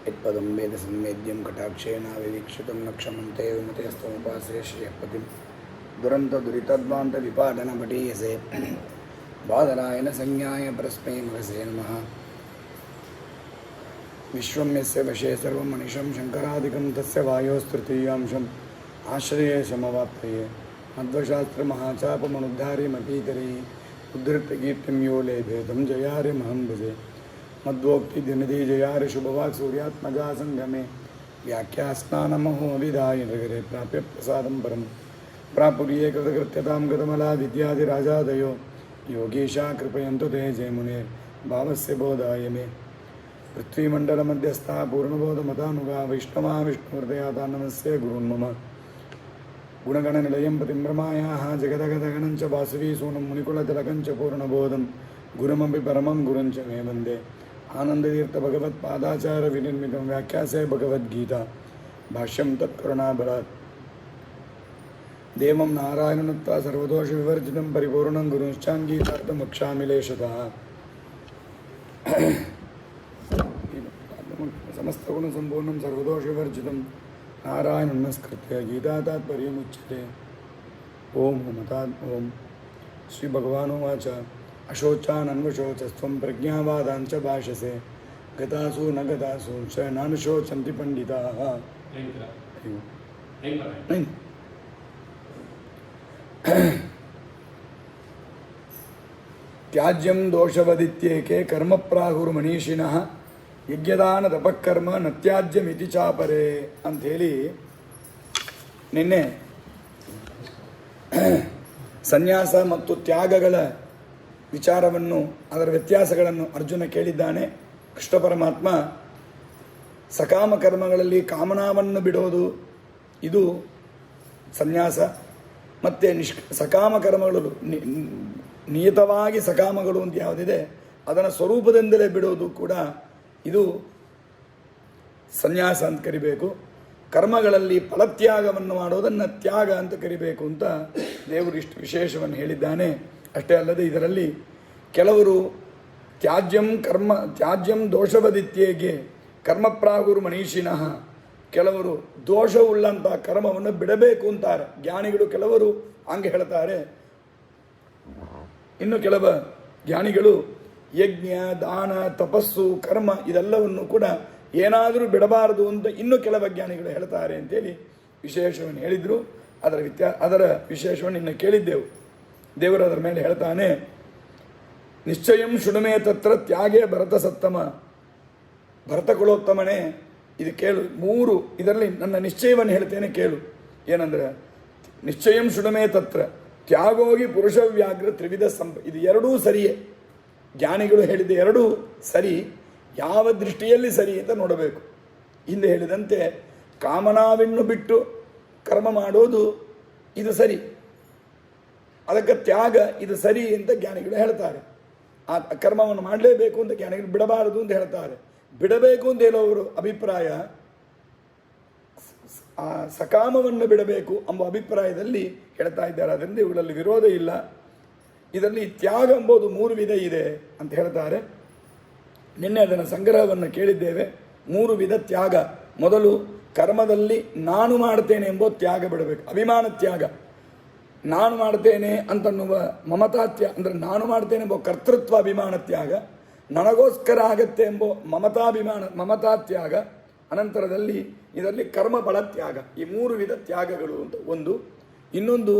यत्पदं वेदसंवेद्यं कटाक्षेण विवीक्षितं न क्षमन्ते विमतेस्तमुपासे श्रियपतिं दुरन्तदुरितद्वान्तविपाटनपटीयसे बादरायणसंज्ञाय परस्मै महसे नमः। विश्वं यस्य वशे सर्वं मनिषं शङ्करादिकं तस्य वायोस्तृतीयांशम् आश्रये समवाप्तये मध्वशास्त्रमहाचापमनुद्धार्यमपीतरे उद्धृतकीर्तिं यो लेभे तं जयार्यमहं भजे। मद्वोक्तिदिनदी जयार्य शुभवाक् सूर्यात्मजा सङ्गमे व्याख्यास्नानमहो विधाय नगरे प्राप्य प्रसादं परं प्रापुर्ये कृतकृत्यतां गतमला विद्याधिराजादयो योगीशा कृपयन्तु ते जयमुने भावस्य बोधाय मे। पृथ्वीमण्डलमध्यस्था पूर्णबोधमतानुगा वैष्णवा विष्णुहृदयाता नमस्य गुरुन् मम। गुणगणनिलयं पतिम्रमायाः जगदगदगणं च वासवी सूनं मुनिकुलतिलकं च पूर्णबोधं गुरुमपि परमं गुरुं च मे वन्दे। आनन्दतीर्थभगवत्पादाचार्यविनिर्मितं व्याख्यासे भगवद्गीता भाष्यं तत्करुणाबलात् देवं नारायणनत्वा सर्वदोषविवर्जितं परिपूर्णं गुरुश्चाङ्गीकार्तमक्षामि लेशतः। समस्तगुणसम्पूर्णं सर्वदोषविवर्जितं नारायणं नमस्कृत्य गीतातात्पर्यमुच्यते। ओम ओम श्रीभगवानुवाच अशोचानन्वशोचस्त्वं प्रज्ञावादाञ्च भाषसे गतासु न गतासु च नानुशोचन्ति पंडिताः। त्याज्यं दोषवदित्येके कर्म प्राहुर्मनीषिणः यज्ञदान ತಪಃಕರ್ಮ ನ ತ್ಯಾಜ್ಯಮಿತಿ ಚಾಪರೆ ಅಂಥೇಳಿ ನಿನ್ನೆ ಸನ್ಯಾಸ ಮತ್ತು ತ್ಯಾಗಗಳ ವಿಚಾರವನ್ನು ಅದರ ವ್ಯತ್ಯಾಸಗಳನ್ನು ಅರ್ಜುನ ಕೇಳಿದ್ದಾನೆ. ಕೃಷ್ಣ ಪರಮಾತ್ಮ ಸಕಾಮ ಕರ್ಮಗಳಲ್ಲಿ ಕಾಮನಾವನ್ನು ಬಿಡೋದು ಇದು ಸನ್ಯಾಸ, ಮತ್ತು ಸಕಾಮ ಕರ್ಮಗಳು ನಿಯತವಾಗಿ ಸಕಾಮಗಳು ಅಂತ ಯಾವುದಿದೆ ಅದನ್ನು ಸ್ವರೂಪದಿಂದಲೇ ಬಿಡೋದು ಕೂಡ ಇದು ಸನ್ಯಾಸ ಅಂತ ಕರಿಬೇಕು. ಕರ್ಮಗಳಲ್ಲಿ ಫಲತ್ಯಾಗವನ್ನು ಮಾಡೋದನ್ನು ತ್ಯಾಗ ಅಂತ ಕರಿಬೇಕು ಅಂತ ದೇವರು ಇಷ್ಟು ವಿಶೇಷವನ್ನು ಹೇಳಿದ್ದಾನೆ. ಅಷ್ಟೇ ಅಲ್ಲದೆ ಇದರಲ್ಲಿ ಕೆಲವರು ತ್ಯಾಜ್ಯಂ ದೋಷವದಿತ್ಯೇಗೆ ಕರ್ಮಪ್ರಾಗುರು ಮನೀಷಿನಃ, ಕೆಲವರು ದೋಷವುಳ್ಳಂಥ ಕರ್ಮವನ್ನು ಬಿಡಬೇಕು ಅಂತಾರೆ ಜ್ಞಾನಿಗಳು. ಕೆಲವರು ಹಂಗೆ ಹೇಳ್ತಾರೆ. ಇನ್ನು ಕೆಲವ ಜ್ಞಾನಿಗಳು ಯಜ್ಞ ದಾನ ತಪಸ್ಸು ಕರ್ಮ ಇದೆಲ್ಲವನ್ನು ಕೂಡ ಏನಾದರೂ ಬಿಡಬಾರದು ಅಂತ ಇನ್ನು ಕೆಲವ ಜ್ಞಾನಿಗಳು ಹೇಳ್ತಾರೆ ಅಂತೇಳಿ ವಿಶೇಷವನ್ನು ಹೇಳಿದರು. ಅದರ ವಿಶೇಷವನ್ನು ಇನ್ನು ಕೇಳಿದ್ದೆವು. ದೇವರು ಅದರ ಮೇಲೆ ಹೇಳ್ತಾನೆ, ನಿಶ್ಚಯಂ ಶೃಣುಮೇ ತತ್ರ ತ್ಯಾಗೇ ಭರತ ಸತ್ತಮ. ಭರತ ಕುಲೋತ್ತಮನೇ ಇದು ಕೇಳು, ಮೂರು ಇದರಲ್ಲಿ ನನ್ನ ನಿಶ್ಚಯವನ್ನು ಹೇಳ್ತೇನೆ ಕೇಳು. ಏನಂದರೆ ನಿಶ್ಚಯಂ ಶೃಣುಮೇ ತತ್ರ ತ್ಯಾಗೋಗಿ ಪುರುಷ ವ್ಯಾಘ್ರ ತ್ರಿವಿಧ ಇದು ಎರಡೂ ಸರಿಯೇ. ಜ್ಞಾನಿಗಳು ಹೇಳಿದ ಎರಡೂ ಸರಿ, ಯಾವ ದೃಷ್ಟಿಯಲ್ಲಿ ಸರಿ ಅಂತ ನೋಡಬೇಕು. ಹಿಂದೆ ಹೇಳಿದಂತೆ ಕಾಮನಾವನ್ನು ಬಿಟ್ಟು ಕರ್ಮ ಮಾಡೋದು ಇದು ಸರಿ, ಅದಕ್ಕೆ ತ್ಯಾಗ ಇದು ಸರಿ ಅಂತ ಜ್ಞಾನಿಗಳು ಹೇಳ್ತಾರೆ. ಆ ಕರ್ಮವನ್ನು ಮಾಡಲೇಬೇಕು ಅಂತ ಜ್ಞಾನಿಗಳು ಬಿಡಬಾರದು ಅಂತ ಹೇಳ್ತಾರೆ. ಬಿಡಬೇಕು ಅಂತ ಹೇಳೋವರು ಅಭಿಪ್ರಾಯ ಆ ಸಕಾಮವನ್ನು ಬಿಡಬೇಕು ಎಂಬ ಅಭಿಪ್ರಾಯದಲ್ಲಿ ಹೇಳ್ತಾ ಇದ್ದಾರೆ. ಅದರಿಂದ ಇವುಗಳಲ್ಲಿ ವಿರೋಧ ಇಲ್ಲ. ಇದರಲ್ಲಿ ತ್ಯಾಗ ಎಂಬುದು ಮೂರು ವಿಧ ಇದೆ ಅಂತ ಹೇಳ್ತಾರೆ. ನಿನ್ನೆ ಅದನ್ನು ಸಂಗ್ರಹವನ್ನು ಕೇಳಿದ್ದೇವೆ. ಮೂರು ವಿಧ ತ್ಯಾಗ. ಮೊದಲು ಕರ್ಮದಲ್ಲಿ ನಾನು ಮಾಡ್ತೇನೆ ಎಂಬ ತ್ಯಾಗ ಬಿಡಬೇಕು, ಅಭಿಮಾನ ತ್ಯಾಗ. ನಾನು ಮಾಡ್ತೇನೆ ಅಂತನ್ನುವ ಮಮತಾ ತ್ಯಾಗ, ಅಂದರೆ ನಾನು ಮಾಡ್ತೇನೆ ಎಂಬ ಕರ್ತೃತ್ವ ಅಭಿಮಾನ ತ್ಯಾಗ. ನನಗೋಸ್ಕರ ಆಗತ್ತೆ ಎಂಬ ಮಮತಾ ತ್ಯಾಗ. ಅನಂತರದಲ್ಲಿ ಇದರಲ್ಲಿ ಕರ್ಮಫಲ ತ್ಯಾಗ. ಈ ಮೂರು ವಿಧ ತ್ಯಾಗಗಳು ಅಂತ ಒಂದು. ಇನ್ನೊಂದು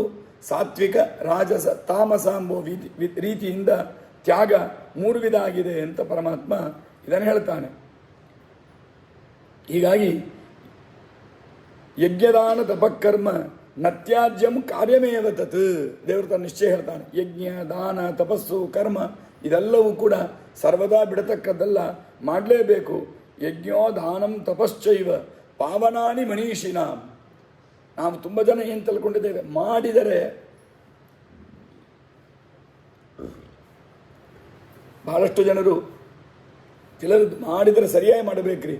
ಸಾತ್ವಿಕ ರಾಜಸ ತಾಮಸ ಎಂಬ ರೀತಿಯಿಂದ ತ್ಯಾಗ ಮೂರು ವಿಧ ಆಗಿದೆ ಅಂತ ಪರಮಾತ್ಮ ಇದನ್ನು ಹೇಳ್ತಾನೆ. ಹೀಗಾಗಿ ಯಜ್ಞದಾನ ತಪಃಕರ್ಮ ನತ್ಯಾಜ್ಯಂ ಕಾರ್ಯಮೇವ ತತ್. ದೇವರು ತನ್ನ ನಿಶ್ಚಯ ಹೇಳ್ತಾನೆ. ಯಜ್ಞ ದಾನ ತಪಸ್ಸು ಕರ್ಮ ಇದೆಲ್ಲವೂ ಕೂಡ ಸರ್ವದಾ ಬಿಡತಕ್ಕದ್ದಲ್ಲ, ಮಾಡಲೇಬೇಕು. ಯಜ್ಞೋ ದಾನಂ ತಪಶ್ಚೈವ ಪಾವನಾನಿ ಮನೀಷಿನಾಂ. ನಾವು ತುಂಬ ಜನ ಏನು ತಿಳ್ಕೊಂಡಿದ್ದೇವೆ, ಮಾಡಿದರೆ ಬಹಳಷ್ಟು ಜನರು ಮಾಡಿದರೆ ಸರಿಯಾಗಿ ಮಾಡಬೇಕ್ರಿ,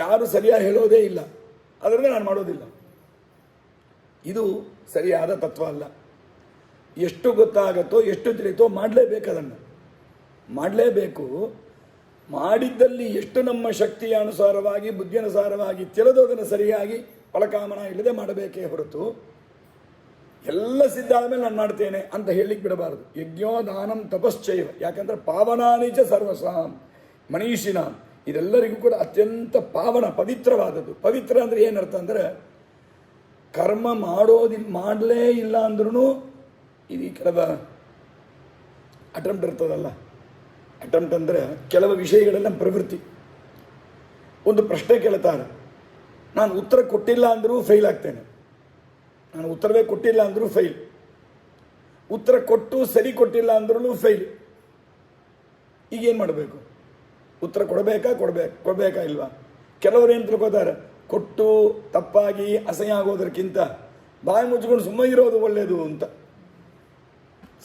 ಯಾರು ಸರಿಯಾಗಿ ಹೇಳೋದೇ ಇಲ್ಲ, ಅದರಿಂದ ನಾನು ಮಾಡೋದಿಲ್ಲ. ಇದು ಸರಿಯಾದ ತತ್ವ ಅಲ್ಲ. ಎಷ್ಟು ಗೊತ್ತಾಗತ್ತೋ ಎಷ್ಟು ತಿಳಿತೋ ಮಾಡಲೇಬೇಕು, ಅದನ್ನು ಮಾಡಲೇಬೇಕು. ಮಾಡಿದ್ದಲ್ಲಿ ಎಷ್ಟು ನಮ್ಮ ಶಕ್ತಿಯ ಅನುಸಾರವಾಗಿ ಬುದ್ಧಿಯನುಸಾರವಾಗಿ ತಿಳಿದೋದನ್ನು ಸರಿಯಾಗಿ ಫಲಕಾಮನ ಇಲ್ಲದೆ ಮಾಡಬೇಕೇ ಹೊರತು ಎಲ್ಲ ಸಿದ್ಧ ಆದಮೇಲೆ ನಾನು ಮಾಡ್ತೇನೆ ಅಂತ ಹೇಳಲಿಕ್ಕೆ ಬಿಡಬಾರದು. ಯಜ್ಞೋ ದಾನಂ ತಪಶ್ಚೈವ, ಯಾಕಂದ್ರೆ ಪಾವನಾನಿಚ ಸರ್ವಸಾಂ ಮನೀಷಿನ, ಇದೆಲ್ಲರಿಗೂ ಕೂಡ ಅತ್ಯಂತ ಪಾವನ ಪವಿತ್ರವಾದದ್ದು. ಪವಿತ್ರ ಅಂದರೆ ಏನರ್ಥ ಅಂದರೆ ಕರ್ಮ ಮಾಡಲೇ ಇಲ್ಲ ಅಂದ್ರೂ ಇದು ಕೆಲವು ಅಟೆಂಪ್ಟ್ ಇರ್ತದಲ್ಲ, ಅಟೆಂಪ್ಟ್ ಅಂದರೆ ಕೆಲವು ವಿಷಯಗಳೆಲ್ಲ ಪ್ರವೃತ್ತಿ. ಒಂದು ಪ್ರಶ್ನೆ ಕೇಳ್ತಾರೆ, ನಾನು ಉತ್ತರ ಕೊಟ್ಟಿಲ್ಲ ಅಂದರೂ ಫೇಲ್ ಆಗ್ತೇನೆ, ನಾನು ಉತ್ತರವೇ ಕೊಟ್ಟಿಲ್ಲ ಅಂದರೂ ಫೈಲ್, ಉತ್ತರ ಕೊಟ್ಟು ಸರಿ ಕೊಟ್ಟಿಲ್ಲ ಅಂದ್ರೂ ಫೈಲ್. ಈಗೇನು ಮಾಡಬೇಕು? ಉತ್ತರ ಕೊಡಬೇಕಾ ಇಲ್ವಾ? ಕೆಲವರು ಏನು ತಿಳ್ಕೋತಾರೆ, ಕೊಟ್ಟು ತಪ್ಪಾಗಿ ಅಸಹ್ಯ ಆಗೋದಕ್ಕಿಂತ ಬಾಯಿ ಮುಚ್ಕೊಂಡು ಸುಮ್ಮನೆ ಇರೋದು ಒಳ್ಳೆಯದು ಅಂತ.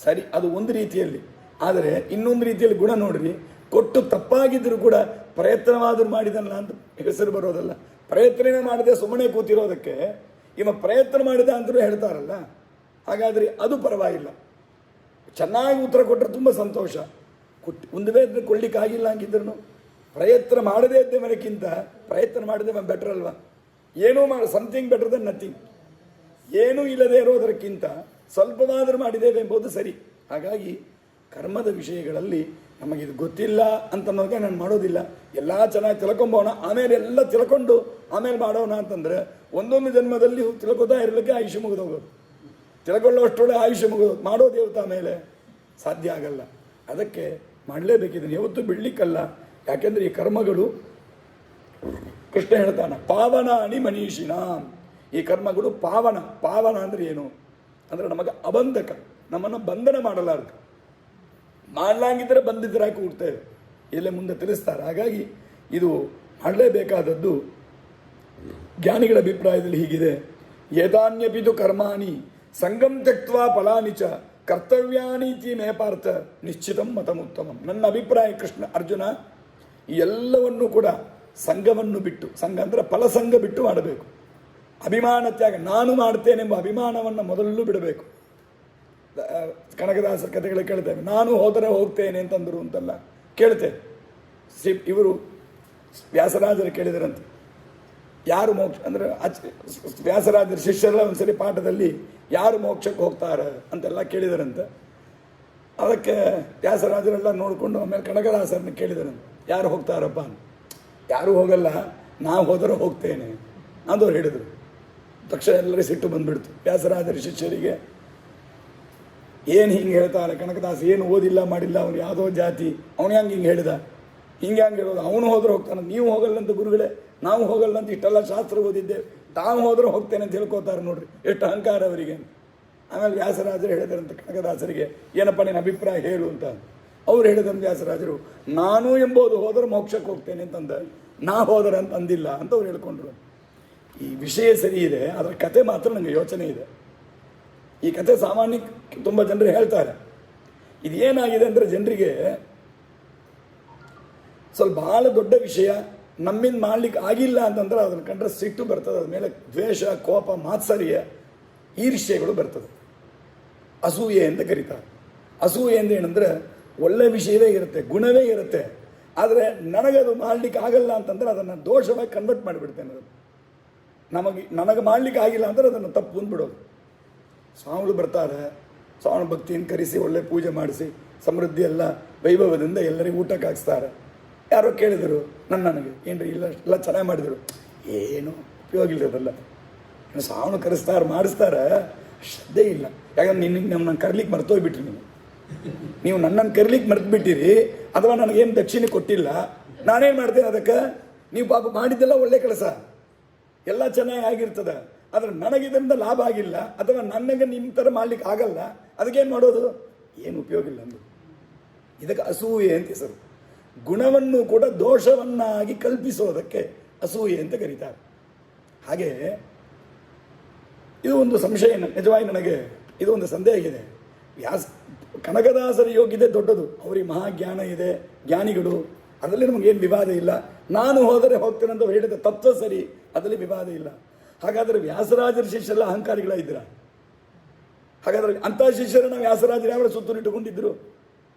ಸರಿ, ಅದು ಒಂದು ರೀತಿಯಲ್ಲಿ. ಆದರೆ ಇನ್ನೊಂದು ರೀತಿಯಲ್ಲಿ ಗುಣ ನೋಡ್ರಿ, ಕೊಟ್ಟು ತಪ್ಪಾಗಿದ್ದರೂ ಕೂಡ ಪ್ರಯತ್ನವಾದರೂ ಮಾಡಿದಲ್ಲ ಅಂತ ಹೆಸರು ಬರೋದಲ್ಲ. ಪ್ರಯತ್ನವೇ ಮಾಡದೆ ಸುಮ್ಮನೆ ಕೂತಿರೋದಕ್ಕೆ ಇವ ಪ್ರಯತ್ನ ಮಾಡಿದ ಅಂತಲೂ ಹೇಳ್ತಾರಲ್ಲ. ಹಾಗಾದರೆ ಅದು ಪರವಾಗಿಲ್ಲ. ಚೆನ್ನಾಗಿ ಉತ್ತರ ಕೊಟ್ಟರೆ ತುಂಬ ಸಂತೋಷ. ಒಂದು ವೇಳೆ ಕೊಡ್ಲಿಕ್ಕಾಗಿಲ್ಲ ಹಂಗಿದ್ರು ಪ್ರಯತ್ನ ಮಾಡದೇ ಇದ್ದ ಮೇಲಕ್ಕಿಂತ ಪ್ರಯತ್ನ ಮಾಡದೆ ಬೆಟರ್ ಅಲ್ವಾ? ಏನೂ ಸಮಥಿಂಗ್ ಬೆಟರ್ ದನ್ ನಥಿಂಗ್. ಏನೂ ಇಲ್ಲದೆ ಇರೋದಕ್ಕಿಂತ ಸ್ವಲ್ಪವಾದರೂ ಮಾಡಿದ್ದೇವೆ ಎಂಬುದು ಸರಿ. ಹಾಗಾಗಿ ಕರ್ಮದ ವಿಷಯಗಳಲ್ಲಿ ನಮಗಿದು ಗೊತ್ತಿಲ್ಲ ಅಂತನ್ನೋಕೆ ನಾನು ಮಾಡೋದಿಲ್ಲ. ಎಲ್ಲ ಚೆನ್ನಾಗಿ ತಿಳ್ಕೊಂಬೋಣ, ಆಮೇಲೆ ಎಲ್ಲ ತಿಳ್ಕೊಂಡು ಆಮೇಲೆ ಮಾಡೋಣ ಅಂತಂದರೆ ಒಂದೊಂದು ಜನ್ಮದಲ್ಲಿ ತಿಳ್ಕೊತಾ ಇರಲಿಕ್ಕೆ ಆಯುಷ್ಯ ಮುಗಿದೋಗೋದು. ತಿಳ್ಕೊಳ್ಳೋಷ್ಟೊಳಗೆ ಆಯುಷ್ಯ ಮುಗಿದೋದು. ಮಾಡೋ ದೇವತಾ ಮೇಲೆ ಸಾಧ್ಯ ಆಗಲ್ಲ. ಅದಕ್ಕೆ ಮಾಡಲೇಬೇಕಿದ್ದೀನಿ, ಯಾವತ್ತೂ ಬಿಡ್ಲಿಕ್ಕಲ್ಲ. ಯಾಕೆಂದರೆ ಈ ಕರ್ಮಗಳು ಕೃಷ್ಣ ಹೇಳ್ತಾನೆ, ಪಾವನಾನಿ ಮನೀಷಿನ. ಈ ಕರ್ಮಗಳು ಪಾವನ ಅಂದರೆ ಏನು ಅಂದರೆ ನಮಗೆ ಅಬಂಧಕ, ನಮ್ಮನ್ನು ಬಂಧನ ಮಾಡಲಾರ್ದು. ಮಾಡಲಾಗಿದ್ದರೆ ಬಂದಿದ್ದರೆ ಕೂಡ್ತೇವೆ, ಇಲ್ಲೇ ಮುಂದೆ ತಿಳಿಸ್ತಾರೆ. ಹಾಗಾಗಿ ಇದು ಮಾಡಲೇಬೇಕಾದದ್ದು. ಜ್ಞಾನಿಗಳ ಅಭಿಪ್ರಾಯದಲ್ಲಿ ಹೀಗಿದೆ, ಏತಾನ್ಯಪಿತು ಕರ್ಮಾಣಿ ಸಂಗಂ ತ್ಯಕ್ತ್ವಾ ಫಲಾನಿ ಚ ಕರ್ತವ್ಯಾನೀತಿ ಮೇ ಪಾರ್ಥ ನಿಶ್ಚಿತಂ ಮತಮುತ್ತಮಂ. ನನ್ನ ಅಭಿಪ್ರಾಯ ಕೃಷ್ಣ ಅರ್ಜುನ, ಈ ಎಲ್ಲವನ್ನೂ ಕೂಡ ಸಂಘವನ್ನು ಬಿಟ್ಟು, ಸಂಘ ಅಂದರೆ ಫಲಸಂಘ ಬಿಟ್ಟು ಮಾಡಬೇಕು. ಅಭಿಮಾನ ತ್ಯಾಗ, ನಾನು ಮಾಡ್ತೇನೆಂಬ ಅಭಿಮಾನವನ್ನು ಮೊದಲು ಬಿಡಬೇಕು. ಕನಕದಾಸರ ಕಥೆಗಳು ಕೇಳ್ತೇವೆ, ನಾನು ಹೋದರೆ ಹೋಗ್ತೇನೆ ಅಂತಂದರು ಅಂತಲ್ಲ ಕೇಳ್ತೇವೆ. ಇವರು ವ್ಯಾಸರಾಜರು ಕೇಳಿದರಂತೆ, ಯಾರು ಮೋಕ್ಷ ಅಂದರೆ ವ್ಯಾಸರಾಜರ ಶಿಷ್ಯರೆಲ್ಲ ಒಂದ್ಸರಿ ಪಾಠದಲ್ಲಿ ಯಾರು ಮೋಕ್ಷಕ್ಕೆ ಹೋಗ್ತಾರೆ ಅಂತೆಲ್ಲ ಕೇಳಿದರಂತೆ. ಅದಕ್ಕೆ ವ್ಯಾಸರಾಜರೆಲ್ಲ ನೋಡಿಕೊಂಡು ಆಮೇಲೆ ಕನಕದಾಸರನ್ನ ಕೇಳಿದರಂತೆ, ಯಾರು ಹೋಗ್ತಾರಪ್ಪ ಅಂತ. ಯಾರೂ ಹೋಗಲ್ಲ, ನಾವು ಹೋದರೆ ಹೋಗ್ತೇನೆ ಅಂದವ್ರು ಹೇಳಿದರು. ತಕ್ಷಣ ಎಲ್ಲರಿಗೂ ಸಿಟ್ಟು ಬಂದುಬಿಡ್ತು ವ್ಯಾಸರಾಜರ ಶಿಷ್ಯರಿಗೆ. ಏನು ಹಿಂಗೆ ಹೇಳ್ತಾರೆ ಕನಕದಾಸ, ಏನು ಓದಿಲ್ಲ ಮಾಡಿಲ್ಲ, ಅವನು ಯಾವುದೋ ಜಾತಿ, ಅವನು ಹಿಂಗೆ ಹೇಳಿದ, ಹಿಂಗೆ ಹೇಳೋದು. ಅವನು ಹೋದ್ರೆ ಹೋಗ್ತಾನೆ, ನೀವು ಹೋಗಲ್ಲಂತ ಗುರುಗಳೇ, ನಾವು ಹೋಗಲ್ಲ ಅಂತ ಇಷ್ಟೆಲ್ಲ ಶಾಸ್ತ್ರ ಓದಿದ್ದೇವೆ, ತಾವು ಹೋದ್ರೆ ಹೋಗ್ತೇನೆ ಅಂತ ಹೇಳ್ಕೋತಾರೆ ನೋಡ್ರಿ, ಎಷ್ಟು ಅಹಂಕಾರ ಅವರಿಗೆ. ಆಮೇಲೆ ವ್ಯಾಸರಾಜರು ಹೇಳಿದ್ರಂತ ಕನಕದಾಸರಿಗೆ, ಏನಪ್ಪ ನಿನ್ನ ಅಭಿಪ್ರಾಯ ಹೇಳು ಅಂತ. ಅವ್ರು ಹೇಳಿದಂತ ವ್ಯಾಸರಾಜರು, ನಾನು ಎಂಬುದು ಹೋದ್ರೆ ಮೋಕ್ಷಕ್ಕೆ ಹೋಗ್ತೇನೆ ಅಂತಂದ, ನಾ ಹೋದರೆ ಅಂತ ಅಂದಿಲ್ಲ ಅಂತ ಅವ್ರು ಹೇಳ್ಕೊಂಡ್ರು. ಈ ವಿಷಯ ಸರಿ ಇದೆ, ಅದರ ಕತೆ ಮಾತ್ರ ನನಗೆ ಯೋಚನೆ ಇದೆ. ಈ ಕತೆ ಸಾಮಾನ್ಯ ತುಂಬ ಜನರು ಹೇಳ್ತಾರೆ. ಇದು ಏನಾಗಿದೆ ಅಂದರೆ ಜನರಿಗೆ ಸ್ವಲ್ಪ ಭಾಳ ದೊಡ್ಡ ವಿಷಯ ನಮ್ಮಿಂದ ಮಾಡ್ಲಿಕ್ಕೆ ಆಗಿಲ್ಲ ಅಂತಂದ್ರೆ ಅದನ್ನು ಕಂಡ್ರೆ ಸಿಟ್ಟು ಬರ್ತದೆ, ಅದ ಮೇಲೆ ದ್ವೇಷ, ಕೋಪ, ಮಾತ್ಸರ್ಯ, ಈರ್ಷ್ಯೆಗಳು ಬರ್ತದೆ. ಅಸೂಯೆ ಅಂತ ಕರೀತಾರೆ. ಅಸೂಯೆ ಅಂದ್ರೆ ಏನಂದ್ರೆ ಒಳ್ಳೆ ವಿಷಯವೇ ಇರುತ್ತೆ, ಗುಣವೇ ಇರುತ್ತೆ, ಆದರೆ ನನಗದು ಮಾಡ್ಲಿಕ್ಕೆ ಆಗಲ್ಲ ಅಂತಂದ್ರೆ ಅದನ್ನು ದೋಷವಾಗಿ ಕನ್ವರ್ಟ್ ಮಾಡಿಬಿಡ್ತೇನೆ. ಅದು ನನಗೆ ಮಾಡ್ಲಿಕ್ಕೆ ಆಗಿಲ್ಲ ಅಂದರೆ ಅದನ್ನು ತಪ್ಪು ಅಂದ್ಬಿಡೋದು. ಸ್ವಾಮಿಗಳು ಬರ್ತಾರೆ, ಸ್ವಾಮಿ ಭಕ್ತಿಯನ್ನು ಕರೆಸಿ ಒಳ್ಳೆ ಪೂಜೆ ಮಾಡಿಸಿ ಸಮೃದ್ಧಿ ಎಲ್ಲ ವೈಭವದಿಂದ ಎಲ್ಲರಿಗೂ ಊಟಕ್ಕೆ ಹಾಕ್ಸ್ತಾರೆ. ಯಾರೋ ಕೇಳಿದರು ನನಗೆ, ಏನ್ರಿ ಎಲ್ಲ ಚೆನ್ನಾಗಿ ಮಾಡಿದರು, ಏನು ಉಪಯೋಗ ಇಲ್ಲದಲ್ಲ. ಇನ್ನು ಸ್ವಾಮಿ ಕರೆಸ್ತಾರೆ, ಮಾಡಿಸ್ತಾರೆ, ಶ್ರದ್ಧೆ ಇಲ್ಲ. ಯಾಕಂದ್ರೆ ನಿನ್ನ ನಮ್ಮನ್ನು ಕರ್ಲಿಕ್ಕೆ ಮರ್ತೋಗ್ಬಿಟ್ರಿ ನೀವು ನನ್ನನ್ನು ಕರ್ಲಿಕ್ಕೆ ಮರ್ತು ಬಿಟ್ಟಿರಿ, ಅಥವಾ ನನಗೇನು ದಕ್ಷಿಣೆ ಕೊಟ್ಟಿಲ್ಲ, ನಾನೇನು ಮಾಡ್ತೇನೆ ಅದಕ್ಕೆ? ನೀವು ಪಾಪ ಮಾಡಿದ್ದೆಲ್ಲ ಒಳ್ಳೆ ಕೆಲಸ, ಎಲ್ಲ ಚೆನ್ನಾಗಿ ಆಗಿರ್ತದೆ, ಆದರೆ ನನಗಿದರಿಂದ ಲಾಭ ಆಗಿಲ್ಲ, ಅಥವಾ ನನಗೆ ನಿಮ್ಮ ಥರ ಮಾಡ್ಲಿಕ್ಕೆ ಆಗಲ್ಲ, ಅದಕ್ಕೇನು ಮಾಡೋದು? ಏನು ಉಪಯೋಗ ಇಲ್ಲ ಅಂದು. ಇದಕ್ಕೆ ಅಸೂಯೆ ಅಂತ ಹೆಸರು. ಗುಣವನ್ನು ಕೂಡ ದೋಷವನ್ನಾಗಿ ಕಲ್ಪಿಸೋದಕ್ಕೆ ಅಸೂಯೆ ಅಂತ ಕರೀತಾರೆ. ಹಾಗೆ ಇದು ಒಂದು ಸಂಶಯ, ನಿಜವಾಗಿ ನನಗೆ ಇದು ಒಂದು ಸಂದೇಹ ಇದೆ. ಕನಕದಾಸರ ಯೋಗ್ಯತೆ ದೊಡ್ಡದು, ಅವರಿಗೆ ಮಹಾಜ್ಞಾನ ಇದೆ, ಜ್ಞಾನಿಗಳು, ಅದರಲ್ಲಿ ನಮಗೇನು ವಿವಾದ ಇಲ್ಲ. ನಾನು ಹೋದರೆ ಹೋಗ್ತೇನೆ ಅಂತ ಹೇಳಿದ ತತ್ವ ಸರಿ, ಅದರಲ್ಲಿ ವಿವಾದ ಇಲ್ಲ. ಹಾಗಾದರೆ ವ್ಯಾಸರಾಜರ ಶಿಷ್ಯರೆಲ್ಲ ಅಹಂಕಾರಿಗಳಾಗಿದ್ದೀರ? ಹಾಗಾದರೆ ಅಂಥ ಶಿಷ್ಯರನ್ನು ವ್ಯಾಸರಾಜರು ಯಾವ ಸುತ್ತಲಿಟ್ಟುಕೊಂಡಿದ್ದರು?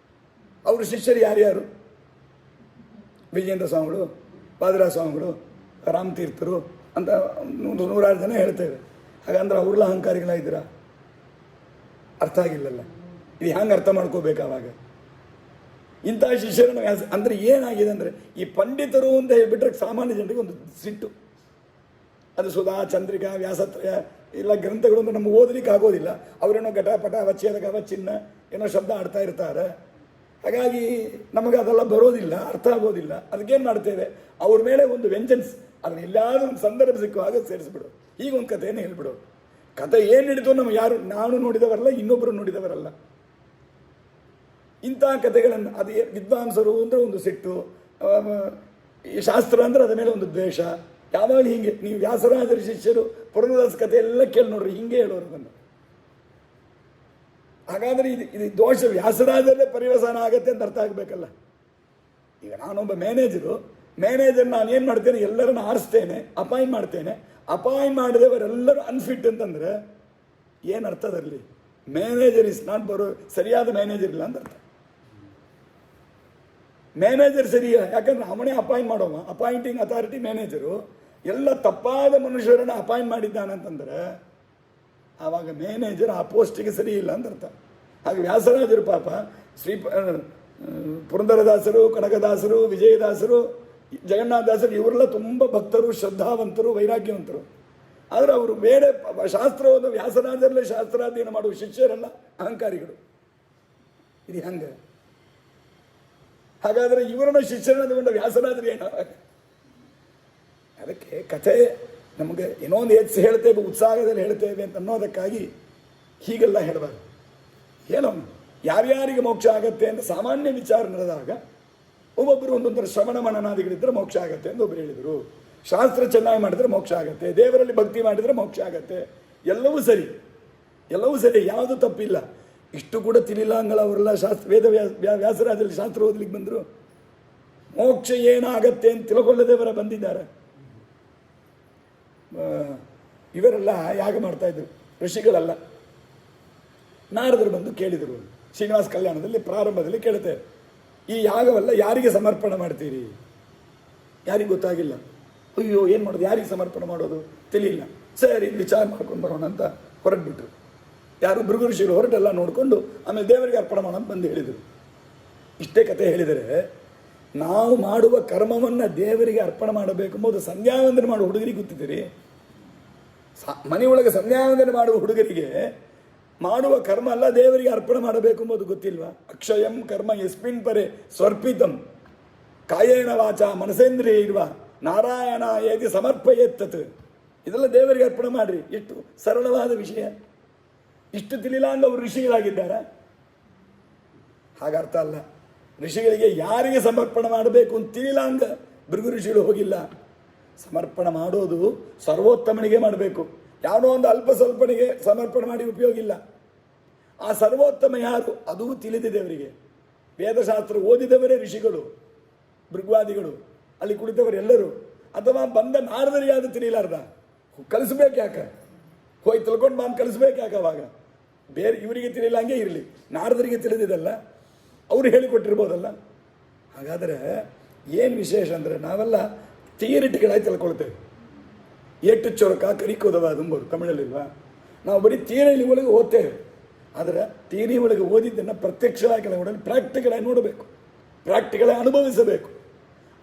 ಅವ್ರ ಶಿಷ್ಯರು ಯಾರ್ಯಾರು? ವಿಜೇಂದ್ರ ಸ್ವಾಮಿಗಳು, ಪಾದರಾಜ ಸ್ವಾಮಿಗಳು, ರಾಮತೀರ್ಥರು ಅಂತ ನೂರಾರು ಜನ ಹೇಳ್ತೇವೆ. ಹಾಗಂದ್ರೆ ಅವ್ರಲ್ಲ ಅಹಂಕಾರಿಗಳಾಗಿದ್ದೀರಾ? ಅರ್ಥ ಆಗಿಲ್ಲಲ್ಲ. ಇದು ಹ್ಯಾಂಗೆ ಅರ್ಥ ಮಾಡ್ಕೋಬೇಕು ಆವಾಗ? ಇಂಥ ಶಿಷ್ಯರನ್ನು ಅಂದರೆ ಏನಾಗಿದೆ ಅಂದರೆ, ಈ ಪಂಡಿತರು ಅಂತ ಹೇಳ್ಬಿಟ್ರೆ ಸಾಮಾನ್ಯ ಜನರಿಗೆ ಒಂದು ಸಿಟ್ಟು. ಅದು ಸುಧಾ, ಚಂದ್ರಿಕಾ, ವ್ಯಾಸತ್ರಯ ಇಲ್ಲ ಗ್ರಂಥಗಳು ಅಂತ ನಮ್ಗೆ ಓದಲಿಕ್ಕೆ ಆಗೋದಿಲ್ಲ. ಅವರೇನೋ ಘಟಪಟ ಅವಚ್ಛೇದಕ ಅವಚ್ಛಿನ್ನ ಏನೋ ಶಬ್ದ ಆಡ್ತಾ ಇರ್ತಾರೆ. ಹಾಗಾಗಿ ನಮಗೆ ಅದೆಲ್ಲ ಬರೋದಿಲ್ಲ, ಅರ್ಥ ಆಗೋದಿಲ್ಲ. ಅದಕ್ಕೇನು ಮಾಡ್ತೇವೆ, ಅವ್ರ ಮೇಲೆ ಒಂದು ವೆಂಜನ್ಸ್, ಅದನ್ನ ಎಲ್ಲಾದ್ರೂ ಒಂದು ಸಂದರ್ಭ ಸಿಕ್ಕುವಾಗ ಸೇರಿಸ್ಬಿಡು. ಈಗ ಒಂದು ಕಥೆಯನ್ನು ಹೇಳ್ಬಿಡು. ಕಥೆ ಏನು ಹಿಡಿದು ನಾವು ಯಾರು ನಾನು ನೋಡಿದವರಲ್ಲ, ಇನ್ನೊಬ್ಬರು ನೋಡಿದವರಲ್ಲ. ಇಂಥ ಕಥೆಗಳನ್ನು ಅದು ವಿದ್ವಾಂಸರು ಅಂದರೆ ಒಂದು ಸಿಟ್ಟು, ಈ ಶಾಸ್ತ್ರ ಅಂದರೆ ಅದರ ಮೇಲೆ ಒಂದು ದ್ವೇಷ. ಯಾವಾಗಲೂ ಹೀಗೆ. ನೀವು ವ್ಯಾಸರಾಜರ ಶಿಷ್ಯರು ಪುರಂದರದಾಸ ಕಥೆ ಎಲ್ಲ ಕೇಳಿ ನೋಡ್ರಿ, ಹಿಂಗೆ ಹೇಳೋರು ಅದನ್ನು. ಹಾಗಾದರೆ ಇದು ದೋಷ ವ್ಯಾಸರಾಜರೇ ಪರಿವಸಾನ ಆಗತ್ತೆ ಅಂತ ಅರ್ಥ ಆಗಬೇಕಲ್ಲ. ಈಗ ನಾನೊಬ್ಬ ಮ್ಯಾನೇಜರ್ ನಾನು ಏನು ಮಾಡ್ತೇನೆ, ಎಲ್ಲರನ್ನು ಆರಿಸ್ತೇನೆ, ಅಪಾಯಿಂಟ್ ಮಾಡ್ತೇನೆ. ಅಪಾಯಿಂಟ್ ಮಾಡಿದವರೆಲ್ಲರೂ ಅನ್ಫಿಟ್ ಅಂತಂದರೆ ಏನು ಅರ್ಥ ಅದರಲ್ಲಿ? ಮ್ಯಾನೇಜರ್ ಇಸ್ ನಾಟ್ ಸರಿಯಾದ ಮ್ಯಾನೇಜರ್ ಇಲ್ಲ ಅಂತ ಅರ್ಥ. ಮ್ಯಾನೇಜರ್ ಸರಿಯಾ? ಯಾಕಂದ್ರೆ ಅವನೇ ಅಪಾಯಿಂಟ್ ಮಾಡೋವ, ಅಪಾಯಿಂಟಿಂಗ್ ಅಥಾರಿಟಿ ಮ್ಯಾನೇಜರು. ಎಲ್ಲ ತಪ್ಪಾದ ಮನುಷ್ಯರನ್ನು ಅಪಾಯಿಂಟ್ ಮಾಡಿದ್ದಾನಂತಂದ್ರೆ ಆವಾಗ ಮ್ಯಾನೇಜರ್ ಆ ಪೋಸ್ಟಿಗೆ ಸರಿ ಇಲ್ಲ ಅಂತ ಅರ್ಥ. ಹಾಗೆ ವ್ಯಾಸರಾಜರು ಪಾಪ ಪುರಂದರದಾಸರು, ಕನಕದಾಸರು, ವಿಜಯದಾಸರು, ಜಗನ್ನಾಥದಾಸರು ಇವರೆಲ್ಲ ತುಂಬ ಭಕ್ತರು, ಶ್ರದ್ಧಾವಂತರು, ವೈರಾಗ್ಯವಂತರು. ಆದರೆ ಅವರು ಬೇರೆ ಶಾಸ್ತ್ರವನ್ನು ವ್ಯಾಸರಾಜರಲ್ಲೇ ಶಾಸ್ತ್ರಾಧ್ಯಯನ ಮಾಡುವ ಶಿಷ್ಯರೆಲ್ಲ ಅಹಂಕಾರಿಗಳು. ಇದು ಹಂಗೆ. ಹಾಗಾದರೆ ಇವರನ್ನ ಶಿಷ್ಯರನ್ನ ತಗೊಂಡ ವ್ಯಾಸರಾಜರು ಏನು? ಅದಕ್ಕೆ ಕಥೆ ನಮಗೆ ಏನೋ ಒಂದು ಹೆಚ್ಚು ಹೇಳ್ತೇವೆ, ಉತ್ಸಾಹದಲ್ಲಿ ಹೇಳ್ತೇವೆ ಅಂತ ಅನ್ನೋದಕ್ಕಾಗಿ ಹೀಗೆಲ್ಲ ಹೇಳಬಾರ್ದು. ಏನೋ ಯಾರ್ಯಾರಿಗೆ ಮೋಕ್ಷ ಆಗತ್ತೆ ಅಂತ ಸಾಮಾನ್ಯ ವಿಚಾರ ನಡೆದಾಗ ಒಬ್ಬೊಬ್ಬರು ಒಂದೊಂದರ ಶ್ರವಣ ಮನನಾದಿಗಳಿದ್ದರೆ ಮೋಕ್ಷ ಆಗತ್ತೆ ಅಂತ ಒಬ್ಬರು ಹೇಳಿದರು. ಶಾಸ್ತ್ರ ಚೆನ್ನಾಗಿ ಮಾಡಿದರೆ ಮೋಕ್ಷ ಆಗತ್ತೆ, ದೇವರಲ್ಲಿ ಭಕ್ತಿ ಮಾಡಿದರೆ ಮೋಕ್ಷ ಆಗತ್ತೆ. ಎಲ್ಲವೂ ಸರಿ, ಎಲ್ಲವೂ ಸರಿ, ಯಾವುದು ತಪ್ಪಿಲ್ಲ. ಇಷ್ಟು ಕೂಡ ತಿಳಿಲಾಂಗಲ ಅವರೆಲ್ಲ ವ್ಯಾಸರಾಜಲ್ಲಿ ಶಾಸ್ತ್ರ ಓದಲಿಕ್ಕೆ ಬಂದರು. ಮೋಕ್ಷ ಏನಾಗತ್ತೆ ಅಂತ ತಿಳ್ಕೊಳ್ಳದೇವರ ಬಂದಿದ್ದಾರೆ. ಇವರೆಲ್ಲ ಯಾಗ ಮಾಡ್ತಾ ಇದ್ರು, ಋಷಿಗಳಲ್ಲ. ನಾರದರು ಬಂದು ಕೇಳಿದರು. ಶ್ರೀನಿವಾಸ ಕಲ್ಯಾಣದಲ್ಲಿ ಪ್ರಾರಂಭದಲ್ಲಿ ಕೇಳ್ತೇವೆ, ಈ ಯಾಗವೆಲ್ಲ ಯಾರಿಗೆ ಸಮರ್ಪಣೆ ಮಾಡ್ತೀರಿ? ಯಾರಿಗೆ ಗೊತ್ತಾಗಿಲ್ಲ. ಅಯ್ಯೋ ಏನು ಮಾಡೋದು, ಯಾರಿಗೆ ಸಮರ್ಪಣೆ ಮಾಡೋದು ತಿಳಿಯಿಲ್ಲ. ಸರಿ ವಿಚಾರ ಮಾಡ್ಕೊಂಡು ಬರೋಣ ಅಂತ ಹೊರಟ್ಬಿಟ್ರು. ಯಾರು ಭೃಗು ಋಷಿಗಳು ಹೊರಟೆಲ್ಲ ನೋಡಿಕೊಂಡು ಆಮೇಲೆ ದೇವರಿಗೆ ಅರ್ಪಣೆ ಮಾಡೋಣ ಬಂದು ಹೇಳಿದರು. ಇಷ್ಟೇ ಕತೆ ಹೇಳಿದರೆ, ನಾವು ಮಾಡುವ ಕರ್ಮವನ್ನು ದೇವರಿಗೆ ಅರ್ಪಣೆ ಮಾಡಬೇಕು ಎಂಬುದು ಸಂಧ್ಯಾವಂದನೆ ಮಾಡುವ ಹುಡುಗರಿಗೆ ಗೊತ್ತಿದ್ದೀರಿ? ಮನೆಯೊಳಗೆ ಸಂಧ್ಯಾವಂದನೆ ಮಾಡುವ ಹುಡುಗರಿಗೆ ಮಾಡುವ ಕರ್ಮ ಅಲ್ಲ ದೇವರಿಗೆ ಅರ್ಪಣೆ ಮಾಡಬೇಕು ಎಂಬುದು ಗೊತ್ತಿಲ್ವಾ? ಅಕ್ಷಯಂ ಕರ್ಮ ಯಸ್ಮಿನ್ ಪರೆ ಸ್ವರ್ಪಿತಂ ಕಾಯೇನ ವಾಚ ಮನಸೇಂದ್ರಿಯ ಇರುವ ನಾರಾಯಣ ಏತಿ ಸಮರ್ಪಯೇತ್ತತ್. ಇದೆಲ್ಲ ದೇವರಿಗೆ ಅರ್ಪಣೆ ಮಾಡ್ರಿ. ಎಷ್ಟು ಸರಳವಾದ ವಿಷಯ. ಇಷ್ಟು ತಿಳಿಲಾಂಗ ಅವರು ಋಷಿಗಳಾಗಿದ್ದಾರೆ. ಹಾಗರ್ಥ ಅಲ್ಲ. ಋಷಿಗಳಿಗೆ ಯಾರಿಗೆ ಸಮರ್ಪಣೆ ಮಾಡಬೇಕು ಅಂತ ತಿಳಿಲಾಂಗ ಭೃಗು ಋಷಿಗಳು ಹೋಗಿಲ್ಲ. ಸಮರ್ಪಣೆ ಮಾಡೋದು ಸರ್ವೋತ್ತಮನಿಗೆ ಮಾಡಬೇಕು. ಯಾವುದೋ ಒಂದು ಅಲ್ಪ ಸ್ವಲ್ಪನಿಗೆ ಸಮರ್ಪಣೆ ಮಾಡಿ ಉಪಯೋಗ ಇಲ್ಲ. ಆ ಸರ್ವೋತ್ತಮ ಯಾರು ಅದೂ ತಿಳಿದಿದೆ ಅವರಿಗೆ. ವೇದಶಾಸ್ತ್ರ ಓದಿದವರೇ ಋಷಿಗಳು, ಭೃಗ್ವಾದಿಗಳು, ಅಲ್ಲಿ ಕುಳಿತವರೆಲ್ಲರೂ. ಅಥವಾ ಬಂದ ನಾರದರಿಗೆ ಅದು ತಿಳಿಲಾರ್ದ ಕಲಿಸ್ಬೇಕು ಯಾಕೆ? ಹೋಗಿ ತಿಳ್ಕೊಂಡು ನಾನು ಕಲಿಸ್ಬೇಕು ಯಾಕೆ? ಅವಾಗ ಬೇರೆ ಇವರಿಗೆ ತಿಳಿಯಲಾಂಗೆ ಇರಲಿ, ನಾರದರಿಗೆ ತಿಳಿದಿದಲ್ಲ, ಅವರು ಹೇಳಿಕೊಟ್ಟಿರ್ಬೋದಲ್ಲ. ಹಾಗಾದರೆ ಏನು ವಿಶೇಷ ಅಂದರೆ ನಾವೆಲ್ಲ ಥಿಯರಿಟಿಗಳಾಗಿ ತಿಳ್ಕೊಳ್ತೇವೆ. ಏಟು ಚೊರಕ ಕರಿಕೋದವ ಅದಂಬೋದು ತಮಿಳಲ್ಲಿಲ್ವಾ? ನಾವು ಬರೀ ಥಿಯರಿ ಒಳಗೆ ಓದ್ತೇವೆ. ಆದರೆ ಥಿಯರಿ ಒಳಗೆ ಓದಿದ್ದನ್ನು ಪ್ರತ್ಯಕ್ಷವಾಗಿ ನೋಡಲು ಪ್ರಾಕ್ಟಿಕಲಾಗಿ ನೋಡಬೇಕು, ಪ್ರಾಕ್ಟಿಕಲಾಗಿ ಅನುಭವಿಸಬೇಕು.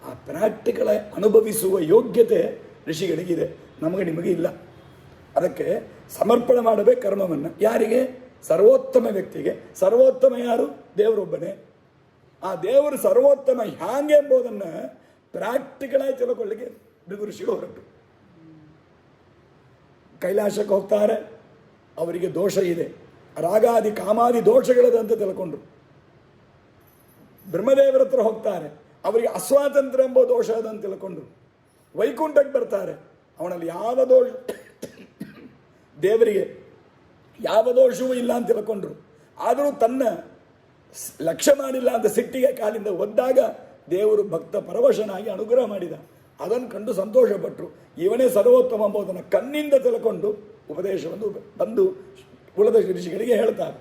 ಆ ಪ್ರಾಕ್ಟಿಕಲಾಗಿ ಅನುಭವಿಸುವ ಯೋಗ್ಯತೆ ಋಷಿಗಳಿಗಿದೆ, ನಮಗೆ ನಿಮಗೆ ಇಲ್ಲ. ಅದಕ್ಕೆ ಸಮರ್ಪಣೆ ಮಾಡಬೇಕು ಕರ್ಮವನ್ನು. ಯಾರಿಗೆ? ಸರ್ವೋತ್ತಮ ವ್ಯಕ್ತಿಗೆ. ಸರ್ವೋತ್ತಮ ಯಾರು? ದೇವರೊಬ್ಬನೇ. ಆ ದೇವರು ಸರ್ವೋತ್ತಮ ಹ್ಯಾಂಗೆ ಎಂಬುದನ್ನು ಪ್ರಾಕ್ಟಿಕಲಾಗಿ ತಿಳ್ಕೊಳ್ಳಿಕ್ಕೆ ಭೃಗು ಋಷಿಗಳು ಹೊರಟು. ಕೈಲಾಸಕ್ಕೆ ಹೋಗ್ತಾರೆ, ಅವರಿಗೆ ದೋಷ ಇದೆ, ರಾಗಾದಿ ಕಾಮಾದಿ ದೋಷಗಳದಂತ ತಿಳ್ಕೊಂಡ್ರು. ಬ್ರಹ್ಮದೇವರ ಹತ್ರ ಹೋಗ್ತಾರೆ, ಅವರಿಗೆ ಅಸ್ವಾತಂತ್ರ್ಯ ಎಂಬ ದೋಷ ಅದಂತ ತಿಳ್ಕೊಂಡ್ರು. ವೈಕುಂಠಕ್ಕೆ ಬರ್ತಾರೆ, ಅವನಲ್ಲಿ ಯಾವ ದೋಷ ದೇವರಿಗೆ ಯಾವ ದೋಷವೂ ಇಲ್ಲ ಅಂತ ತಿಳ್ಕೊಂಡ್ರು. ಆದರೂ ತನ್ನ ಲಕ್ಷ್ಯ ಮಾಡಿಲ್ಲ ಅಂತ ಸಿಟ್ಟಿಗೆ ಕಾಲಿಂದ ಒದ್ದಾಗ ದೇವರು ಭಕ್ತ ಪರವಶನಾಗಿ ಅನುಗ್ರಹ ಮಾಡಿದ. ಅದನ್ನು ಕಂಡು ಸಂತೋಷಪಟ್ಟರು. ಇವನೇ ಸರ್ವೋತ್ತಮ ಎಂಬುದನ್ನು ಕಣ್ಣಿಂದ ತಿಳ್ಕೊಂಡು ಉಪದೇಶವನ್ನು ಬಂದು ಉಳಿದ ಋಷಿಗಳಿಗೆ ಹೇಳ್ತಾರೆ.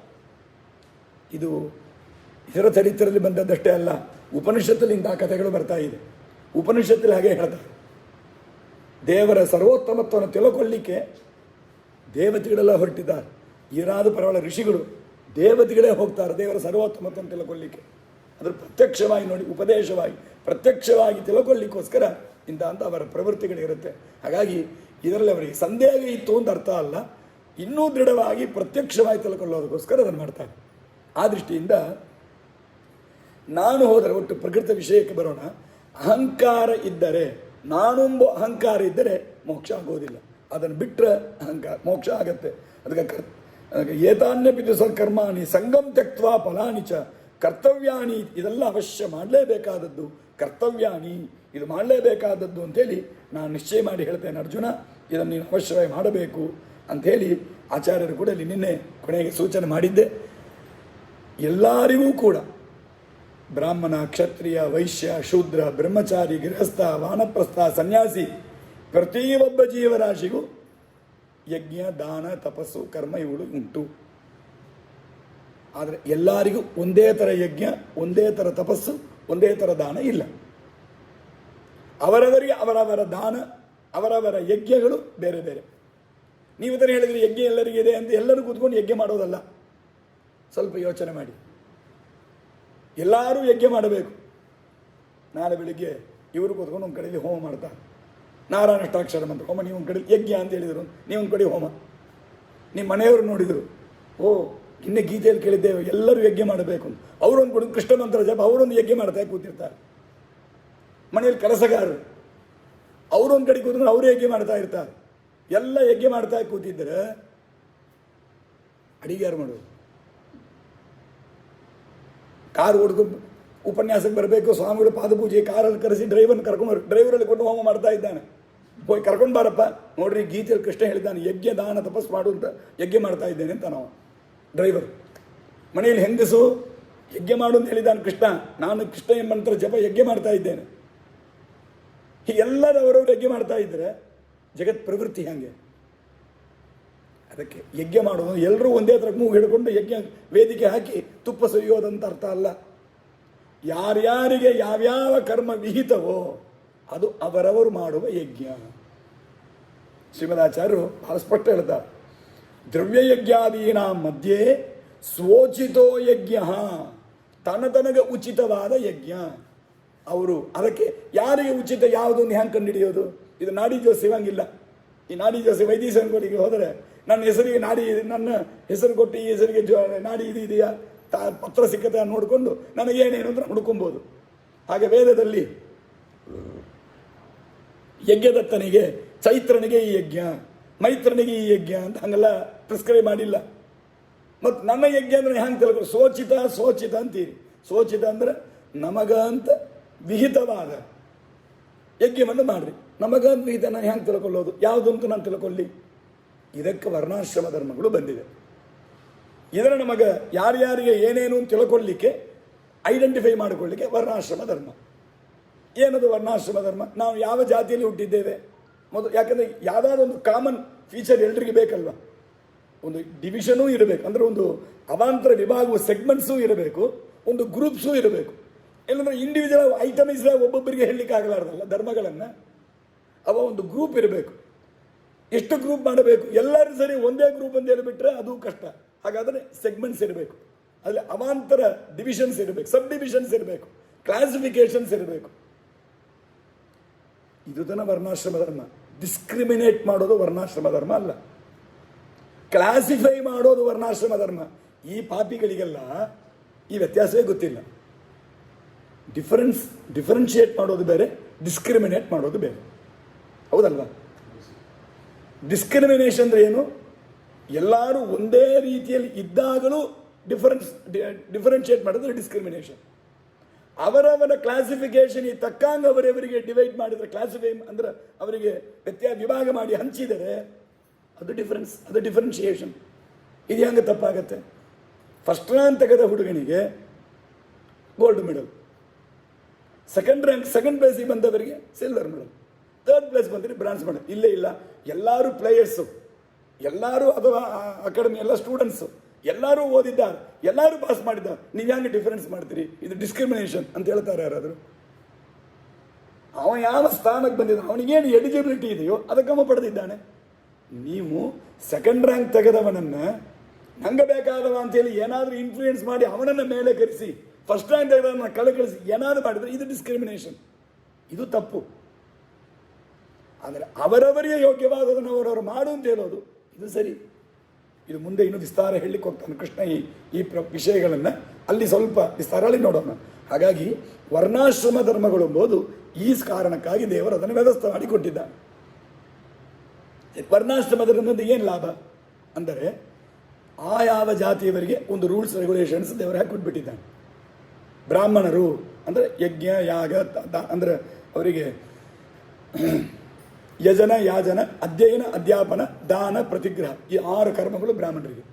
ಇದು ಇದರ ಚರಿತ್ರೆಯಲ್ಲಿ ಬಂದದ್ದಷ್ಟೇ ಅಲ್ಲ, ಉಪನಿಷತ್ತಲ್ಲಿ ಇಂತಹ ಕಥೆಗಳು ಬರ್ತಾ ಇದೆ. ಉಪನಿಷತ್ತಲ್ಲಿ ಹಾಗೆ ಹೇಳ್ತಾರೆ. ದೇವರ ಸರ್ವೋತ್ತಮತ್ವವನ್ನು ತಿಳ್ಕೊಳ್ಳಿಕ್ಕೆ ದೇವತೆಗಳೆಲ್ಲ ಹೊರಟಿದ್ದಾರೆ. ಇರಾದ ಪರವಾಳ ಋಷಿಗಳು ದೇವತೆಗಳೇ ಹೋಗ್ತಾರೆ ದೇವರ ಸರ್ವೋತ್ತಮತ್ವವನ್ನು ತಿಳ್ಕೊಳ್ಳಿಕ್ಕೆ. ಅದ್ರ ಪ್ರತ್ಯಕ್ಷವಾಗಿ ನೋಡಿ, ಉಪದೇಶವಾಗಿ ಪ್ರತ್ಯಕ್ಷವಾಗಿ ತಿಳ್ಕೊಳ್ಳಿಕ್ಕೋಸ್ಕರ ಇಂಥ ಅವರ ಪ್ರವೃತ್ತಿಗಳಿರುತ್ತೆ. ಹಾಗಾಗಿ ಇದರಲ್ಲಿ ಅವರಿಗೆ ಸಂದೇಹ ಇತ್ತು ಅಂತ ಅರ್ಥ ಅಲ್ಲ, ಇನ್ನೂ ದೃಢವಾಗಿ ಪ್ರತ್ಯಕ್ಷವಾಗಿ ತಿಳ್ಕೊಳ್ಳೋದಕ್ಕೋಸ್ಕರ ಅದನ್ನು ಮಾಡ್ತಾರೆ. ಆ ದೃಷ್ಟಿಯಿಂದ ನಾನು ಹೋದರೆ, ಒಟ್ಟು ಪ್ರಕೃತ ವಿಷಯಕ್ಕೆ ಬರೋಣ, ಅಹಂಕಾರ ಇದ್ದರೆ, ನಾನೆಂಬ ಅಹಂಕಾರ ಇದ್ದರೆ ಮೋಕ್ಷ ಆಗೋದಿಲ್ಲ. ಅದನ್ನು ಬಿಟ್ಟರೆ ಅಹಂಕಾರ ಮೋಕ್ಷ ಆಗತ್ತೆ. ಅದಕ್ಕೆ ಏತಾನ್ಯಪಿತು ಕರ್ಮಾಣಿ ಸಂಗಮ್ ತ್ಯಕ್ತ್ವಾ ಫಲಾನಿ ಚ ಕರ್ತವ್ಯಾನಿ, ಇದೆಲ್ಲ ಅವಶ್ಯ ಮಾಡಲೇಬೇಕಾದದ್ದು. ಕರ್ತವ್ಯಾನಿ, ಇದು ಮಾಡಲೇಬೇಕಾದದ್ದು ಅಂಥೇಳಿ ನಾನು ನಿಶ್ಚಯ ಮಾಡಿ ಹೇಳ್ತೇನೆ ಅರ್ಜುನ, ಇದನ್ನು ನೀನು ಅವಶ್ಯವಾಗಿ ಮಾಡಬೇಕು ಅಂಥೇಳಿ ಆಚಾರ್ಯರು ಕೂಡ ಇಲ್ಲಿ ನಿನ್ನೆ ಕೊನೆಗೆ ಸೂಚನೆ ಮಾಡಿದ್ದೆ. ಎಲ್ಲರಿಗೂ ಕೂಡ ಬ್ರಾಹ್ಮಣ, ಕ್ಷತ್ರಿಯ, ವೈಶ್ಯ, ಶೂದ್ರ, ಬ್ರಹ್ಮಚಾರಿ, ಗೃಹಸ್ಥ, ವಾನಪ್ರಸ್ಥ, ಸನ್ಯಾಸಿ, ಪ್ರತಿಯೊಬ್ಬ ಜೀವರಾಶಿಗೂ ಯಜ್ಞ, ದಾನ, ತಪಸ್ಸು, ಕರ್ಮ ಇವುಗಳು ಉಂಟು. ಆದರೆ ಎಲ್ಲರಿಗೂ ಒಂದೇ ಥರ ಯಜ್ಞ, ಒಂದೇ ಥರ ತಪಸ್ಸು, ಒಂದೇ ಥರ ದಾನ ಇಲ್ಲ. ಅವರವರಿಗೆ ಅವರವರ ದಾನ, ಅವರವರ ಯಜ್ಞಗಳು ಬೇರೆ ಬೇರೆ. ನೀವು ಇದನ್ನು ಹೇಳಿದರೆ ಯಜ್ಞ ಎಲ್ಲರಿಗಿದೆ ಅಂತ ಎಲ್ಲರೂ ಕೂತ್ಕೊಂಡು ಯಜ್ಞ ಮಾಡೋದಲ್ಲ. ಸ್ವಲ್ಪ ಯೋಚನೆ ಮಾಡಿ. ಎಲ್ಲರೂ ಯಜ್ಞ ಮಾಡಬೇಕು. ನಾಳೆ ಬೆಳಿಗ್ಗೆ ಇವರು ಕೂತ್ಕೊಂಡು ಒಂದು ಕಡೆಯಲ್ಲಿ ಹೋಮ ಮಾಡ್ತಾರೆ. ನಾರಾಯಣ ಅಷ್ಟಾಕ್ಷರ ಮಂತ್ರ ಹೋಮ, ನೀವು ಒಂದು ಕಡೆ ಯಜ್ಞ ಅಂತ ಹೇಳಿದರು, ನೀವು ಒಂದು ಕಡೆ ಹೋಮ. ನಿಮ್ಮ ಮನೆಯವರು ನೋಡಿದರು, ಓ ಇನ್ನೇ ಗೀತೆಯಲ್ಲಿ ಕೇಳಿದ್ದೇವೆ ಎಲ್ಲರೂ ಯಜ್ಞ ಮಾಡಬೇಕು ಅಂತ. ಅವರೊಂದು ಕೊಡು ಕೃಷ್ಣ ಮಂತ್ರ ಜಪ, ಅವರೊಂದು ಯಜ್ಞ ಮಾಡ್ತಾ ಕೂತಿರ್ತಾರೆ. ಮನೆಯಲ್ಲಿ ಕೆಲಸಗಾರರು ಅವರೊಂದು ಕಡೆ ಕೂತ್ಕೊಂಡು ಅವರು ಯಜ್ಞ ಮಾಡ್ತಾ ಇರ್ತಾರೆ. ಎಲ್ಲ ಯಜ್ಞ ಮಾಡ್ತಾ ಕೂತಿದ್ದರೆ ಅಡಿಗೆ ಯಾರು ಮಾಡೋದು? ಕಾರು ಹೊಡ್ಕೊಂಡು ಉಪನ್ಯಾಸಕ್ಕೆ ಬರಬೇಕು, ಸ್ವಾಮಿಗಳು ಪಾದಪೂಜೆ, ಕಾರಲ್ಲಿ ಕರೆಸಿ ಡ್ರೈವರ್ನ ಕರ್ಕೊಂಡು, ಡ್ರೈವರಲ್ಲಿ ಕೊಟ್ಟು ಹೋಮ ಮಾಡ್ತಾ ಇದ್ದಾನೆ. ಹೋಗಿ ಕರ್ಕೊಂಡು ಬಾರಪ್ಪ, ನೋಡ್ರಿ ಗೀತೆಯಲ್ಲಿ ಕೃಷ್ಣ ಹೇಳಿದ್ದಾನೆ ಯಜ್ಞ, ದಾನ, ತಪಸ್ಸು ಮಾಡು ಅಂತ, ಯಜ್ಞ ಮಾಡ್ತಾ ಇದ್ದೇನೆ ಅಂತ ನಾವು ಡ್ರೈವರ್. ಮನೆಯಲ್ಲಿ ಹೆಂಗಸು ಯಜ್ಞ ಮಾಡು ಅಂತ ಹೇಳಿದ್ದಾನೆ ಕೃಷ್ಣ, ನಾನು ಕೃಷ್ಣ ಎಂಬಂತರ ಜಪ ಯಜ್ಞ ಮಾಡ್ತಾ ಇದ್ದೇನೆ. ಹೀಗೆಲ್ಲರೂ ಅವರವರು ಯಜ್ಞ ಮಾಡ್ತಾ ಇದ್ದರೆ ಜಗತ್ ಪ್ರವೃತ್ತಿ ಹಾಗೆ. ಅದಕ್ಕೆ ಯಜ್ಞ ಮಾಡೋದು ಎಲ್ಲರೂ ಒಂದೇ ಥರ ಮೂಗು ಹಿಡ್ಕೊಂಡು ಯಜ್ಞ ವೇದಿಕೆ ಹಾಕಿ ತುಪ್ಪ ಸುರಿಯೋದಂತ ಅರ್ಥ ಅಲ್ಲ. ಯಾರ್ಯಾರಿಗೆ ಯಾವ್ಯಾವ ಕರ್ಮ ವಿಹಿತವೋ ಅದು ಅವರವರು ಮಾಡುವ ಯಜ್ಞ. ಶ್ರೀಮದಾಚಾರ್ಯರು ಬಹಳ ಸ್ಪಷ್ಟ ಹೇಳ್ತಾರೆ, ದ್ರವ್ಯಯಜ್ಞಾದೀನ ಮಧ್ಯೆ ಸ್ವೋಚಿತೋ ಯಜ್ಞ, ತನಗೆ ಉಚಿತವಾದ ಯಜ್ಞ. ಅವರು ಅದಕ್ಕೆ ಯಾರಿಗೆ ಉಚಿತ ಯಾವುದು ಹ್ಯಾಂಗೆ ಕಂಡುಹಿಡಿಯೋದು? ಇದು ನಾಡಿ ಜೋಸಿ ಇವಂಗಿಲ್ಲ. ಈ ನಾಡಿ ಜೋಸಿ ವೈದ್ಯಸಂಗೋಡಿಗೆ ಹೋದರೆ ನನ್ನ ಹೆಸರಿಗೆ ನಾಡಿ, ನನ್ನ ಹೆಸರು ಕೊಟ್ಟು ಈ ಹೆಸರಿಗೆ ನಾಡಿ ಇದು ಇದೆಯಾ ಪತ್ರ ಸಿಕ್ಕತೆ ನೋಡಿಕೊಂಡು ನನಗೇನೇನು ಅಂದ್ರೆ ಹುಡ್ಕೊಬೋದು. ಹಾಗೆ ವೇದದಲ್ಲಿ ಯಜ್ಞದತ್ತನಿಗೆ, ಚೈತ್ರನಿಗೆ ಈ ಯಜ್ಞ, ಮೈತ್ರನಿಗೆ ಈ ಯಜ್ಞ ಅಂತ ಹಂಗೆಲ್ಲ ಪ್ರಿಸ್ಕ್ರೈಬ್ ಮಾಡಿಲ್ಲ. ಮತ್ತು ನನ್ನ ಯಜ್ಞ ಅಂದರೆ ಹ್ಯಾಂಗೆ ತಿಳ್ಕೊ, ಸೋಚಿತ ಅಂತೀರಿ. ಸೋಚಿತ ಅಂದರೆ ನಮಗಂತ ವಿಹಿತವಾದ ಯಜ್ಞವನ್ನು ಮಾಡ್ರಿ. ನಮಗಂತ ವಿಹಿತ ನಾನು ಹ್ಯಾಂಗೆ ತಿಳ್ಕೊಳ್ಳೋದು? ಯಾವುದಂತೂ ನಾನು ತಿಳ್ಕೊಳ್ಳಿ? ಇದಕ್ಕೆ ವರ್ಣಾಶ್ರಮ ಧರ್ಮಗಳು ಬಂದಿದೆ. ಇದರ ನಮಗೆ ಯಾರ್ಯಾರಿಗೆ ಏನೇನು ಅಂತ ತಿಳ್ಕೊಳ್ಳಿಕ್ಕೆ, ಐಡೆಂಟಿಫೈ ಮಾಡಿಕೊಳ್ಳಿಕ್ಕೆ ವರ್ಣಾಶ್ರಮ ಧರ್ಮ. ಏನದು ವರ್ಣಾಶ್ರಮ ಧರ್ಮ? ನಾವು ಯಾವ ಜಾತಿಯಲ್ಲಿ ಹುಟ್ಟಿದ್ದೇವೆ ಮೊದಲು, ಯಾಕಂದರೆ ಯಾವುದಾದ್ರು ಒಂದು ಕಾಮನ್ ಫೀಚರ್ ಎಲ್ರಿಗೂ ಬೇಕಲ್ವ. ಒಂದು ಡಿವಿಷನೂ ಇರಬೇಕು, ಅಂದರೆ ಒಂದು ಅವಾಂತರ ವಿಭಾಗವು ಸೆಗ್ಮೆಂಟ್ಸೂ ಇರಬೇಕು, ಒಂದು ಗ್ರೂಪ್ಸೂ ಇರಬೇಕು. ಇಲ್ಲಂದ್ರೆ ಇಂಡಿವಿಜುವಲ್ ಐಟಮೈಸ್ ಒಬ್ಬೊಬ್ಬರಿಗೆ ಹೇಳಲಿಕ್ಕೆ ಆಗಲಾರ್ದಲ್ಲ ಧರ್ಮಗಳನ್ನು. ಅವ ಒಂದು ಗ್ರೂಪ್ ಇರಬೇಕು. ಎಷ್ಟು ಗ್ರೂಪ್ ಮಾಡಬೇಕು? ಎಲ್ಲರೂ ಸರಿ ಒಂದೇ ಗ್ರೂಪ್ ಅಂತ ಹೇಳಿಬಿಟ್ರೆ ಅದು ಕಷ್ಟ. ಹಾಗಾದರೆ ಸೆಗ್ಮೆಂಟ್ಸ್ ಇರಬೇಕು, ಅಲ್ಲಿ ಅವಾಂತರ ಡಿವಿಷನ್ಸ್ ಇರಬೇಕು, ಸಬ್ ಡಿವಿಷನ್ಸ್ ಇರಬೇಕು, ಕ್ಲಾಸಿಫಿಕೇಶನ್ಸ್ ಇರಬೇಕು. ಇದು ತನ್ನ ವರ್ಣಾಶ್ರಮ ಧರ್ಮ. ಡಿಸ್ಕ್ರಿಮಿನೇಟ್ ಮಾಡೋದು ವರ್ಣಾಶ್ರಮ ಧರ್ಮ ಅಲ್ಲ, ಕ್ಲಾಸಿಫೈ ಮಾಡೋದು ವರ್ಣಾಶ್ರಮ ಧರ್ಮ. ಈ ಪಾಪಿಗಳಿಗೆಲ್ಲ ಈ ವ್ಯತ್ಯಾಸವೇ ಗೊತ್ತಿಲ್ಲ. ಡಿಫರೆನ್ಶಿಯೇಟ್ ಮಾಡೋದು ಬೇರೆ, ಡಿಸ್ಕ್ರಿಮಿನೇಟ್ ಮಾಡೋದು ಬೇರೆ. ಹೌದಲ್ವಾ? ಡಿಸ್ಕ್ರಿಮಿನೇಷನ್ ಅಂದರೆ ಏನು? ಎಲ್ಲರೂ ಒಂದೇ ರೀತಿಯಲ್ಲಿ ಇದ್ದಾಗಲೂ ಡಿಫರೆನ್ಶಿಯೇಟ್ ಮಾಡಿದ್ರೆ ಡಿಸ್ಕ್ರಿಮಿನೇಷನ್. ಅವರವರ ಕ್ಲಾಸಿಫಿಕೇಶನ್ ತಕ್ಕಂಗೆ ಅವರವರಿಗೆ ಡಿವೈಡ್ ಮಾಡಿದರೆ, ಕ್ಲಾಸಿಫೈ ಅಂದರೆ ಅವರಿಗೆ ವಿಭಾಗ ಮಾಡಿ ಹಂಚಿದರೆ ಅದು ಡಿಫರೆನ್ಸ್, ಅದು ಡಿಫರೆನ್ಷಿಯೇಷನ್. ಇದು ಹೆಂಗೆ ತಪ್ಪಾಗತ್ತೆ? ಫಸ್ಟ್ ರ್ಯಾಂಕ್ ತೆಗೆದ ಹುಡುಗನಿಗೆ ಗೋಲ್ಡ್ ಮೆಡಲ್, ಸೆಕೆಂಡ್ ಪ್ಲೇಸಿಗೆ ಬಂದವರಿಗೆ ಸಿಲ್ವರ್ ಮೆಡಲ್, ಥರ್ಡ್ ಪ್ಲೇಸ್ ಬಂದರೆ ಬ್ರಾನ್ಸ್ ಮೆಡಲ್. ಇಲ್ಲೇ ಇಲ್ಲ, ಎಲ್ಲರೂ ಪ್ಲೇಯರ್ಸು, ಎಲ್ಲರೂ ಅಥವಾ ಅಕಾಡೆಮಿ ಎಲ್ಲ ಸ್ಟೂಡೆಂಟ್ಸು, ಎಲ್ಲರೂ ಓದಿದ್ದಾರೆ, ಎಲ್ಲರೂ ಪಾಸ್ ಮಾಡಿದ್ದಾರೆ. ನೀವು ಹೆಂಗೆ ಡಿಫರೆನ್ಸ್ ಮಾಡ್ತೀರಿ? ಇದು ಡಿಸ್ಕ್ರಿಮಿನೇಷನ್ ಅಂತ ಹೇಳ್ತಾರೆ ಯಾರಾದರೂ? ಅವ ಯಾವ ಸ್ಥಾನಕ್ಕೆ ಬಂದಿದ್ದಾನೆ, ಅವನಿಗೇನು ಎಲಿಜಿಬಿಲಿಟಿ ಇದೆಯೋ ಅದಕ್ಕವ ಪಡೆದಿದ್ದಾನೆ. ನೀವು ಸೆಕೆಂಡ್ ರ್ಯಾಂಕ್ ತೆಗೆದವನನ್ನು ನಂಗೆ ಬೇಕಾದವ ಅಂತೇಳಿ ಏನಾದರೂ ಇನ್ಫ್ಲೂಯೆನ್ಸ್ ಮಾಡಿ ಅವನನ್ನು ಮೇಲೆ ಕರೆಸಿ ಫಸ್ಟ್ ರ್ಯಾಂಕ್ ತೆಗೆದವನ್ನ ಕಳಿಸಿ ಏನಾದರೂ ಮಾಡಿದರೆ ಇದು ಡಿಸ್ಕ್ರಿಮಿನೇಷನ್, ಇದು ತಪ್ಪು. ಆದರೆ ಅವರವರಿಗೆ ಯೋಗ್ಯವಾದದನ್ನು ಅವರವರು ಮಾಡು ಅಂತ ಹೇಳೋದು ಇದು ಸರಿ. ಇದು ಮುಂದೆ ಇನ್ನೂ ವಿಸ್ತಾರ ಹೇಳಲಿಕ್ಕೆ ಹೋಗ್ತಾನೆ ಕೃಷ್ಣ ಈ ವಿಷಯಗಳನ್ನು ಅಲ್ಲಿ ಸ್ವಲ್ಪ ವಿಸ್ತಾರದಲ್ಲಿ ನೋಡೋಣ. ಹಾಗಾಗಿ ವರ್ಣಾಶ್ರಮ ಧರ್ಮಗಳು ಎಂಬುದು ಈ ಕಾರಣಕ್ಕಾಗಿ ದೇವರು ಅದನ್ನು ವ್ಯವಸ್ಥೆ ಮಾಡಿ ಕೊಟ್ಟಿದ್ದಾನೆ. ವರ್ಣಾಶ್ರಮ ಧರ್ಮದಿಂದ ಏನು ಲಾಭ ಅಂದರೆ ಯಾವ ಜಾತಿಯವರಿಗೆ ಒಂದು ರೂಲ್ಸ್ ರೆಗ್ಯುಲೇಷನ್ಸ್ ದೇವರು ಹಾಕಿಬಿಟ್ಟಿದ್ದಾನೆ. ಬ್ರಾಹ್ಮಣರು ಅಂದರೆ ಯಜ್ಞ ಯಾಗ ಅಂದರೆ ಅವರಿಗೆ ಯಜನ ಯಾಜನ ಅಧ್ಯಯನ ಅಧ್ಯಾಪನ ದಾನ ಪ್ರತಿಗ್ರಹ ಈ 6 ಕರ್ಮಗಳು ಬ್ರಾಹ್ಮಣರಿಗೆ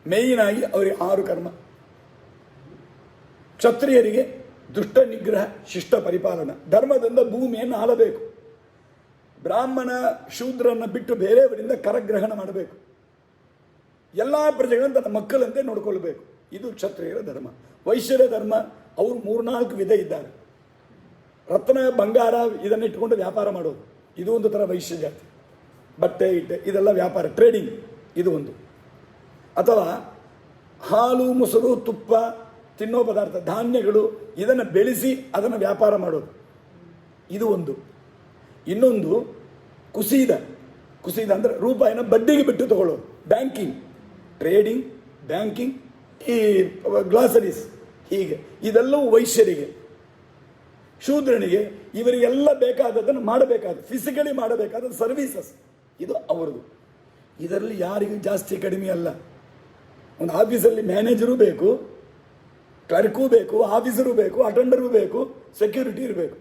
ಮೇಯ್ನ್ ಆಗಿ ಅವರಿಗೆ 6 ಕರ್ಮ. ಕ್ಷತ್ರಿಯರಿಗೆ ದುಷ್ಟ ನಿಗ್ರಹ ಶಿಷ್ಟ ಪರಿಪಾಲನ, ಧರ್ಮದಿಂದ ಭೂಮಿಯನ್ನು ಆಳಬೇಕು. ಬ್ರಾಹ್ಮಣ ಶೂದ್ರನ್ನು ಬಿಟ್ಟು ಬೇರೆಯವರಿಂದ ಕರಗ್ರಹಣ ಮಾಡಬೇಕು. ಎಲ್ಲ ಪ್ರಜೆಗಳನ್ನು ತನ್ನ ಮಕ್ಕಳಂತೆ ನೋಡಿಕೊಳ್ಬೇಕು. ಇದು ಕ್ಷತ್ರಿಯರ ಧರ್ಮ. ವೈಶ್ಯರ ಧರ್ಮ ಅವರು 3-4 ವಿಧ ಇದ್ದಾರೆ. ರತ್ನ ಬಂಗಾರ ಇದನ್ನಿಟ್ಟುಕೊಂಡು ವ್ಯಾಪಾರ ಮಾಡೋದು, ಇದು ಒಂದು ಥರ ವೈಶ್ಯ ಜಾತಿ. ಬಟ್ಟೆ ಇಟ್ಟೆ ಇದೆಲ್ಲ ವ್ಯಾಪಾರ, ಟ್ರೇಡಿಂಗ್ ಇದು ಒಂದು. ಅಥವಾ ಹಾಲು ಮೊಸರು ತುಪ್ಪ ತಿನ್ನೋ ಪದಾರ್ಥ ಧಾನ್ಯಗಳು ಇದನ್ನು ಬೆಳೆಸಿ ಅದನ್ನು ವ್ಯಾಪಾರ ಮಾಡೋದು, ಇದು ಒಂದು. ಇನ್ನೊಂದು ಕುಸಿದ ಅಂದರೆ ರೂಪಾಯಿನ ಬಡ್ಡಿಗೆ ಬಿಟ್ಟು ತಗೊಳ್ಳೋದು, ಬ್ಯಾಂಕಿಂಗ್, ಟ್ರೇಡಿಂಗ್, ಬ್ಯಾಂಕಿಂಗ್, ಈ ಗ್ಲಾಸರೀಸ್, ಹೀಗೆ ಇದೆಲ್ಲವೂ ವೈಶ್ಯರಿಗೆ. ಶೂದ್ರನಿಗೆ ಇವರಿಗೆಲ್ಲ ಬೇಕಾದದ್ದನ್ನು ಮಾಡಬೇಕಾದ ಫಿಸಿಕಲಿ ಮಾಡಬೇಕಾದ ಸರ್ವೀಸಸ್ ಇದು ಅವರದು. ಇದರಲ್ಲಿ ಯಾರಿಗೂ ಜಾಸ್ತಿ ಕಡಿಮೆ ಅಲ್ಲ. ಒಂದು ಆಫೀಸಲ್ಲಿ ಮ್ಯಾನೇಜರು ಬೇಕು, ಕ್ಲರ್ಕೂ ಬೇಕು, ಆಫೀಸರು ಬೇಕು, ಅಟೆಂಡರು ಬೇಕು, ಸೆಕ್ಯೂರಿಟಿ ಇರಬೇಕು.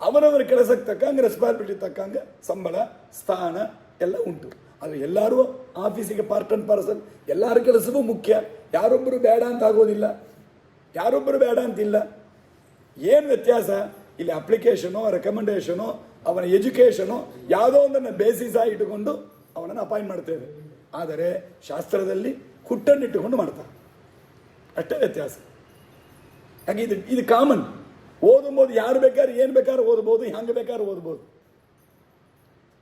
ಅವರವರ ಕೆಲಸಕ್ಕೆ ತಕ್ಕಂಗೆ ರೆಸ್ಪಾನ್ಸಿಬಿಲಿಟಿ ತಕ್ಕಂಗೆ ಸಂಬಳ ಸ್ಥಾನ ಎಲ್ಲ ಉಂಟು. ಆದರೆ ಎಲ್ಲರೂ ಆಫೀಸಿಗೆ ಪಾರ್ಟ್ ಆ್ಯಂಡ್ ಪಾರ್ಸಲ್, ಎಲ್ಲರ ಕೆಲಸವೂ ಮುಖ್ಯ. ಯಾರೊಬ್ಬರು ಬೇಡ ಅಂತ ಆಗೋದಿಲ್ಲ, ಯಾರೊಬ್ಬರು ಬೇಡ ಅಂತಿಲ್ಲ. ಏನು ವ್ಯತ್ಯಾಸ ಇಲ್ಲಿ? ಅಪ್ಲಿಕೇಶನೋ ರೆಕಮೆಂಡೇಶನೋ ಅವನ ಎಜುಕೇಷನೋ ಯಾವುದೋ ಒಂದನ್ನು ಬೇಸಿಸ್ ಆಗಿ ಇಟ್ಟುಕೊಂಡು ಅವನನ್ನು ಅಪಾಯಿಂಟ್ ಮಾಡ್ತೇವೆ. ಆದರೆ ಶಾಸ್ತ್ರದಲ್ಲಿ ಹುಟ್ಟನ್ನಿಟ್ಟುಕೊಂಡು ಮಾಡ್ತಾರೆ, ಅಷ್ಟೇ ವ್ಯತ್ಯಾಸ. ಹಾಗೆ ಇದು ಕಾಮನ್. ಓದುಬೋದು, ಯಾರು ಬೇಕಾದ್ರೆ ಏನು ಬೇಕಾದ್ರೂ ಓದ್ಬೋದು, ಹಂಗೆ ಬೇಕಾದ್ರೂ ಓದ್ಬೋದು.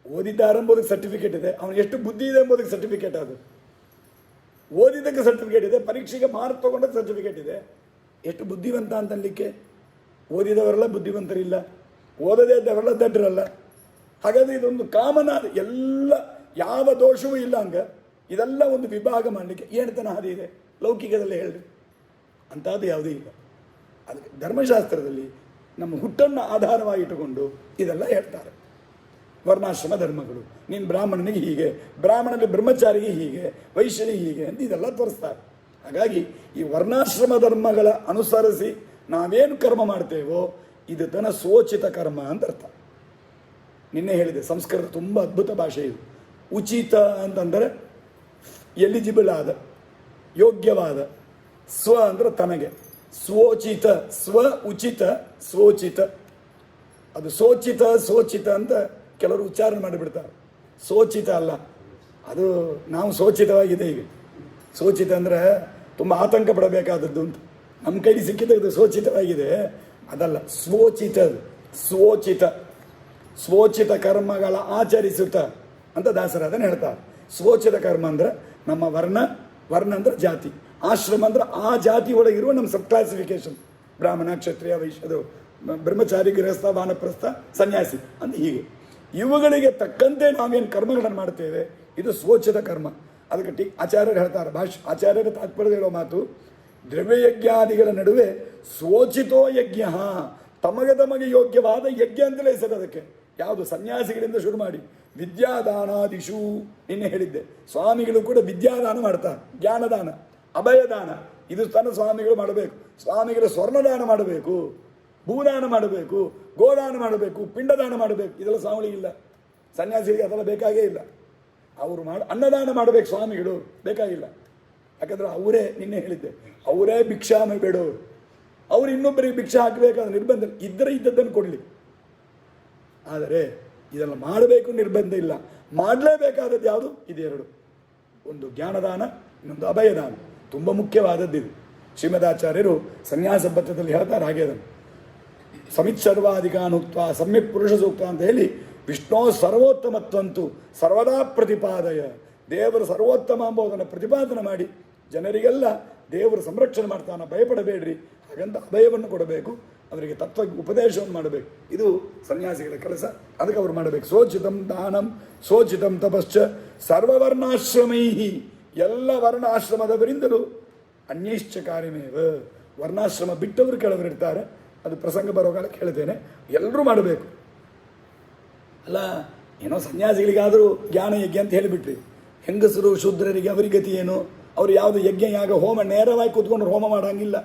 ಓದಿದ್ದಾರೆ ಎಂಬುದಕ್ಕೆ ಸರ್ಟಿಫಿಕೇಟ್ ಇದೆ, ಅವನು ಎಷ್ಟು ಬುದ್ಧಿ ಇದೆ ಎಂಬುದಕ್ಕೆ ಸರ್ಟಿಫಿಕೇಟ್. ಅದು ಓದಿದ್ದಕ್ಕೆ ಸರ್ಟಿಫಿಕೇಟ್ ಇದೆ, ಪರೀಕ್ಷೆಗೆ ಮಾರ್ಕ್ ತಗೊಂಡಕ್ಕೆ ಸರ್ಟಿಫಿಕೇಟ್ ಇದೆ. ಎಷ್ಟು ಬುದ್ಧಿವಂತ ಅಂತಲಿಕ್ಕೆ? ಓದಿದವರೆಲ್ಲ ಬುದ್ಧಿವಂತರಿಲ್ಲ, ಓದದೇ ಇದ್ದವರೆಲ್ಲ ದಡ್ಡರಲ್ಲ. ಹಾಗಾದರೆ ಇದೊಂದು ಕಾಮನ್ ಆದ ಎಲ್ಲ ಯಾವ ದೋಷವೂ ಇಲ್ಲ ಹಂಗೆ ಇದೆಲ್ಲ ಒಂದು ವಿಭಾಗ ಮಾಡಲಿಕ್ಕೆ ಏನ್ತನ ಹಾದಿ ಇದೆ ಲೌಕಿಕದಲ್ಲಿ ಹೇಳ್ರಿ? ಅಂಥದ್ದು ಯಾವುದೂ ಇಲ್ಲ. ಅದಕ್ಕೆ ಧರ್ಮಶಾಸ್ತ್ರದಲ್ಲಿ ನಮ್ಮ ಹುಟ್ಟನ್ನು ಆಧಾರವಾಗಿಟ್ಟುಕೊಂಡು ಇದೆಲ್ಲ ಹೇಳ್ತಾರೆ. ವರ್ಣಾಶ್ರಮ ಧರ್ಮಗಳು, ನೀನು ಬ್ರಾಹ್ಮಣನಿಗೆ ಹೀಗೆ, ಬ್ರಾಹ್ಮಣನಿಗೆ ಬ್ರಹ್ಮಚಾರಿಗೆ ಹೀಗೆ, ವೈಶ್ಯನಿಗೆ ಹೀಗೆ ಅಂತ ಇದೆಲ್ಲ ತೋರಿಸ್ತಾರೆ. ಹಾಗಾಗಿ ಈ ವರ್ಣಾಶ್ರಮ ಧರ್ಮಗಳ ಅನುಸರಿಸಿ ನಾವೇನು ಕರ್ಮ ಮಾಡ್ತೇವೋ ಇದು ತನ್ನ ಸೋಚಿತ ಕರ್ಮ ಅಂತ ಅರ್ಥ. ನಿನ್ನೆ ಹೇಳಿದೆ, ಸಂಸ್ಕೃತ ತುಂಬ ಅದ್ಭುತ ಭಾಷೆ ಇದು. ಉಚಿತ ಅಂತಂದರೆ ಎಲಿಜಿಬಲ್ ಆದ, ಯೋಗ್ಯವಾದ. ಸ್ವ ಅಂದರೆ ತನಗೆ, ಸ್ವೋಚಿತ, ಸ್ವ ಉಚಿತ, ಸ್ವೋಚಿತ. ಅದು ಸೋಚಿತ ಅಂತ ಕೆಲವರು ಉಚ್ಚಾರಣೆ ಮಾಡಿಬಿಡ್ತಾರೆ. ಸೋಚಿತ ಅಲ್ಲ, ಅದು ನಾವು ಸೋಚಿತವಾಗಿದೆ. ಈಗ ಸೋಚಿತ ಅಂದರೆ ತುಂಬ ಆತಂಕ ಪಡಬೇಕಾದದ್ದು ಅಂತ. ನಮ್ಮ ಕೈಗೆ ಸಿಕ್ಕಿದ್ದು ಸೋಚಿತವಾಗಿದೆ, ಅದಲ್ಲ. ಸ್ವೋಚಿತ, ಸ್ವೋಚಿತ, ಸ್ವೋಚಿತ ಕರ್ಮಗಳ ಆಚರಿಸುತ್ತ ಅಂತ ದಾಸರಾದನ ಹೇಳ್ತಾರೆ. ಸ್ವೋಚಿತ ಕರ್ಮ ಅಂದರೆ ನಮ್ಮ ವರ್ಣ ಅಂದರೆ ಜಾತಿ, ಆಶ್ರಮ ಅಂದರೆ ಆ ಜಾತಿ ಒಳಗಿರುವ ನಮ್ಮ ಸಬ್ ಕ್ಲಾಸಿಫಿಕೇಶನ್, ಬ್ರಾಹ್ಮಣ, ಕ್ಷತ್ರಿಯ, ವೈಶ್ಯದು, ಬ್ರಹ್ಮಚಾರಿ, ಗೃಹಸ್ಥ, ವಾನಪ್ರಸ್ಥ, ಸನ್ಯಾಸಿ ಅಂತ ಹೀಗೆ ಇವುಗಳಿಗೆ ತಕ್ಕಂತೆ ನಾವೇನು ಕರ್ಮಗಳನ್ನು ಮಾಡ್ತೇವೆ ಇದು ಸ್ವೋಚಿತ ಕರ್ಮ. ಅದಕ್ಕೆ ಆಚಾರ್ಯರು ಹೇಳ್ತಾರೆ, ಆಚಾರ್ಯರ ತಾತ್ಪರ್ಯ ಹೇಳೋ ಮಾತು, ದ್ರವ್ಯಯಜ್ಞಾದಿಗಳ ನಡುವೆ ಸ್ವೋಚಿತೋ ಯಜ್ಞ, ತಮಗೆ ಯೋಗ್ಯವಾದ ಯಜ್ಞ ಅಂತಲೇ ಹೆಸರು ಅದಕ್ಕೆ. ಯಾವುದು? ಸನ್ಯಾಸಿಗಳಿಂದ ಶುರು ಮಾಡಿ ವಿದ್ಯಾದಾನಾದಿಶು. ನಿನ್ನೆ ಹೇಳಿದ್ದೆ, ಸ್ವಾಮಿಗಳು ಕೂಡ ವಿದ್ಯಾದಾನ ಮಾಡ್ತಾರೆ, ಜ್ಞಾನದಾನ, ಅಭಯದಾನ ಇದು ತನ್ನ ಸ್ವಾಮಿಗಳು ಮಾಡಬೇಕು. ಸ್ವಾಮಿಗಳ ಸ್ವರ್ಣದಾನ ಮಾಡಬೇಕು, ಭೂದಾನ ಮಾಡಬೇಕು, ಗೋದಾನ ಮಾಡಬೇಕು, ಪಿಂಡದಾನ ಮಾಡಬೇಕು. ಇದೆಲ್ಲ ಸ್ವಾಮಿಗಳಿಗಿಲ್ಲ, ಸನ್ಯಾಸಿಗಳಿಗೆ ಅದೆಲ್ಲ ಬೇಕಾಗೇ ಇಲ್ಲ. ಅವರು ಅನ್ನದಾನ ಮಾಡಬೇಕು, ಸ್ವಾಮಿಗಳು ಬೇಕಾಗಿಲ್ಲ. ಯಾಕಂದರೆ ಅವರೇ, ನಿನ್ನೆ ಹೇಳಿದ್ದೆ, ಅವರೇ ಭಿಕ್ಷಾಮ ಬೇಡವರು. ಅವರು ಇನ್ನೊಬ್ಬರಿಗೆ ಭಿಕ್ಷಾ ಹಾಕಬೇಕಾದ ನಿರ್ಬಂಧ ಇದ್ದದ್ದನ್ನು ಕೊಡಲಿ. ಆದರೆ ಇದೆಲ್ಲ ಮಾಡಬೇಕು ನಿರ್ಬಂಧ ಇಲ್ಲ, ಮಾಡಲೇಬೇಕಾದದ್ದು ಯಾವುದು? ಇದೆರಡು, ಒಂದು ಜ್ಞಾನದಾನ, ಇನ್ನೊಂದು ಅಭಯದಾನ. ತುಂಬ ಮುಖ್ಯವಾದದ್ದು ಇದು. ಶ್ರೀಮದಾಚಾರ್ಯರು ಸನ್ಯಾಸ ಪತ್ರದಲ್ಲಿ ಹೇಳ್ತಾರೆ ಹಾಗೆ ಅದನ್ನು. ಸಮಿತ್ ಸರ್ವಾಧಿಕಾನುಕ್ತ ಸಮ್ಯಕ್ ಪುರುಷ ಸೂಕ್ತ ಅಂತ ಹೇಳಿ ವಿಷ್ಣು ಸರ್ವೋತ್ತಮತ್ವಂತು ಸರ್ವದಾ ಪ್ರತಿಪಾದಯ, ದೇವರು ಸರ್ವೋತ್ತಮ ಎಂಬುದನ್ನು ಪ್ರತಿಪಾದನೆ ಮಾಡಿ ಜನರಿಗೆಲ್ಲ ದೇವರು ಸಂರಕ್ಷಣೆ ಮಾಡ್ತಾನೆ, ಭಯಪಡಬೇಡ್ರಿ ಹಾಗಂತ ಅಭಯವನ್ನು ಕೊಡಬೇಕು, ಅವರಿಗೆ ತತ್ವ ಉಪದೇಶವನ್ನು ಮಾಡಬೇಕು. ಇದು ಸನ್ಯಾಸಿಗಳ ಕೆಲಸ, ಅದಕ್ಕೆ ಅವರು ಮಾಡಬೇಕು. ಸೋಚಿತಂ ದಾನಂ ಸೋಚಿತಂ ತಪಶ್ಚ ಸರ್ವವರ್ಣಾಶ್ರಮೈ, ಎಲ್ಲ ವರ್ಣಾಶ್ರಮದವರಿಂದಲೂ ಅನ್ಯೈಶ್ಚ ಕಾರ್ಯಮೇವ, ವರ್ಣಾಶ್ರಮ ಬಿಟ್ಟವರು ಕೆಲವರು ಇರ್ತಾರೆ, ಅದು ಪ್ರಸಂಗ ಬರೋ ಕಾಲಕ್ಕೆ ಹೇಳ್ತೇನೆ. ಎಲ್ಲರೂ ಮಾಡಬೇಕು. ಅಲ್ಲ ಏನೋ ಸನ್ಯಾಸಿಗಳಿಗಾದರೂ ಜ್ಞಾನ ಯಜ್ಞ ಅಂತ ಹೇಳಿಬಿಟ್ರಿ, ಹೆಂಗಸರು ಶೂದ್ರರಿಗೆ ಅವರಿಗೆ ಗತಿ ಏನು? ಅವರು ಯಾವುದು ಯಜ್ಞ ಯಾಗ ಹೋಮ ನೇರವಾಗಿ ಕೂತ್ಕೊಂಡು ಹೋಮ ಮಾಡಂಗಿಲ್ಲ,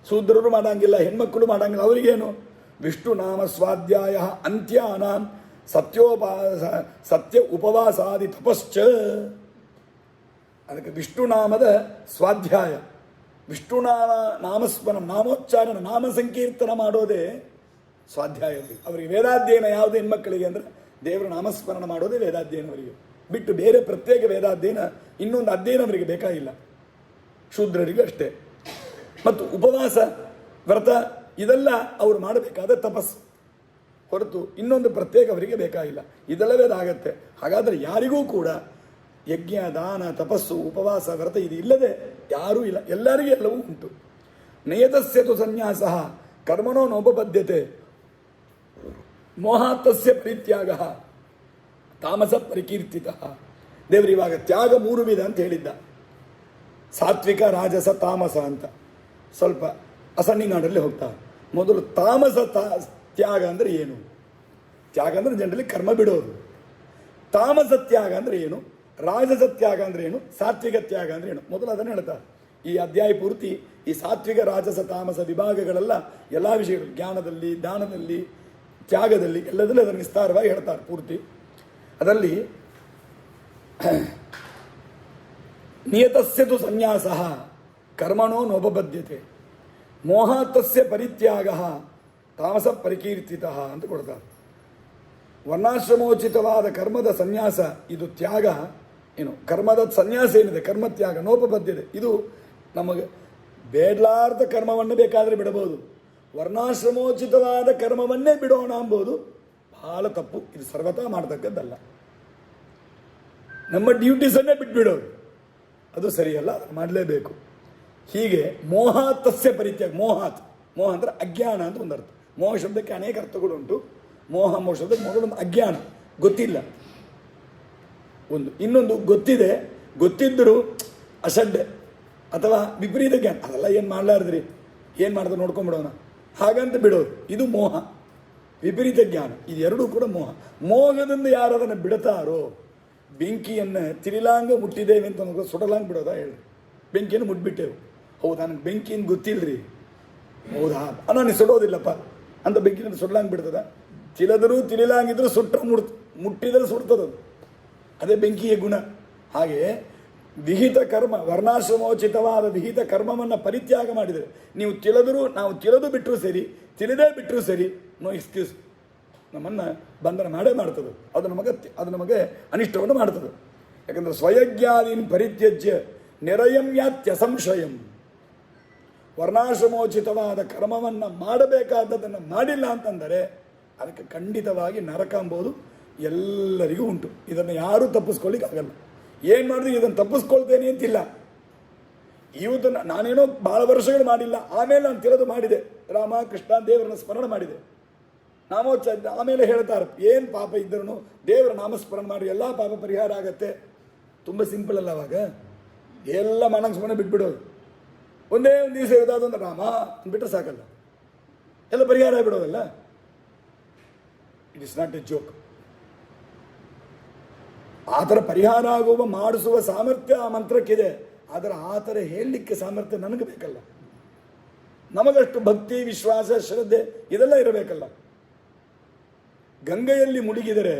ಶೂದ್ರರು ಮಾಡಂಗಿಲ್ಲ, ಹೆಣ್ಮಕ್ಕಳು ಮಾಡಂಗಿಲ್ಲ, ಅವರಿಗೇನು? ವಿಷ್ಣು ನಾಮ ಸ್ವಾಧ್ಯಾಯ ಅಂತ್ಯಾನಾಂ ಸತ್ಯ ಉಪವಾಸಾದಿ ತಪಶ್ಚ. ಅದಕ್ಕೆ ವಿಷ್ಣು ನಾಮದ ಸ್ವಾಧ್ಯಾಯ, ವಿಷ್ಣು ನಾಮಸ್ಮರಣ, ನಾಮೋಚ್ಚಾರಣ, ನಾಮ ಸಂಕೀರ್ತನ ಮಾಡೋದೇ ಸ್ವಾಧ್ಯಾಯ. ಅವರಿಗೆ ವೇದಾಧ್ಯಯನ ಯಾವುದು ಹೆಣ್ಮಕ್ಕಳಿಗೆ ಅಂದರೆ ದೇವರ ನಾಮಸ್ಮರಣ ಮಾಡೋದೇ ವೇದಾಧ್ಯಯನ ಅವರಿಗೆ, ಬಿಟ್ಟು ಬೇರೆ ಪ್ರತ್ಯೇಕ ವೇದಾಧ್ಯಯನ ಇನ್ನೊಂದು ಅಧ್ಯಯನ ಅವರಿಗೆ ಬೇಕಾಗಿಲ್ಲ. ಶೂದ್ರರಿಗೂ ಅಷ್ಟೇ. ಮತ್ತು ಉಪವಾಸ ವ್ರತ ಇದೆಲ್ಲ ಅವರು ಮಾಡಬೇಕಾದ ತಪಸ್ಸು ಹೊರತು ಇನ್ನೊಂದು ಪ್ರತ್ಯೇಕ ಅವರಿಗೆ ಬೇಕಾಗಿಲ್ಲ. ಇದೆಲ್ಲವೇ ಅದಾಗತ್ತೆ. ಹಾಗಾದರೆ ಯಾರಿಗೂ ಕೂಡ ಯಜ್ಞ ದಾನ ತಪಸ್ಸು ಉಪವಾಸ ವ್ರತ ಇದು ಇಲ್ಲದೆ ಯಾರೂ ಇಲ್ಲ, ಎಲ್ಲರಿಗೂ ಎಲ್ಲವೂ ಉಂಟು. ನಿಯತಸ್ಯತು ಸನ್ಯಾಸ ಕರ್ಮಣೋ ನೋಪಬದ್ಧತೆ ಮೋಹಾತಸ್ಯ ಪರಿತ್ಯಾಗ ತಾಮಸ ಪರಿಕೀರ್ತಿತ. ದೇವರು ಇವಾಗ ತ್ಯಾಗ 3 ವಿಧ ಅಂತ ಹೇಳಿದ್ದ, ಸಾತ್ವಿಕ ರಾಜಸ ತಾಮಸ ಅಂತ. ಸ್ವಲ್ಪ ಅಸಣ್ಣಿನಾಡಲ್ಲಿ ಹೋಗ್ತಾ ಮೊದಲು ತಾಮಸ ತ್ಯಾಗ ಅಂದರೆ ಏನು? ತ್ಯಾಗ ಅಂದರೆ ಜನರಲ್ಲಿ ಕರ್ಮ ಬಿಡೋದು. ತಾಮಸ ತ್ಯಾಗ ಅಂದರೆ ಏನು? ರಾಜಸ ತ್ಯಾಗ ಅಂದರೆ ಏನು? ಸಾತ್ವಿಕ ತ್ಯಾಗ ಅಂದರೆ ಏನು? ಮೊದಲು ಅದನ್ನು ಹೇಳ್ತಾರೆ. ಈ ಅಧ್ಯಾಯ ಪೂರ್ತಿ ಈ ಸಾತ್ವಿಕ ರಾಜಸ ತಾಮಸ ವಿಭಾಗಗಳೆಲ್ಲ ಎಲ್ಲ ವಿಷಯಗಳು, ಜ್ಞಾನದಲ್ಲಿ, ದಾನದಲ್ಲಿ, ತ್ಯಾಗದಲ್ಲಿ ಎಲ್ಲದಲ್ಲೂ ಅದನ್ನು ವಿಸ್ತಾರವಾಗಿ ಹೇಳ್ತಾರೆ ಪೂರ್ತಿ. ಅದರಲ್ಲಿ ನಿಯತಸ್ಯತು ಸನ್ಯಾಸ ಕರ್ಮಣೋ ನೋಪಬದ್ಧತೆ ಮೋಹಾತಸ್ಯ ಪರಿತ್ಯಾಗ ತಾಮಸ ಪರಿಕೀರ್ತಿತ ಅಂತ ಕೊಡ್ತಾರೆ. ವರ್ಣಾಶ್ರಮೋಚಿತವಾದ ಕರ್ಮದ ಸನ್ಯಾಸ ಇದು ತ್ಯಾಗ. ಏನು ಕರ್ಮದ ಸನ್ಯಾಸ ಏನಿದೆ, ಕರ್ಮತ್ಯಾಗ ನೋಪಬದ್ಧತೆ, ಇದು ನಮಗೆ ಬೇಡಲಾರ್ದ ಕರ್ಮವನ್ನು ಬೇಕಾದರೆ ಬಿಡಬಹುದು. ವರ್ಣಾಶ್ರಮೋಚಿತವಾದ ಕರ್ಮವನ್ನೇ ಬಿಡೋಣ ಎಂಬುದು ಬಹಳ ತಪ್ಪು. ಇದು ಸರ್ವತಾ ಮಾಡತಕ್ಕದ್ದಲ್ಲ. ನಮ್ಮ ಡ್ಯೂಟೀಸನ್ನೇ ಬಿಟ್ಬಿಡೋದು ಅದು ಸರಿಯಲ್ಲ, ಅದನ್ನು ಮಾಡಲೇಬೇಕು. ಹೀಗೆ ಮೋಹಾತಸ್ಯ ಪರಿತ್ಯಾಗ, ಮೋಹ ಅಂದರೆ ಅಜ್ಞಾನ ಅಂತ ಒಂದು ಅರ್ಥ. ಮೋಹ ಶಬ್ದಕ್ಕೆ ಅನೇಕ ಅರ್ಥಗಳುಂಟು. ಮೋಹ ಶಬ್ದಕ್ಕೆ ಮೊದಲೊಂದು ಅಜ್ಞಾನ, ಗೊತ್ತಿಲ್ಲ ಒಂದು, ಇನ್ನೊಂದು ಗೊತ್ತಿದೆ, ಗೊತ್ತಿದ್ದರೂ ಅಸಡ್ಡೆ ಅಥವಾ ವಿಪರೀತ ಜ್ಞಾನ, ಅದೆಲ್ಲ ಏನು ಮಾಡಲಾರ್ದ್ರಿ, ಏನು ಮಾಡಿದ್ರೆ ನೋಡ್ಕೊಂಡ್ಬಿಡೋಣ ಹಾಗಂತ ಬಿಡೋದು, ಇದು ಮೋಹ. ವಿಪರೀತ ಜ್ಞಾನ ಇದೆರಡೂ ಕೂಡ ಮೋಹ. ಮೋಹದಿಂದ ಯಾರು ಅದನ್ನು ಬಿಡ್ತಾರೋ, ಬೆಂಕಿಯನ್ನು ತಿರಿಲಾಂಗ ಮುಟ್ಟಿದ್ದೇವೆ ಅಂತ ನಮಗೆ ಸುಡಲಾಂಗ ಬಿಡೋದಾ ಹೇಳಿ? ಬೆಂಕಿಯನ್ನು ಮುಟ್ಬಿಟ್ಟೆವು, ಹೌದಾ ನನಗೆ ಬೆಂಕಿಯನ್ನು ಗೊತ್ತಿಲ್ಲರಿ, ಹೌದಾ ನಾನು ಸುಡೋದಿಲ್ಲಪ್ಪ ಅಂತ ಬೆಂಕಿಯನ್ನು ಸುಡಲಾಂಗ ಬಿಡ್ತದ? ತಿಲದರೂ ತಿಲಿಲಾಂಗಿದ್ರು ಮುಟ್ಟಿದರೆ ಸುಡ್ತದದು, ಅದೇ ಬೆಂಕಿಯ ಗುಣ. ಹಾಗೆ ವಿಹಿತ ಕರ್ಮ, ವರ್ಣಾಶ್ರಮೋಚಿತವಾದ ವಿಹಿತ ಕರ್ಮವನ್ನು ಪರಿತ್ಯಾಗ ಮಾಡಿದರೆ, ನೀವು ನಾವು ತಿಳದು ಬಿಟ್ಟರೂ ಸರಿ, ತಿಳಿದೇ ಬಿಟ್ಟರೂ ಸರಿ, ನೋ ಎಕ್ಸ್ಕ್ಯೂಸ್, ನಮ್ಮನ್ನು ಬಂಧನ ಮಾಡೇ ಮಾಡ್ತದೆ. ಅದು ನಮಗೆ ಅನಿಷ್ಟವನ್ನು ಮಾಡ್ತದೆ. ಯಾಕಂದರೆ ಸ್ವಯಜ್ಞಾದೀನ್ ಪರಿತ್ಯಜ್ಯ ನಿರಯಮ್ಯಾತ್ಯ ಸಂಶಯಂ. ವರ್ಣಾಶ್ರಮೋಚಿತವಾದ ಕರ್ಮವನ್ನು ಮಾಡಬೇಕಾದದನ್ನು ಮಾಡಿಲ್ಲ ಅಂತಂದರೆ ಅದಕ್ಕೆ ಖಂಡಿತವಾಗಿ ನರಕ ಎಂಬುದು ಎಲ್ಲರಿಗೂ ಉಂಟು. ಇದನ್ನು ಯಾರೂ ತಪ್ಪಿಸ್ಕೊಳ್ಳಿಕ್ಕಾಗಲ್ಲ. ಏನು ಮಾಡಿದ್ರು ಇದನ್ನು ತಪ್ಪಿಸ್ಕೊಳ್ತೇನೆ ಅಂತಿಲ್ಲ. ಇವತ್ತು ನಾನೇನೋ ಭಾಳ ವರ್ಷಗಳು ಮಾಡಿಲ್ಲ, ಆಮೇಲೆ ನಾನು ತಿಳಿದು ಮಾಡಿದೆ, ರಾಮ ಕೃಷ್ಣ ದೇವರನ್ನು ಸ್ಮರಣೆ ಮಾಡಿದೆ, ಆಮೇಲೆ ಹೇಳ್ತಾರೆ ಏನು ಪಾಪ ಇದ್ರೂ ದೇವರ ನಾಮಸ್ಮರಣೆ ಮಾಡಿ ಎಲ್ಲ ಪಾಪ ಪರಿಹಾರ ಆಗತ್ತೆ. ತುಂಬ ಸಿಂಪಲ್ ಅಲ್ಲ ಅವಾಗ, ಎಲ್ಲ ಮನಂಗೆ ಸ್ಮರಣೆ ಬಿಟ್ಬಿಡೋದು. ಒಂದೇ ಒಂದು ದಿವಸ ಇರೋದಾದ್ರೆ ರಾಮ ಅಂದ್ಬಿಟ್ರೆ ಸಾಕಲ್ಲ, ಎಲ್ಲ ಪರಿಹಾರ ಆಗಿಬಿಡೋದಲ್ಲ. It is not a joke. ಆ ಥರ ಪರಿಹಾರ ಆಗುವ ಮಾಡಿಸುವ ಸಾಮರ್ಥ್ಯ ಆ ಮಂತ್ರಕ್ಕಿದೆ. ಆದರೆ ಆ ಥರ ಹೇಳಲಿಕ್ಕೆ ಸಾಮರ್ಥ್ಯ ನನಗೆ ಬೇಕಲ್ಲ. ನಮಗಷ್ಟು ಭಕ್ತಿ, ವಿಶ್ವಾಸ, ಶ್ರದ್ಧೆ ಇದೆಲ್ಲ ಇರಬೇಕಲ್ಲ. ಗಂಗೆಯಲ್ಲಿ ಮುಳುಗಿದರೆ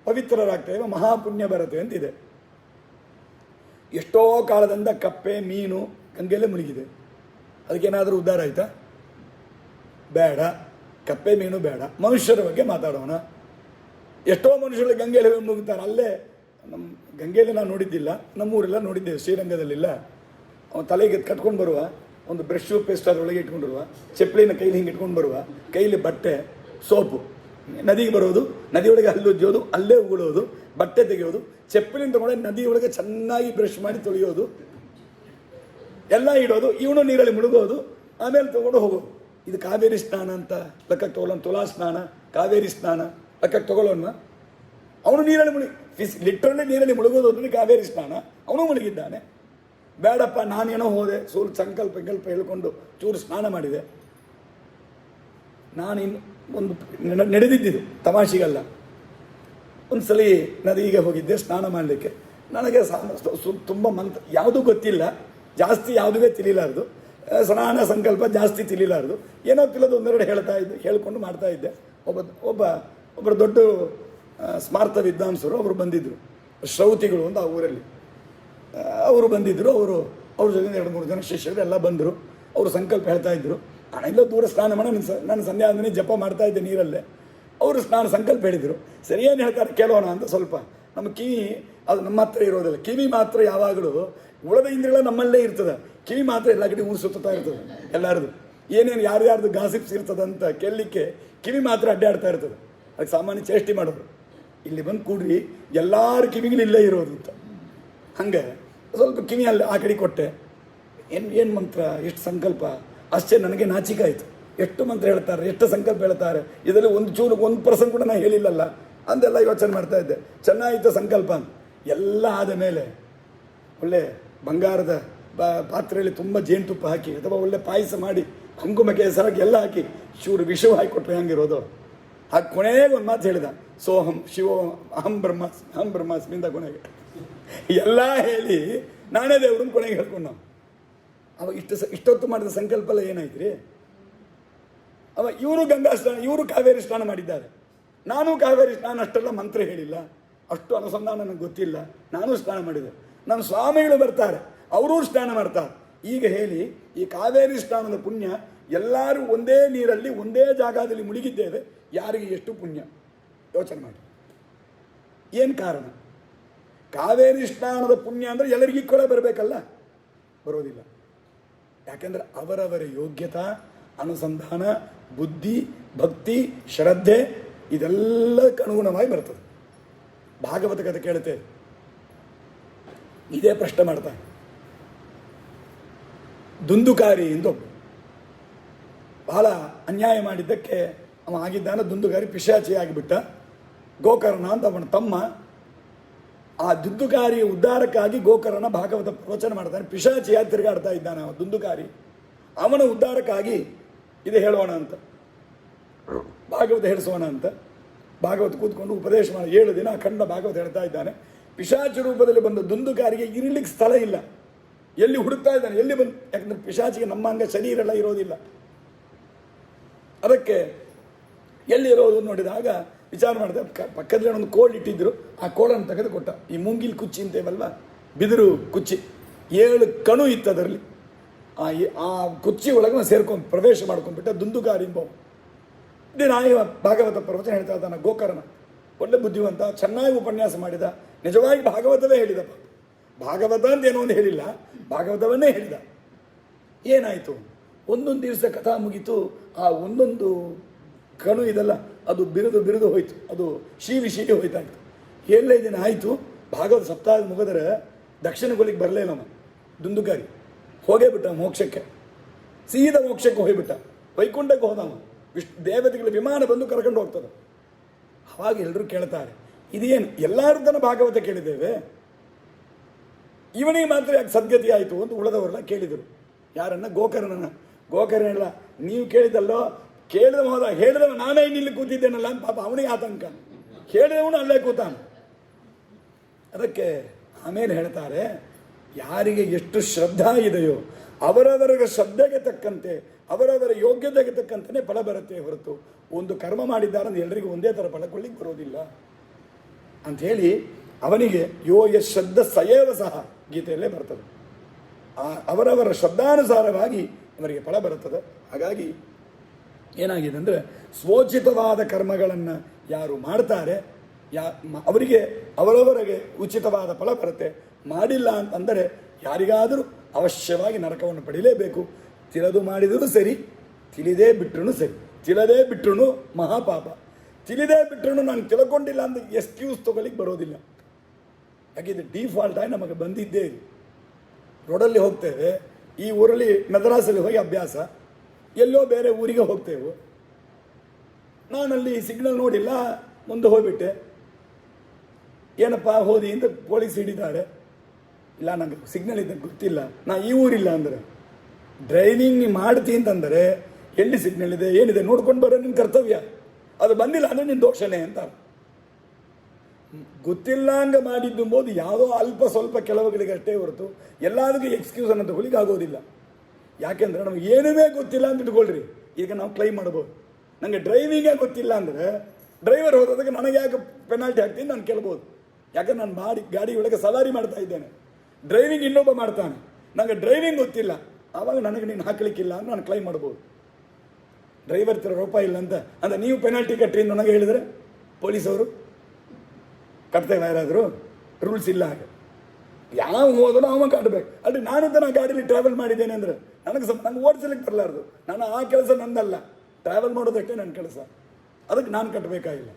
ಪವಿತ್ರರಾಗ್ತೇವೆ, ಮಹಾಪುಣ್ಯ ಬರುತ್ತೆ ಅಂತಿದೆ. ಎಷ್ಟೋ ಕಾಲದಿಂದ ಕಪ್ಪೆ, ಮೀನು ಗಂಗೆಯಲ್ಲೇ ಮುಳುಗಿದೆ. ಅದಕ್ಕೇನಾದರೂ ಉದ್ಧಾರ ಆಯ್ತಾ? ಬೇಡ. ಕಪ್ಪೆ ಮೀನು ಬೇಡ. ಮನುಷ್ಯರ ಬಗ್ಗೆ ಮಾತಾಡೋಣ. ಎಷ್ಟೋ ಮನುಷ್ಯರು ಗಂಗೆಯಲ್ಲಿ ಮುಳುಗುತ್ತಾರೆ. ಅಲ್ಲೇ ನಮ್ಮ ಗಂಗೆಯಲ್ಲಿ ನಾನು ನೋಡಿದ್ದಿಲ್ಲ, ನಮ್ಮೂರೆಲ್ಲ ನೋಡಿದ್ದೇವೆ, ಶ್ರೀರಂಗದಲ್ಲಿಲ್ಲ. ಅವನು ತಲೆಗೆ ಕಟ್ಕೊಂಡು ಬರುವ ಒಂದು ಬ್ರಷು ಪೇಸ್ಟ್ ಅದರೊಳಗೆ ಇಟ್ಕೊಂಡು ಬರುವ, ಚಪ್ಪಲಿನ ಕೈಲಿ ಹಿಂಗೆ ಇಟ್ಕೊಂಡು ಬರುವ, ಕೈಲಿ ಬಟ್ಟೆ, ಸೋಪು, ನದಿಗೆ ಬರೋದು, ನದಿಯೊಳಗೆ ಹಲ್ಲುಜ್ಜೋದು, ಅಲ್ಲೇ ಉಗುಳೋದು, ಬಟ್ಟೆ ತೆಗೆಯೋದು, ಚಪ್ಪಲಿನ ತಗೊಂಡು ನದಿಯೊಳಗೆ ಚೆನ್ನಾಗಿ ಬ್ರಷ್ ಮಾಡಿ ತೊಳೆಯೋದು, ಎಲ್ಲ ಇಡೋದು, ಇವನು ನೀರಲ್ಲಿ ಮುಳುಗೋದು, ಆಮೇಲೆ ತೊಗೊಂಡು ಹೋಗೋದು. ಇದು ಕಾವೇರಿ ಸ್ನಾನ ಅಂತ ಲೆಕ್ಕಕ್ಕೆ ತಗೊಳ್ಳೋಣ. ತುಲಾ ಸ್ನಾನ, ಕಾವೇರಿ ಸ್ನಾನ ಲೆಕ್ಕಕ್ಕೆ ತಗೊಳ್ಳೋಣ. ಅವನು ನೀರಲ್ಲಿ ಲಿಟ್ರಲಿ ನೀರಲ್ಲಿ ಮುಳುಗೋದು ಅಂದರೆ ಕಾವೇರಿ ಸ್ನಾನ. ಅವನು ಮುಳುಗಿದ್ದಾನೆ. ಬೇಡಪ್ಪ ನಾನೇನೋ ಹೋದೆ, ಸಂಕಲ್ಪ ಹೇಳ್ಕೊಂಡು ಚೂರು ಸ್ನಾನ ಮಾಡಿದೆ. ನಾನಿನ್ನು ಒಂದು ನಡೆದಿದ್ದು ತಮಾಷೆಗಲ್ಲ. ಒಂದು ಸಲ ನದಿಗೆ ಹೋಗಿದ್ದೆ ಸ್ನಾನ ಮಾಡಲಿಕ್ಕೆ. ನನಗೆ ತುಂಬ ಯಾವುದೂ ಗೊತ್ತಿಲ್ಲ, ಜಾಸ್ತಿ ಯಾವುದೇ ತಿಳಿಲಾರ್ದು, ಸ್ನಾನ ಸಂಕಲ್ಪ ಜಾಸ್ತಿ ತಿಳಿಲಾರ್ದು, ಏನೋ ತಿಳಿದು ಒಂದೆರಡು ಹೇಳ್ಕೊಂಡು ಮಾಡ್ತಾ ಇದ್ದೆ. ಒಬ್ಬರು ದೊಡ್ಡ ಸ್ಮಾರ್ಥ ವಿದ್ವಾಂಸರು ಅವರು ಬಂದಿದ್ದರು, ಶ್ರೌತಿಗಳು ಅಂತ ಆ ಊರಲ್ಲಿ ಅವರು ಬಂದಿದ್ದರು. ಅವ್ರ ಜೊತೆ 2-3 ಜನ ಶಿಷ್ಯರು ಎಲ್ಲ ಬಂದರು. ಅವರು ಸಂಕಲ್ಪ ಹೇಳ್ತಾ ಇದ್ದರು. ನಾನೆಲ್ಲ ದೂರ ಸ್ನಾನ ಮಾಡಿ ನಾನು ಸಂಧ್ಯಾವಂದನೆ ಜಪ ಮಾಡ್ತಾ ಇದ್ದೆ ನೀರಲ್ಲೇ. ಅವರು ಸಂಕಲ್ಪ ಹೇಳಿದರು. ಸರಿ ಏನು ಹೇಳ್ತಾರೆ ಕೇಳೋಣ ಅಂತ. ಸ್ವಲ್ಪ ನಮ್ಮ ಕಿವಿ ಅದು ನಮ್ಮ ಹತ್ರ ಇರೋದಿಲ್ಲ. ಕಿವಿ ಮಾತ್ರ ಯಾವಾಗಲೂ ಉಳಿದ ಇಂದ್ರಿಯಗಳ ನಮ್ಮಲ್ಲೇ ಇರ್ತದೆ. ಕಿವಿ ಮಾತ್ರ ಎಲ್ಲ ಕಡೆ ಊರು ಸುತ್ತಾ ಇರ್ತದೆ. ಎಲ್ಲರದು ಏನೇನು ಯಾರ್ಯಾರ್ದು ಗಾಸಿಪ್ಸ್ ಇರ್ತದಂತ ಕೇಳಲಿಕ್ಕೆ ಕಿವಿ ಮಾತ್ರ ಅಡ್ಡಾಡ್ತಾ ಇರ್ತದೆ. ಅದಕ್ಕೆ ಸಾಮಾನ್ಯ ಚೇಷ್ಟೆ ಮಾಡೋರು, ಇಲ್ಲಿ ಬಂದು ಕೂಡ್ರಿ ಎಲ್ಲರ ಕಿವಿಗಳು ಇಲ್ಲೇ ಇರೋದು ಅಂತ. ಹಂಗೆ ಸ್ವಲ್ಪ ಕಿವಿ ಅಲ್ಲಿ ಆ ಕಡೆ ಕೊಟ್ಟೆ. ಏನು ಮಂತ್ರ, ಎಷ್ಟು ಸಂಕಲ್ಪ, ಅಷ್ಟೇ ನನಗೆ ನಾಚಿಕೆ ಆಯಿತು. ಎಷ್ಟು ಮಂತ್ರ ಹೇಳ್ತಾರೆ, ಎಷ್ಟು ಸಂಕಲ್ಪ ಹೇಳ್ತಾರೆ, ಇದರಲ್ಲಿ ಒಂದು ಚೂರು 1% ಕೂಡ ನಾನು ಹೇಳಿಲ್ಲಲ್ಲ ಅಂತೆಲ್ಲ ಯೋಚನೆ ಮಾಡ್ತಾ ಇದ್ದೆ. ಚೆನ್ನಾಯಿತು ಸಂಕಲ್ಪ ಅಂತ. ಎಲ್ಲ ಆದ ಮೇಲೆ ಒಳ್ಳೆ ಬಂಗಾರದ ಪಾತ್ರೆಯಲ್ಲಿ ತುಂಬ ಜೇನುತುಪ್ಪ ಹಾಕಿ ಅಥವಾ ಒಳ್ಳೆ ಪಾಯಸ ಮಾಡಿ ಕುಂಕುಮ ಕೇಸರಾಗಿ ಎಲ್ಲ ಹಾಕಿ ಚೂರು ವಿಷವು ಹಾಕಿ ಕೊಟ್ಟರೆ ಹಂಗಿರೋದು. ಆ ಕೊನೆಗೆ ಒಂದು ಮಾತು ಹೇಳಿದ, ಸೋಹಂ ಶಿವೋ ಅಹಂ ಬ್ರಹ್ಮಾಸ್ಮಿ ಅಂತ ಕೊನೆಗೆ ಎಲ್ಲ ಹೇಳಿ ನಾನೇ ದೇವ್ರನ್ನ ಕೊನೆಗೆ ಹೇಳ್ಕೊಂಡು ನಾವು ಅವ ಇಷ್ಟೊತ್ತು ಮಾಡಿದ ಸಂಕಲ್ಪ ಎಲ್ಲ ಏನಾಯ್ತು ರೀ? ಇವರು ಗಂಗಾ ಸ್ನಾನ, ಇವರು ಕಾವೇರಿ ಸ್ನಾನ ಮಾಡಿದ್ದಾರೆ. ನಾನು ಕಾವೇರಿ ಸ್ನಾನ ಅಷ್ಟೆಲ್ಲ ಮಂತ್ರ ಹೇಳಿಲ್ಲ, ಅಷ್ಟು ಅನುಸಂಧಾನ ನನಗೆ ಗೊತ್ತಿಲ್ಲ. ನಾನು ಸ್ನಾನ ಮಾಡಿದೆ. ನಮ್ಮ ಸ್ವಾಮಿಗಳು ಬರ್ತಾರೆ, ಅವರೂ ಸ್ನಾನ ಮಾಡ್ತಾರೆ. ಈಗ ಹೇಳಿ, ಈ ಕಾವೇರಿ ಸ್ನಾನದ ಪುಣ್ಯ ಎಲ್ಲರೂ ಒಂದೇ ನೀರಲ್ಲಿ ಒಂದೇ ಜಾಗದಲ್ಲಿ ಮುಳುಗಿದ್ದೇವೆ, ಯಾರಿಗೆ ಎಷ್ಟು ಪುಣ್ಯ ಯೋಚನೆ ಮಾಡಿ. ಏನು ಕಾರಣ? ಕಾವೇರಿ ಸ್ನಾನದ ಪುಣ್ಯ ಅಂದರೆ ಎಲ್ಲರಿಗೂ ಕೂಡ ಬರಬೇಕಲ್ಲ, ಬರೋದಿಲ್ಲ. ಯಾಕೆಂದರೆ ಅವರವರ ಯೋಗ್ಯತಾ, ಅನುಸಂಧಾನ, ಬುದ್ಧಿ, ಭಕ್ತಿ, ಶ್ರದ್ಧೆ ಇದೆಲ್ಲಕ್ಕೆ ಅನುಗುಣವಾಗಿ ಬರ್ತದೆ. ಭಾಗವತ ಕಥೆ ಕೇಳುತ್ತೇವೆ, ಇದೇ ಪ್ರಶ್ನೆ ಮಾಡ್ತಾನೆ. ದುಂದುಕಾರಿ ಎಂದು ಬಹಳ ಅನ್ಯಾಯ ಮಾಡಿದ್ದಕ್ಕೆ ಅವ ಆಗಿದ್ದಾನೆ. ದುಂದುಕಾರಿ ಪಿಶಾಚಿ ಆಗಿಬಿಟ್ಟ. ಗೋಕರ್ಣ ಅಂತ ಅವನ ತಮ್ಮ. ಆ ದುಂದುಕಾರಿಯ ಉದ್ಧಾರಕ್ಕಾಗಿ ಗೋಕರ್ಣ ಭಾಗವತ ಪ್ರವಚನ ಮಾಡ್ತಾನೆ. ಪಿಶಾಚಿಯಾಗಿ ತಿರುಗಾಡ್ತಾ ಇದ್ದಾನೆ ಅವ ದುಂದುಕಾರಿ. ಅವನ ಉದ್ಧಾರಕ್ಕಾಗಿ ಇದು ಹೇಳೋಣ ಅಂತ, ಭಾಗವತ ಹೇಳಿಸೋಣ ಅಂತ ಭಾಗವತ ಕೂತ್ಕೊಂಡು ಉಪದೇಶ ಮಾಡಿ 7 ದಿನ ಅಖಂಡ ಭಾಗವತ ಹೇಳ್ತಾ ಇದ್ದಾನೆ. ಪಿಶಾಚಿ ರೂಪದಲ್ಲಿ ಬಂದ ದುಂದುಕಾರಿಗೆ ಇರಲಿಕ್ಕೆ ಸ್ಥಳ ಇಲ್ಲ. ಎಲ್ಲಿ ಹುಡುಕ್ತಾ ಇದ್ದಾನೆ, ಎಲ್ಲಿ ಬಂದು, ಯಾಕಂದ್ರೆ ಪಿಶಾಚಿಗೆ ನಮ್ಮ ಹಂಗೆ ಶರೀರ ಎಲ್ಲ ಇರೋದಿಲ್ಲ. ಅದಕ್ಕೆ ಎಲ್ಲಿ ಇರೋದು ನೋಡಿದಾಗ ವಿಚಾರ ಮಾಡಿದೆ. ಪಕ್ಕದಲ್ಲಿ ಒಂದು ಕೋಲ್ ಇಟ್ಟಿದ್ರು, ಆ ಕೋಲನ್ನು ತೆಗೆದು ಕೊಟ್ಟ. ಈ ಮೂಂಗಿಲ್ ಕುಚ್ಚಿ ಅಂತೇವಲ್ವ, ಬಿದಿರು ಕುಚ್ಚಿ, 7 ಕಣು ಇತ್ತು ಅದರಲ್ಲಿ. ಆ ಕುಚ್ಚಿ ಒಳಗೆ ಸೇರ್ಕೊಂಡು ಪ್ರವೇಶ ಮಾಡ್ಕೊಂಡ್ಬಿಟ್ಟ ದುಂದುಕಾರಿ ಎಂಬ. ದಿನ ಭಾಗವತ ಪ್ರವಚನ ಹೇಳ್ತಾ ಇದ್ದಾನೆ. ಗೋಕರ್ಣ ಒಳ್ಳೆ ಬುದ್ಧಿವಂತ, ಚೆನ್ನಾಗಿ ಉಪನ್ಯಾಸ ಮಾಡಿದ, ನಿಜವಾಗಿ ಭಾಗವತವೇ ಹೇಳಿದಪ್ಪ. ಭಾಗವತ ಅಂತ ಏನೋ ಒಂದು ಹೇಳಿಲ್ಲ, ಭಾಗವತವನ್ನೇ ಹೇಳಿದ. ಏನಾಯಿತು? ಒಂದೊಂದು ದಿವಸ ಕಥಾ ಮುಗೀತು. ಆ ಒಂದೊಂದು ಕಣು ಇದೆಲ್ಲ ಅದು ಬಿರಿದು ಹೋಯ್ತು. ಅದು ಶೀವಿ ಹೋಯ್ತಾಯಿತು. 7 ದಿನ ಆಯಿತು. ಭಾಗವತ ಸಪ್ತಾಹ ಮುಗಿದ್ರೆ ದಕ್ಷಿಣ ಗೋಲಿಗೆ ಬರಲೇ ಇಲ್ಲ ದುಂದುಕಾರಿ. ಹೋಗೇ ಬಿಟ್ಟ ಮೋಕ್ಷಕ್ಕೆ, ಸೀದಾ ಮೋಕ್ಷಕ್ಕೆ ಹೋಗಿಬಿಟ್ಟ. ವೈಕುಂಠಕ್ಕೆ ಹೋದವ. ದೇವತೆಗಳ ವಿಮಾನ ಬಂದು ಕರ್ಕೊಂಡು ಹೋಗ್ತದೆ. ಅವಾಗ ಎಲ್ಲರೂ ಕೇಳ್ತಾರೆ, ಇದೇನು ಎಲ್ಲರೂ ತನ್ನ ಭಾಗವತ ಕೇಳಿದ್ದೇವೆ, ಇವನಿಗೆ ಮಾತ್ರ ಯಾಕೆ ಸದ್ಗತಿ ಆಯಿತು ಅಂತ ಉಳಿದವರೆಲ್ಲ ಕೇಳಿದರು. ಯಾರನ್ನ? ಗೋಕರ್ಣ ಇಲ್ಲ. ನೀವು ಕೇಳಿದಲ್ಲೋ, ಕೇಳಿದವ ಹೋದ, ಹೇಳಿದವ ನಾನೇ ಇಲ್ಲಿ ಕೂತಿದ್ದೇನಲ್ಲ ಅಂತ ಪಾಪ ಅವನಿಗೆ ಆತಂಕ. ಹೇಳಿದವನು ಅಲ್ಲೇ ಕೂತಾನ. ಅದಕ್ಕೆ ಆಮೇಲೆ ಹೇಳ್ತಾರೆ, ಯಾರಿಗೆ ಎಷ್ಟು ಶ್ರದ್ಧಾ ಇದೆಯೋ ಅವರವರ ಶ್ರದ್ಧೆಗೆ ತಕ್ಕಂತೆ, ಅವರವರ ಯೋಗ್ಯತೆಗೆ ತಕ್ಕಂತೆ ಫಲ ಬರುತ್ತೆ ಹೊರತು ಒಂದು ಕರ್ಮ ಮಾಡಿದ್ದಾರೆ ಅಂದ್ರೆ ಎಲ್ಲರಿಗೂ ಒಂದೇ ಥರ ಫಲ ಕೊಡ್ಲಿಕ್ಕೆ ಬರೋದಿಲ್ಲ ಅಂಥೇಳಿ ಅವನಿಗೆ ಯೋ ಯಶ್ ಶ್ರದ್ಧ ಸಯೇವ ಸಹ ಗೀತೆಯಲ್ಲೇ ಬರ್ತದೆ. ಅವರವರ ಶ್ರದ್ಧಾನುಸಾರವಾಗಿ ಅವರಿಗೆ ಫಲ ಬರುತ್ತದೆ. ಹಾಗಾಗಿ ಏನಾಗಿದೆ ಅಂದರೆ, ಸ್ವೋಚಿತವಾದ ಕರ್ಮಗಳನ್ನು ಯಾರು ಮಾಡ್ತಾರೆ ಅವರಿಗೆ ಅವರವರಿಗೆ ಉಚಿತವಾದ ಫಲ ಬರುತ್ತೆ. ಮಾಡಿಲ್ಲ ಅಂತಂದರೆ ಯಾರಿಗಾದರೂ ಅವಶ್ಯವಾಗಿ ನರಕವನ್ನು ಪಡೀಲೇಬೇಕು. ತಿಳಿದು ಮಾಡಿದರೂ ಸರಿ, ತಿಳಿದೇ ಬಿಟ್ರೂ ಸರಿ. ತಿಳಿದೇ ಬಿಟ್ರೂ ಮಹಾಪಾಪ. ತಿಳಿದೇ ಬಿಟ್ರೂ ನಾನು ತಿಳ್ಕೊಂಡಿಲ್ಲ ಅಂತ ಎಕ್ಸ್ಕ್ಯೂಸ್ ತೊಗೊಳ್ಳಿಕ್ಕೆ ಬರೋದಿಲ್ಲ. ಯಾಕಿದೆ ಡಿಫಾಲ್ಟ್ ಆಗಿ ನಮಗೆ ಬಂದಿದ್ದೇ ಇದು. ರೋಡಲ್ಲಿ ಹೋಗ್ತೇವೆ, ಈ ಊರಲ್ಲಿ ಮದ್ರಾಸಲ್ಲಿ ಹೋಗಿ ಅಭ್ಯಾಸ, ಎಲ್ಲೋ ಬೇರೆ ಊರಿಗೆ ಹೋಗ್ತೇವೆ. ನಾನಲ್ಲಿ ಸಿಗ್ನಲ್ ನೋಡಿಲ್ಲ, ಮುಂದೆ ಹೋಗ್ಬಿಟ್ಟೆ. ಏನಪ್ಪ ಹೋದಿ ಅಂತ ಪೊಲೀಸ್ ಹಿಡಿತಾರೆ. ಇಲ್ಲ, ನನಗೆ ಸಿಗ್ನಲ್ ಇದ್ದ ಗೊತ್ತಿಲ್ಲ, ನಾ ಈ ಊರಿಲ್ಲ ಅಂದರೆ. ಡ್ರೈವಿಂಗ್ ನೀ ಮಾಡ್ತಿ ಅಂತಂದರೆ ಎಲ್ಲಿ ಸಿಗ್ನಲ್ ಇದೆ ಏನಿದೆ ನೋಡ್ಕೊಂಡು ಬರೋ ನಿನ್ನ ಕರ್ತವ್ಯ. ಅದು ಬಂದಿಲ್ಲ ಅಂದರೆ ನಿನ್ನ ದೋಷನೇ ಅಂತ. ಗೊತ್ತಿಲ್ಲ ಹಂಗೆ ಮಾಡಿದ್ದು ಎಂಬುದು ಯಾವುದೋ ಅಲ್ಪ ಸ್ವಲ್ಪ ಕೆಲವುಗಳಿಗೆ ಅಷ್ಟೇ ಹೊರತು ಎಲ್ಲದಕ್ಕೂ ಎಕ್ಸ್ಕ್ಯೂಸ್ ಅನ್ನು ತಗೊಳ್ಳಿಕ್ಕೆ ಆಗೋದಿಲ್ಲ. ಯಾಕೆಂದರೆ ನಮ್ಗೆ ಏನೇ ಗೊತ್ತಿಲ್ಲ ಅಂತ ಇಟ್ಕೊಳ್ರಿ, ಈಗ ನಾವು ಕ್ಲೈಮ್ ಮಾಡ್ಬೋದು. ನನಗೆ ಡ್ರೈವಿಂಗೇ ಗೊತ್ತಿಲ್ಲ ಅಂದರೆ ಡ್ರೈವರ್ ಹೋದದಕ್ಕೆ ನನಗೆ ಯಾಕೆ ಪೆನಾಲ್ಟಿ ಹಾಕ್ತೀನಿ ನಾನು ಕೇಳ್ಬೋದು. ಯಾಕಂದ್ರೆ ನಾನು ಗಾಡಿ ಒಳಗೆ ಸವಾರಿ ಮಾಡ್ತಾ ಇದ್ದೇನೆ, ಡ್ರೈವಿಂಗ್ ಇನ್ನೊಬ್ಬ ಮಾಡ್ತಾನೆ, ನನಗೆ ಡ್ರೈವಿಂಗ್ ಗೊತ್ತಿಲ್ಲ, ಆವಾಗ ನನಗೆ ನೀನು ಹಾಕ್ಲಿಕ್ಕಿಲ್ಲ ಅಂತ ನಾನು ಕ್ಲೈಮ್ ಮಾಡ್ಬೋದು. ಡ್ರೈವರ್ ತರ ರೂಪಾಯಿ ಇಲ್ಲ ಅಂತ ಅಂದರೆ ನೀವು ಪೆನಾಲ್ಟಿ ಕಟ್ಟಿ ಅಂತ ನನಗೆ ಹೇಳಿದರೆ ಪೊಲೀಸವರು ಕಟ್ತೇವೆ. ಯಾರಾದರೂ ರೂಲ್ಸ್ ಇಲ್ಲ ಹಾಗೆ, ಯಾವ ಹೋದರೂ ಅವ ಕಟ್ಟಬೇಕು. ಅಲ್ಲಿ ನಾನು ಗಾಡೀಲಿ ಟ್ರಾವೆಲ್ ಮಾಡಿದ್ದೇನೆ ಅಂದರೆ ನಂಗೆ ಓಡಿಸ್ಲಿಕ್ಕೆ ಬರಲಾರ್ದು. ನಾನು ಆ ಕೆಲಸ ನಂದಲ್ಲ, ಟ್ರಾವೆಲ್ ಮಾಡೋದಕ್ಕೆ ನನ್ನ ಕೆಲಸ, ಅದಕ್ಕೆ ನಾನು ಕಟ್ಟಬೇಕಾಗಿಲ್ಲ.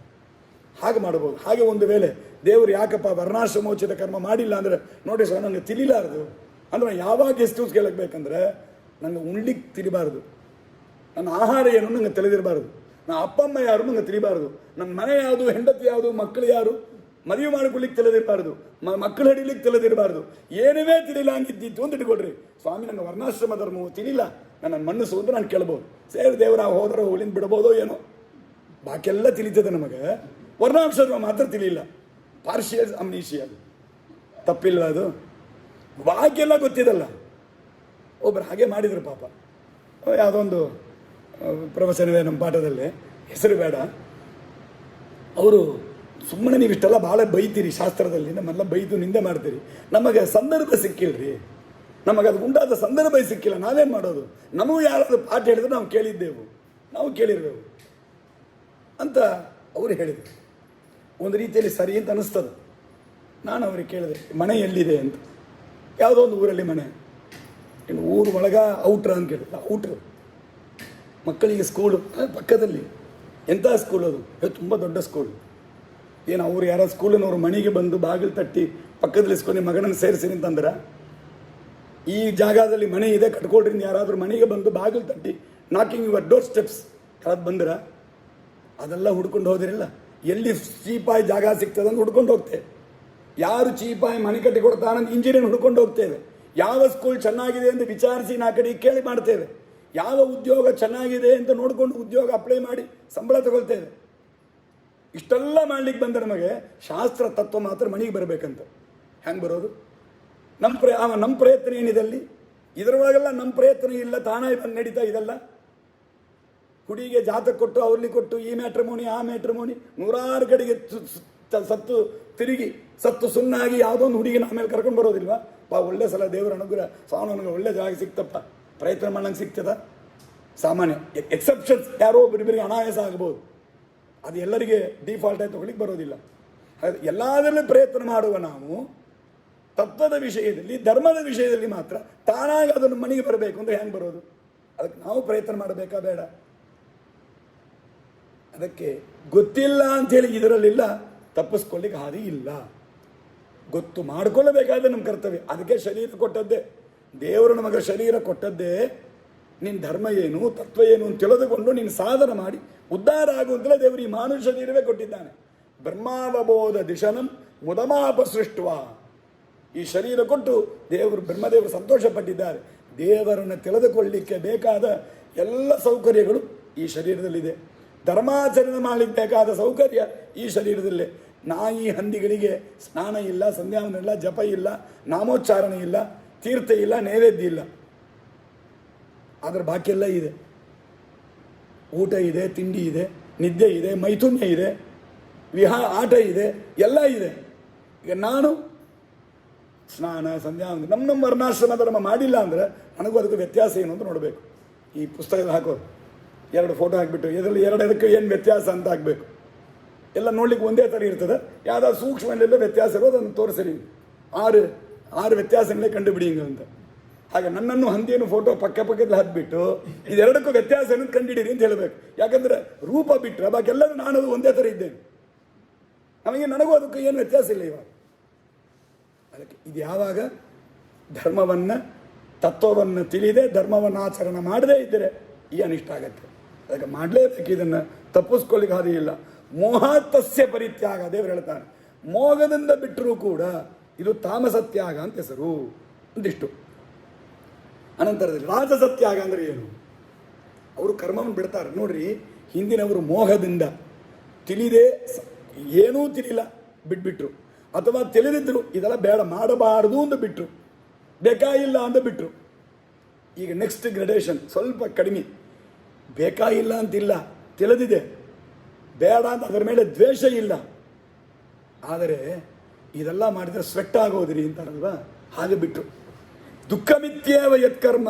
ಹಾಗೆ ಮಾಡ್ಬೋದು. ಹಾಗೆ ಒಂದು ವೇಳೆ ದೇವರು ಯಾಕಪ್ಪ ವರ್ಣಾಶ್ರಮೋಚಿತ ಕರ್ಮ ಮಾಡಿಲ್ಲ ಅಂದರೆ ನೋಡಿ ಸರ್, ನನಗೆ ತಿಳಿಲಾರದು ಅಂದರೆ ಯಾವಾಗ ಎಕ್ಸ್ಕ್ಯೂಸ್ ಕೇಳಬೇಕಂದ್ರೆ ನನಗೆ ಉಣ್ಲಿಕ್ಕೆ ತಿರಿಬಾರ್ದು, ನನ್ನ ಆಹಾರ ಏನು ನಂಗೆ ತಿಳಿದಿರಬಾರ್ದು, ನನ್ನ ಅಪ್ಪ ಅಮ್ಮ ಯಾರು ನಂಗೆ ತಿಳಿಬಾರ್ದು, ನನ್ನ ಮನೆ ಯಾವುದು, ಹೆಂಡತಿ ಯಾವುದು, ಮಕ್ಕಳು ಯಾರು, ಮದುವೆ ಮಾಡ್ಕೊಳ್ಳಿಕ್ಕೆ ತಿಳಿದಿರಬಾರ್ದು, ಮಕ್ಕಳು ಹಿಡಿಲಿಕ್ಕೆ ತಿಳಿದಿರಬಾರ್ದು, ಏನೇ ತಿಳಿಲ್ಲ ಹಂಗಿದ್ದಿತ್ತು ಅಂತ ಇಟ್ಕೊಳ್ರಿ. ಸ್ವಾಮಿ, ನನ್ನ ವರ್ಣಾಶ್ರಮ ಧರ್ಮವು ತಿಳಿಲ್ಲ, ನನ್ನ ಮನಸ್ಸು ಅಂತ ನಾನು ಕೇಳ್ಬೋದು. ಸೇರಿ ದೇವರ ಹೋದ್ರೆ ಹೋಲಿಂದ ಬಿಡ್ಬೋದೋ ಏನೋ, ಬಾಕಿಯೆಲ್ಲ ತಿಳಿತದೆ ನಮಗೆ, ವರ್ಣಾಶ್ರಮ ಮಾತ್ರ ತಿಳಿಲ್ಲ. ಪಾರ್ಷಿಯಲ್ ಅಮ್ನೀಷಿಯಲ್ ತಪ್ಪಿಲ್ವ ಅದು? ಬಾಕಿಯೆಲ್ಲ ಗೊತ್ತಿದಲ್ಲ. ಒಬ್ಬರು ಹಾಗೆ ಮಾಡಿದರು ಪಾಪ. ಯಾವುದೊಂದು ಪ್ರವಚನವೇ ನಮ್ಮ ಪಾಠದಲ್ಲಿ, ಹೆಸರು ಬೇಡ. ಅವರು ಸುಮ್ಮನೆ ನೀವು ಇಷ್ಟೆಲ್ಲ ಭಾಳ ಬೈತೀರಿ ಶಾಸ್ತ್ರದಲ್ಲಿ, ನಮ್ಮೆಲ್ಲ ಬೈದು ನಿಂದೆ ಮಾಡ್ತೀರಿ, ನಮಗೆ ಸಂದರ್ಭ ಸಿಕ್ಕಿಲ್ರಿ, ನಮಗೆ ಅದು ಉಂಟಾದ ಸಂದರ್ಭ ಸಿಕ್ಕಿಲ್ಲ, ನಾವೇನು ಮಾಡೋದು? ನಮಗೂ ಯಾರಾದರೂ ಪಾಠ ಹೇಳಿದ್ರೆ ನಾವು ಕೇಳಿದ್ದೆವು, ನಾವು ಕೇಳಿರ್ಬೇಕು ಅಂತ ಅವರು ಹೇಳಿದರು. ಒಂದು ರೀತಿಯಲ್ಲಿ ಸರಿ ಅಂತ ಅನ್ನಿಸ್ತದೆ. ನಾನು ಅವ್ರಿಗೆ ಕೇಳಿದೆ, ಮನೆ ಎಲ್ಲಿದೆ ಅಂತ. ಯಾವುದೋ ಒಂದು ಊರಲ್ಲಿ ಮನೆ, ಇನ್ನು ಊರು ಒಳಗ ಔಟ್ರ ಅಂತ ಕೇಳಿಲ್ಲ. ಔಟ್ರು ಮಕ್ಕಳಿಗೆ ಸ್ಕೂಲು ಪಕ್ಕದಲ್ಲಿ. ಎಂಥ ಸ್ಕೂಲ್ ಅದು? ತುಂಬ ದೊಡ್ಡ ಸ್ಕೂಲು. ಏನು ಅವ್ರು ಯಾರೋ ಸ್ಕೂಲಿನವ್ರು ಮನೆಗೆ ಬಂದು ಬಾಗಿಲು ತಟ್ಟಿ ಪಕ್ಕದಲ್ಲಿ ಇಸ್ಕೊಂಡು ಮಗನನ್ನು ಸೇರಿಸಿರಿ ಅಂತಂದ್ರೆ, ಈ ಜಾಗದಲ್ಲಿ ಮನೆ ಇದೆ ಕಟ್ಕೊಳ್ರಿ ಯಾರಾದರೂ ಮನೆಗೆ ಬಂದು ಬಾಗಿಲು ತಟ್ಟಿ ನಾಕಿಂಗ್ ಯುವರ್ ಡೋರ್ ಸ್ಟೆಪ್ಸ್ ಯಾರಾದ್ರು ಬಂದ್ರೆ ಅದೆಲ್ಲ ಹುಡ್ಕೊಂಡು ಹೋದಿರಲ್ಲ. ಎಲ್ಲಿ ಚೀಪಾಯಿ ಜಾಗ ಸಿಗ್ತದೆ ಅಂತ ಹುಡ್ಕೊಂಡು ಹೋಗ್ತೇವೆ. ಯಾರು ಚೀಪಾಯಿ ಮನೆ ಕಟ್ಟಿ ಕೊಡ್ತಾನಂತ ಇಂಜಿನಿಯರ್ ಹುಡ್ಕೊಂಡು ಹೋಗ್ತೇವೆ. ಯಾವ ಸ್ಕೂಲ್ ಚೆನ್ನಾಗಿದೆ ಅಂತ ವಿಚಾರಿಸಿ ನಾ ಕಡೆ ಕೇಳಿ ಮಾಡ್ತೇವೆ. ಯಾವ ಉದ್ಯೋಗ ಚೆನ್ನಾಗಿದೆ ಅಂತ ನೋಡಿಕೊಂಡು ಉದ್ಯೋಗ ಅಪ್ಲೈ ಮಾಡಿ ಸಂಬಳ ತಗೊಳ್ತೇವೆ. ಇಷ್ಟೆಲ್ಲ ಮಾಡ್ಲಿಕ್ಕೆ ಬಂದ ನಮಗೆ ಶಾಸ್ತ್ರ ತತ್ವ ಮಾತ್ರ ಮನೆಗೆ ಬರಬೇಕಂತ. ಹೆಂಗೆ ಬರೋದು? ನಮ್ಮ ಪ್ರಯತ್ನ ಏನಿದೆ ಅಲ್ಲಿ? ಇದರೊಳಗೆಲ್ಲ ನಮ್ಮ ಪ್ರಯತ್ನ ಇಲ್ಲ, ತಾನಾಗಿ ಬಂದು ನಡೀತಾ ಇದೆಲ್ಲ. ಹುಡುಗಿಗೆ ಜಾತಕ ಕೊಟ್ಟು ಅವ್ರಲ್ಲಿ ಕೊಟ್ಟು ಈ ಮ್ಯಾಟ್ರಿಮೋನಿ ಆ ಮ್ಯಾಟ್ರಿಮೋನಿ ನೂರಾರು ಕಡೆಗೆ ಸತ್ತು ತಿರುಗಿ ಸತ್ತು ಸುಣ್ಣಾಗಿ ಯಾವುದೋ ಒಂದು ಹುಡುಗಿನ ಆಮೇಲೆ ಕರ್ಕೊಂಡು ಬರೋದಿಲ್ವಾ? ಒಳ್ಳೆ ಸಲ ದೇವರ ಅನುಗ್ರಹ ಸಾವನವನಿಗೆ ಒಳ್ಳೆ ಜಾಗ ಸಿಕ್ತಪ್ಪ, ಪ್ರಯತ್ನ ಮಾಡಂಗೆ ಸಿಗ್ತದ. ಸಾಮಾನ್ಯ ಎಕ್ಸೆಪ್ಷನ್ಸ್ ಯಾರೋ ಒಬ್ಬರಿಬ್ಬರಿಗೆ ಅನಾಯಾಸ ಆಗ್ಬೋದು, ಅದು ಎಲ್ಲರಿಗೆ ಡಿಫಾಲ್ಟ್ ಆಗಿ ತಗೊಳ್ಳಿಕ್ಕೆ ಬರೋದಿಲ್ಲ. ಎಲ್ಲದರಲ್ಲೂ ಪ್ರಯತ್ನ ಮಾಡುವ ನಾವು ತತ್ವದ ವಿಷಯದಲ್ಲಿ, ಧರ್ಮದ ವಿಷಯದಲ್ಲಿ ಮಾತ್ರ ತಾನಾಗಿ ಅದನ್ನು ಮನೆಗೆ ಬರಬೇಕು ಅಂದರೆ ಹೆಂಗೆ ಬರೋದು? ಅದಕ್ಕೆ ನಾವು ಪ್ರಯತ್ನ ಮಾಡಬೇಕಾ ಬೇಡ? ಅದಕ್ಕೆ ಗೊತ್ತಿಲ್ಲ ಅಂಥೇಳಿ ಇದರಲ್ಲಿಲ್ಲ, ತಪ್ಪಿಸ್ಕೊಳ್ಳಿಕ್ಕೆ ಹಾದಿ ಇಲ್ಲ. ಗೊತ್ತು ಮಾಡಿಕೊಳ್ಳಬೇಕಾದ್ರೆ ನಮ್ಮ ಕರ್ತವ್ಯ. ಅದಕ್ಕೆ ಶರೀರ ಕೊಟ್ಟದ್ದೇ ದೇವರು, ನಮಗೆ ಶರೀರ ಕೊಟ್ಟದ್ದೇ ನಿನ್ನ ಧರ್ಮ ಏನು ತತ್ವ ಏನು ಅಂತ ತಿಳಿದುಕೊಂಡು ನೀನು ಸಾಧನ ಮಾಡಿ ಉದ್ಧಾರ ಆಗುವಂತಲೇ ದೇವರು ಈ ಮಾನುಷ ಶರೀರವೇ ಕೊಟ್ಟಿದ್ದಾನೆ. ಬ್ರಹ್ಮಾವಬೋಧ ದಿಶನಂ ಮುದಮಾಪ ಸೃಷ್ಟುವ, ಈ ಶರೀರ ಕೊಟ್ಟು ದೇವರು ಬ್ರಹ್ಮದೇವರು ಸಂತೋಷಪಟ್ಟಿದ್ದಾರೆ. ದೇವರನ್ನು ತಿಳಿದುಕೊಳ್ಳಲಿಕ್ಕೆ ಬೇಕಾದ ಎಲ್ಲ ಸೌಕರ್ಯಗಳು ಈ ಶರೀರದಲ್ಲಿದೆ. ಧರ್ಮಾಚರಣೆ ಮಾಡಲಿಕ್ಕೆ ಬೇಕಾದ ಸೌಕರ್ಯ ಈ ಶರೀರದಲ್ಲೇ. ನಾಯಿ ಹಂದಿಗಳಿಗೆ ಸ್ನಾನ ಇಲ್ಲ, ಸಂಧ್ಯಾವನ ಇಲ್ಲ, ಜಪ ಇಲ್ಲ, ನಾಮೋಚ್ಚಾರಣೆ ಇಲ್ಲ, ತೀರ್ಥ ಇಲ್ಲ, ನೈವೇದ್ಯ ಇಲ್ಲ. ಆದರೆ ಬಾಕಿಯೆಲ್ಲ ಇದೆ. ಊಟ ಇದೆ, ತಿಂಡಿ ಇದೆ, ನಿದ್ದೆ ಇದೆ, ಮೈಥುನ್ಯ ಇದೆ, ಆಟ ಇದೆ, ಎಲ್ಲ ಇದೆ. ಈಗ ನಾನು ಸ್ನಾನ ಸಂಧ್ಯಾವನ ನಮ್ಮ ವರ್ಣಾಶ್ರಮ ಧರ್ಮ ಮಾಡಿಲ್ಲ ಅಂದರೆ ನನಗೂ ಅದಕ್ಕೂ ವ್ಯತ್ಯಾಸ ಏನು ಅಂತ ನೋಡಬೇಕು. ಈ ಪುಸ್ತಕದಲ್ಲಿ ಹಾಕೋದು 2 ಫೋಟೋ ಹಾಕಿಬಿಟ್ಟು ಇದರಲ್ಲಿ ಎರಡಕ್ಕೆ ಏನು ವ್ಯತ್ಯಾಸ ಅಂತ ಹಾಕಬೇಕು. ಎಲ್ಲ ನೋಡ್ಲಿಕ್ಕೆ ಒಂದೇ ಥರ ಇರ್ತದೆ, ಯಾವುದಾದ್ರು ಸೂಕ್ಷ್ಮದಲ್ಲೆಲ್ಲ ವ್ಯತ್ಯಾಸ ಇರೋದು ಅದನ್ನು ತೋರಿಸಿರಿ. 6 ವ್ಯತ್ಯಾಸಗಳೇ ಕಂಡುಬಿಡಿ ಹಿಂಗೆ ಅಂತ. ಹಾಗೆ ನನ್ನನ್ನು ಹಂದಿಯನ್ನು ಫೋಟೋ ಪಕ್ಕದಲ್ಲಿ ಹದ್ಬಿಟ್ಟು ಇದೆರಡಕ್ಕೂ ವ್ಯತ್ಯಾಸ ಅನ್ನೋದು ಕಂಡಿಡೀರಿ ಅಂತ ಹೇಳಬೇಕು. ಯಾಕಂದ್ರೆ ರೂಪ ಬಿಟ್ಟರೆ ಬಾಕೆಲ್ಲರೂ ನಾನು ಒಂದೇ ಥರ ಇದ್ದೇನೆ. ನನಗೂ ಅದಕ್ಕೂ ಏನು ವ್ಯತ್ಯಾಸ ಇಲ್ಲ ಇವಾಗ. ಅದಕ್ಕೆ ಇದು ಯಾವಾಗ ಧರ್ಮವನ್ನು ತತ್ವವನ್ನು ತಿಳಿದೇ ಧರ್ಮವನ್ನು ಆಚರಣೆ ಮಾಡದೇ ಇದ್ದರೆ ಈ ಅನಿಷ್ಟ ಆಗತ್ತೆ. ಅದಕ್ಕೆ ಮಾಡಲೇಬೇಕು. ಇದನ್ನು ತಪ್ಪಿಸ್ಕೊಳ್ಳಿಕ್ಕೆ ಹಾದಿಲ್ಲ. ಮೋಹಾತಸ್ಯ ಪರಿತ್ಯಾಗ ದೇವರು ಹೇಳ್ತಾನೆ. ಮೋಹದಿಂದ ಬಿಟ್ಟರೂ ಕೂಡ ಇದು ತಾಮಸತ್ಯಾಗ ಅಂತ ಹೆಸರು ಅಂತಿಷ್ಟು. ಅನಂತರದಲ್ಲಿ ರಾಜಸತ್ಯಾಗ ಅಂದರೆ ಏನು? ಅವರು ಕರ್ಮವನ್ನು ಬಿಡ್ತಾರೆ ನೋಡ್ರಿ. ಹಿಂದಿನವರು ಮೋಹದಿಂದ ತಿಳಿದೇ ಏನೂ ತಿಳಿಲ್ಲ ಬಿಟ್ಬಿಟ್ರು, ಅಥವಾ ತಿಳಿದಿದ್ರು ಇದೆಲ್ಲ ಬೇಡ ಮಾಡಬಾರದು ಅಂತ ಬಿಟ್ರು, ಬೇಕಾಗಿಲ್ಲ ಅಂತ ಬಿಟ್ರು. ಈಗ ನೆಕ್ಸ್ಟ್ ಗ್ರೇಡೇಷನ್ ಸ್ವಲ್ಪ ಕಡಿಮೆ. ಬೇಕಾಗಿಲ್ಲ ಅಂತಿಲ್ಲ, ತಿಳಿದಿದೆ, ಬೇಡ ಅಂತ ಅದರ ಮೇಲೆ ದ್ವೇಷ ಇಲ್ಲ, ಆದರೆ ಇದೆಲ್ಲ ಮಾಡಿದರೆ ಸ್ವೆಟ್ ಆಗೋದ್ರಿ ಅಂತಾರಲ್ವ, ಹಾಗೆ ಬಿಟ್ಟರು. ದುಃಖಮಿತ್ಯೇವ ಯತ್ಕರ್ಮ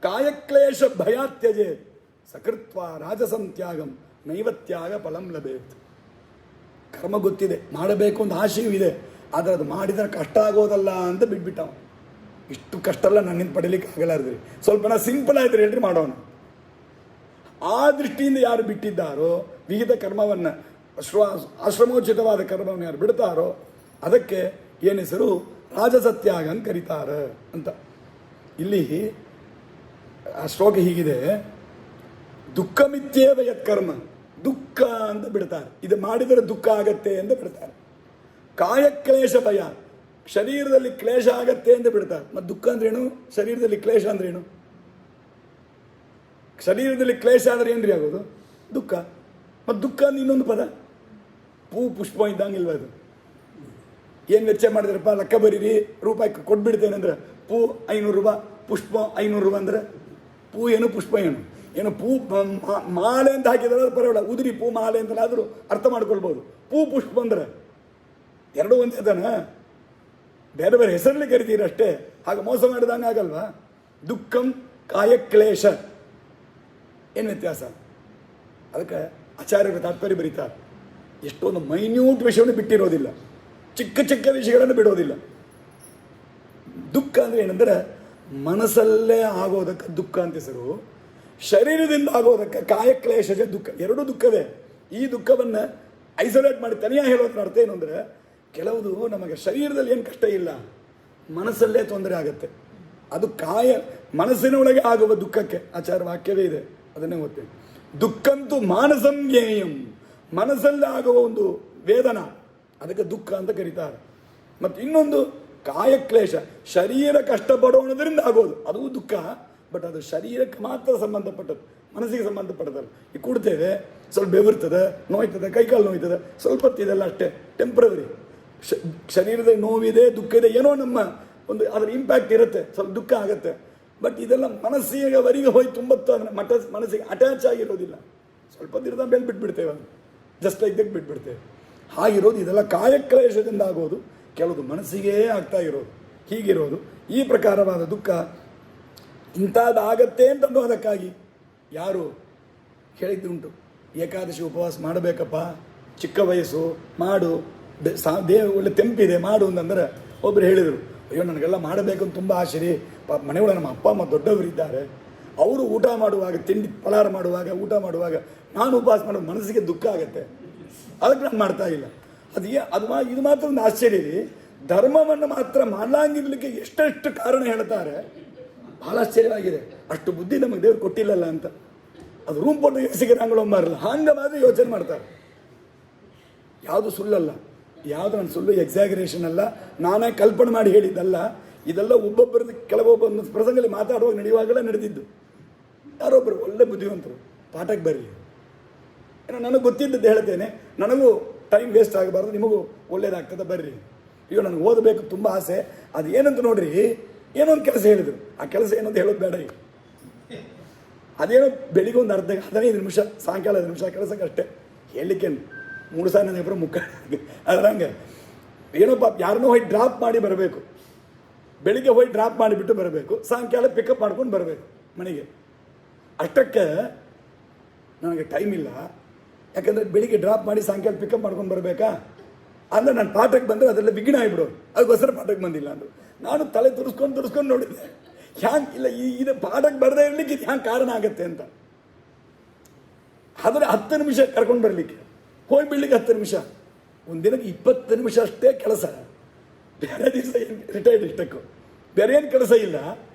ಕಾಯಕ್ಲೇಶ ಭಯಾತ್ಯಜೆ ಸಕೃತ್ವ ರಾಜಸಂತ್ಯಾಗಂ ನೈವತ್ಯಾಗ ಫಲಂ ಲಭೇತ್. ಕರ್ಮ ಗೊತ್ತಿದೆ, ಮಾಡಬೇಕು ಅಂತ ಆಶೆಯೂ ಇದೆ, ಆದರೆ ಅದು ಮಾಡಿದರೆ ಕಷ್ಟ ಆಗೋದಲ್ಲ ಅಂತ ಬಿಟ್ಬಿಟ್ಟವ. ಇಷ್ಟು ಕಷ್ಟ ಎಲ್ಲ ನನ್ನಿಂದ ಪಡೀಲಿಕ್ಕೆ ಆಗಲಾರ್ದ್ರಿ, ಸ್ವಲ್ಪ ಸಿಂಪಲ್ ಆಯ್ತು ಹೇಳ್ರಿ ಮಾಡೋಣ. ಆ ದೃಷ್ಟಿಯಿಂದ ಯಾರು ಬಿಟ್ಟಿದ್ದಾರೋ, ವಿಹಿತ ಕರ್ಮವನ್ನು ಆಶ್ರಮೋಚಿತವಾದ ಕರ್ಮವನ್ನು ಯಾರು ಬಿಡ್ತಾರೋ ಅದಕ್ಕೆ ಏನು ಹೆಸರು? ರಾಜಸತ್ಯಾಗ ಅಂತ ಕರೀತಾರೆ ಅಂತ. ಇಲ್ಲಿ ಆ ಶ್ಲೋಕ ಹೀಗಿದೆ. ದುಃಖಮಿತ್ಯೇವ ಯತ್ಕರ್ಮ, ದುಃಖ ಅಂತ ಬಿಡ್ತಾರೆ. ಇದು ಮಾಡಿದರೆ ದುಃಖ ಆಗತ್ತೆ ಅಂತ ಬಿಡ್ತಾರೆ. ಕಾಯಕ್ಲೇಶ ಭಯ, ಶರೀರದಲ್ಲಿ ಕ್ಲೇಶ ಆಗತ್ತೆ ಅಂತ ಬಿಡ್ತಾರೆ. ಮತ್ತು ದುಃಖ ಅಂದ್ರೇನು? ಶರೀರದಲ್ಲಿ ಕ್ಲೇಶ ಅಂದ್ರೇನು? ಶರೀರದಲ್ಲಿ ಕ್ಲೇಶ ಆದರೆ ಏನ್ರಿ ಆಗೋದು? ದುಃಖ. ಮತ್ತು ದುಃಖ ಅಂದ್ರೆ ಇನ್ನೊಂದು ಪದ, ಪೂ ಪುಷ್ಪ ಇದ್ದಂಗಿಲ್ವ ಅದು? ಏನು ವೆಚ್ಚ ಮಾಡಿದ್ರಪ್ಪ ಲೆಕ್ಕ ಬರೀರಿ, ರೂಪಾಯಿ ಕೊಟ್ಬಿಡ್ತೇನೆ ಅಂದ್ರೆ ಪೂ 500 ರೂಪಾಯಿ, ಪುಷ್ಪ 500 ರೂಪಾಯಿ ಅಂದ್ರೆ ಪೂ ಏನು ಪುಷ್ಪ ಏನು? ಏನು ಪೂ ಮಾಲೆ ಅಂತ ಹಾಕಿದ್ರೆ ಪರವಾಗಿಲ್ಲ, ಉದುರಿ ಪೂ ಮಾಲೆ ಅಂತಲಾದರೂ ಅರ್ಥ ಮಾಡ್ಕೊಳ್ಬೋದು. ಪೂ ಪುಷ್ಪ ಅಂದ್ರೆ ಎರಡೂ ಒಂದೇ ತಾನ, ಬೇರೆ ಬೇರೆ ಹೆಸರಲ್ಲಿ ಕರಿತೀರಿ ಅಷ್ಟೇ. ಹಾಗೆ ಮೋಸ ಮಾಡಿದಂಗೆ ಆಗಲ್ವಾ? ದುಃಖಂ ಕಾಯಕ್ಲೇಶ ಏನು ವ್ಯತ್ಯಾಸ? ಅದಕ್ಕೆ ಆಚಾರ್ಯರು ತಾತ್ಪರ್ಯ ಬರೀತಾರೆ. ಎಷ್ಟೊಂದು ಮೈನ್ಯೂಟ್ ವಿಷಯವನ್ನು ಬಿಟ್ಟಿರೋದಿಲ್ಲ, ಚಿಕ್ಕ ಚಿಕ್ಕ ವಿಷಯಗಳನ್ನು ಬಿಡೋದಿಲ್ಲ. ದುಃಖ ಅಂದರೆ ಏನಂದ್ರೆ ಮನಸ್ಸಲ್ಲೇ ಆಗೋದಕ್ಕೆ ದುಃಖ ಅಂತ ಹೆಸರು, ಶರೀರದಿಂದ ಆಗೋದಕ್ಕೆ ಕಾಯಕ್ಲೇಶಜ ದುಃಖ. ಎರಡೂ ದುಃಖವೇ. ಈ ದುಃಖವನ್ನು ಐಸೋಲೇಟ್ ಮಾಡಿ ತನಿಯಾಗಿ ಹೇಳೋದ್ರ ಅರ್ಥ ಏನು ಅಂದರೆ, ಕೆಲವುದು ನಮಗೆ ಶರೀರದಲ್ಲಿ ಏನು ಕಷ್ಟ ಇಲ್ಲ, ಮನಸ್ಸಲ್ಲೇ ತೊಂದರೆ ಆಗುತ್ತೆ. ಅದು ಮನಸ್ಸಿನ ಒಳಗೆ ಆಗುವ ದುಃಖಕ್ಕೆ ಆಚಾರ ವಾಕ್ಯವೇ ಇದೆ, ಅದನ್ನೇ ಓದ್ತೇವೆ. ದುಃಖಂತೂ ಮಾನಸಂ ಜ್ಞೇಯಂ, ಮನಸ್ಸಲ್ಲೇ ಆಗುವ ಒಂದು ವೇದನ, ಅದಕ್ಕೆ ದುಃಖ ಅಂತ ಕರೀತಾರೆ. ಮತ್ತು ಇನ್ನೊಂದು ಕಾಯಕ್ಲೇಶ, ಶರೀರ ಕಷ್ಟಪಡೋಣದ್ರಿಂದ ಆಗೋದು, ಅದು ದುಃಖ. ಬಟ್ ಅದು ಶರೀರಕ್ಕೆ ಮಾತ್ರ ಸಂಬಂಧಪಟ್ಟದ್ದು, ಮನಸ್ಸಿಗೆ ಸಂಬಂಧಪಟ್ಟದಲ್ಲ. ಈ ಕೂಡ್ತೇವೆ, ಸ್ವಲ್ಪ ಬೆವರ್ತದೆ, ನೋಯ್ತದೆ, ಕೈಕಾಲು ನೋಯ್ತದೆ, ಸ್ವಲ್ಪ ಹೊತ್ತಿದೆಲ್ಲ ಅಷ್ಟೇ, ಟೆಂಪ್ರವರಿ. ಶರೀರದ ನೋವಿದೆ, ದುಃಖ ಇದೆ, ಏನೋ ನಮ್ಮ ಒಂದು ಅದರ ಇಂಪ್ಯಾಕ್ಟ್ ಇರುತ್ತೆ, ಸ್ವಲ್ಪ ದುಃಖ ಆಗುತ್ತೆ. ಬಟ್ ಇದೆಲ್ಲ ಮನಸ್ಸಿಗೆವರೆಗೆ ಹೋಗಿ ತುಂಬತ್ತು ಅದನ್ನು ಮನಸ್ಸಿಗೆ ಅಟ್ಯಾಚ್ ಆಗಿರೋದಿಲ್ಲ. ಸ್ವಲ್ಪ ದಿನದ ಮೇಲೆ ಬಿಟ್ಬಿಡ್ತೇವೆ, ಅದು ಜಸ್ಟ್ ಲೈಕ್ ದಟ್ ಬಿಟ್ಬಿಡ್ತೇವೆ. ಹಾಗಿರೋದು ಇದೆಲ್ಲ ಕಾಯಕ್ಲೇಶದಿಂದ ಆಗೋದು, ಕೆಲವುದು ಮನಸ್ಸಿಗೇ ಆಗ್ತಾ ಇರೋದು, ಹೀಗಿರೋದು. ಈ ಪ್ರಕಾರವಾದ ದುಃಖ ಇಂಥದ್ದಾಗತ್ತೆ ಅಂತನ್ನೋದಕ್ಕಾಗಿ ಯಾರು ಹೇಳಿದ್ದುಂಟು, ಏಕಾದಶಿ ಉಪವಾಸ ಮಾಡಬೇಕಪ್ಪ, ಚಿಕ್ಕ ವಯಸ್ಸು ಮಾಡು, ಒಳ್ಳೆ ತೆಂಪಿದೆ ಮಾಡು ಅಂತಂದ್ರೆ ಒಬ್ಬರು ಹೇಳಿದರು, ಅಯ್ಯೋ ನನಗೆಲ್ಲ ಮಾಡಬೇಕು ಅಂತ ತುಂಬ ಆಸೆ ರೀ, ಮನೆಯೊಳಗೆ ನಮ್ಮ ಅಪ್ಪ ಅಮ್ಮ ದೊಡ್ಡವರಿದ್ದಾರೆ, ಅವರು ಊಟ ಮಾಡುವಾಗ, ತಿಂಡಿ ಫಲಾರ ಮಾಡುವಾಗ, ಊಟ ಮಾಡುವಾಗ ನಾನು ಉಪವಾಸ ಮಾಡೋ ಮನಸ್ಸಿಗೆ ದುಃಖ ಆಗುತ್ತೆ, ಅದಕ್ಕೆ ನಾನು ಮಾಡ್ತಾ ಇಲ್ಲ. ಇದು ಮಾತ್ರ ಒಂದು ಆಶ್ಚರ್ಯ ರೀ. ಧರ್ಮವನ್ನು ಮಾತ್ರ ಮಾಡಲಾಂಗಿರ್ಲಿಕ್ಕೆ ಎಷ್ಟೆಷ್ಟು ಕಾರಣ ಹೇಳ್ತಾರೆ, ಭಾಳ ಆಶ್ಚರ್ಯವಾಗಿದೆ. ಅಷ್ಟು ಬುದ್ಧಿ ನಮಗೆ ದೇವ್ರು ಕೊಟ್ಟಿಲ್ಲಲ್ಲ ಅಂತ. ಅದು ರೂಮ್ ಪೊಟ್ಟು ಎಸಿಗಿರಂಗಳೊಂಬಾರಲ್ಲ, ಹಂಗೆ ಮಾತ್ರ ಯೋಚನೆ ಮಾಡ್ತಾರೆ. ಯಾವುದು ಸುಳ್ಳಲ್ಲ, ಯಾವುದು ನನ್ನ ಸುಳ್ಳು ಎಕ್ಸಾಗರೇಷನ್ ಅಲ್ಲ, ನಾನೇ ಕಲ್ಪನೆ ಮಾಡಿ ಹೇಳಿದ್ದಲ್ಲ. ಇದೆಲ್ಲ ಒಬ್ಬೊಬ್ಬರದ್ದು ಕೆಲವೊಬ್ಬೊಂದು ಪ್ರಸಂಗದಲ್ಲಿ ಮಾತಾಡುವಾಗ ನಡೆಯುವಾಗಲೇ ನಡೆದಿದ್ದು. ಯಾರೊಬ್ಬರು ಒಳ್ಳೆ ಬುದ್ಧಿವಂತರು, ಪಾಠಕ್ಕೆ ಬರ್ರಿ, ಏನೋ ನನಗೆ ಗೊತ್ತಿದ್ದದ್ದು ಹೇಳ್ತೇನೆ, ನನಗೂ ಟೈಮ್ ವೇಸ್ಟ್ ಆಗಬಾರ್ದು, ನಿಮಗೂ ಒಳ್ಳೇದಾಗ್ತದೆ, ಬರ್ರಿ. ಅಯ್ಯೋ ನನಗೆ ಓದಬೇಕು ತುಂಬ ಆಸೆ, ಅದು ಏನಂತ ನೋಡ್ರಿ, ಏನೋ ಒಂದು ಕೆಲಸ ಹೇಳಿದರು, ಆ ಕೆಲಸ ಏನಂತ ಹೇಳೋದು ಬೇಡ. ಈಗ ಅದೇನೋ ಬೆಳಿಗ್ಗೆ ಒಂದು 15 ನಿಮಿಷ, ಸಾಯಂಕಾಲ 5 ನಿಮಿಷ ಕೆಲಸಕ್ಕಷ್ಟೇ, ಹೇಳಲಿಕ್ಕೆ 3 ಸಾರಿ ನನ್ನ ಇಬ್ಬರು ಮುಖ ಅದ್ರಂಗೆ. ಏನೋ ಪಾಪ ಯಾರನ್ನೋ ಹೋಗಿ ಡ್ರಾಪ್ ಮಾಡಿ ಬರಬೇಕು, ಬೆಳಿಗ್ಗೆ ಹೋಗಿ ಡ್ರಾಪ್ ಮಾಡಿಬಿಟ್ಟು ಬರಬೇಕು, ಸಾಯಂಕಾಲ ಪಿಕಪ್ ಮಾಡ್ಕೊಂಡು ಬರಬೇಕು ಮನೆಗೆ. ಅಷ್ಟಕ್ಕೆ ನನಗೆ ಟೈಮ್ ಇಲ್ಲ, ಯಾಕಂದರೆ ಬೆಳಿಗ್ಗೆ ಡ್ರಾಪ್ ಮಾಡಿ ಸಾಯಂಕಾಲ ಪಿಕಪ್ ಮಾಡ್ಕೊಂಡು ಬರಬೇಕಾ ಅಂದರೆ ನಾನು ಪಾಠಕ್ಕೆ ಬಂದರೆ ಅದೆಲ್ಲ ವಿಘ್ನ ಆಗಿಬಿಡೋದು, ಅದಕ್ಕೋಸ್ಕರ ಪಾಠಕ್ಕೆ ಬಂದಿಲ್ಲ ಅಂದರು. ನಾನು ತಲೆ ತುರಿಸ್ಕೊಂಡು ನೋಡಿದ್ದೆ, ಹ್ಯಾಂಗೆ ಇಲ್ಲ ಇದು ಪಾಠಕ್ಕೆ ಬರದೇ ಇರಲಿಕ್ಕೆ ಇದು ಹ್ಯಾಂಗೆ ಕಾರಣ ಆಗತ್ತೆ ಅಂತ. ಆದರೆ 10 ನಿಮಿಷ ಕರ್ಕೊಂಡು ಬರಲಿಕ್ಕೆ ಹೋಗಿ ಬಿಡ್ಲಿಕ್ಕೆ 10 ನಿಮಿಷ, ಒಂದಿನಕ್ಕೆ 20 ನಿಮಿಷ ಅಷ್ಟೇ ಕೆಲಸ. ಬೇರೆ ದಿವಸ ಏನು ರಿಟೈರ್ಡ್ ಇಷ್ಟಕ್ಕೂ ಬೇರೆ ಏನು ಕೆಲಸ ಇಲ್ಲ.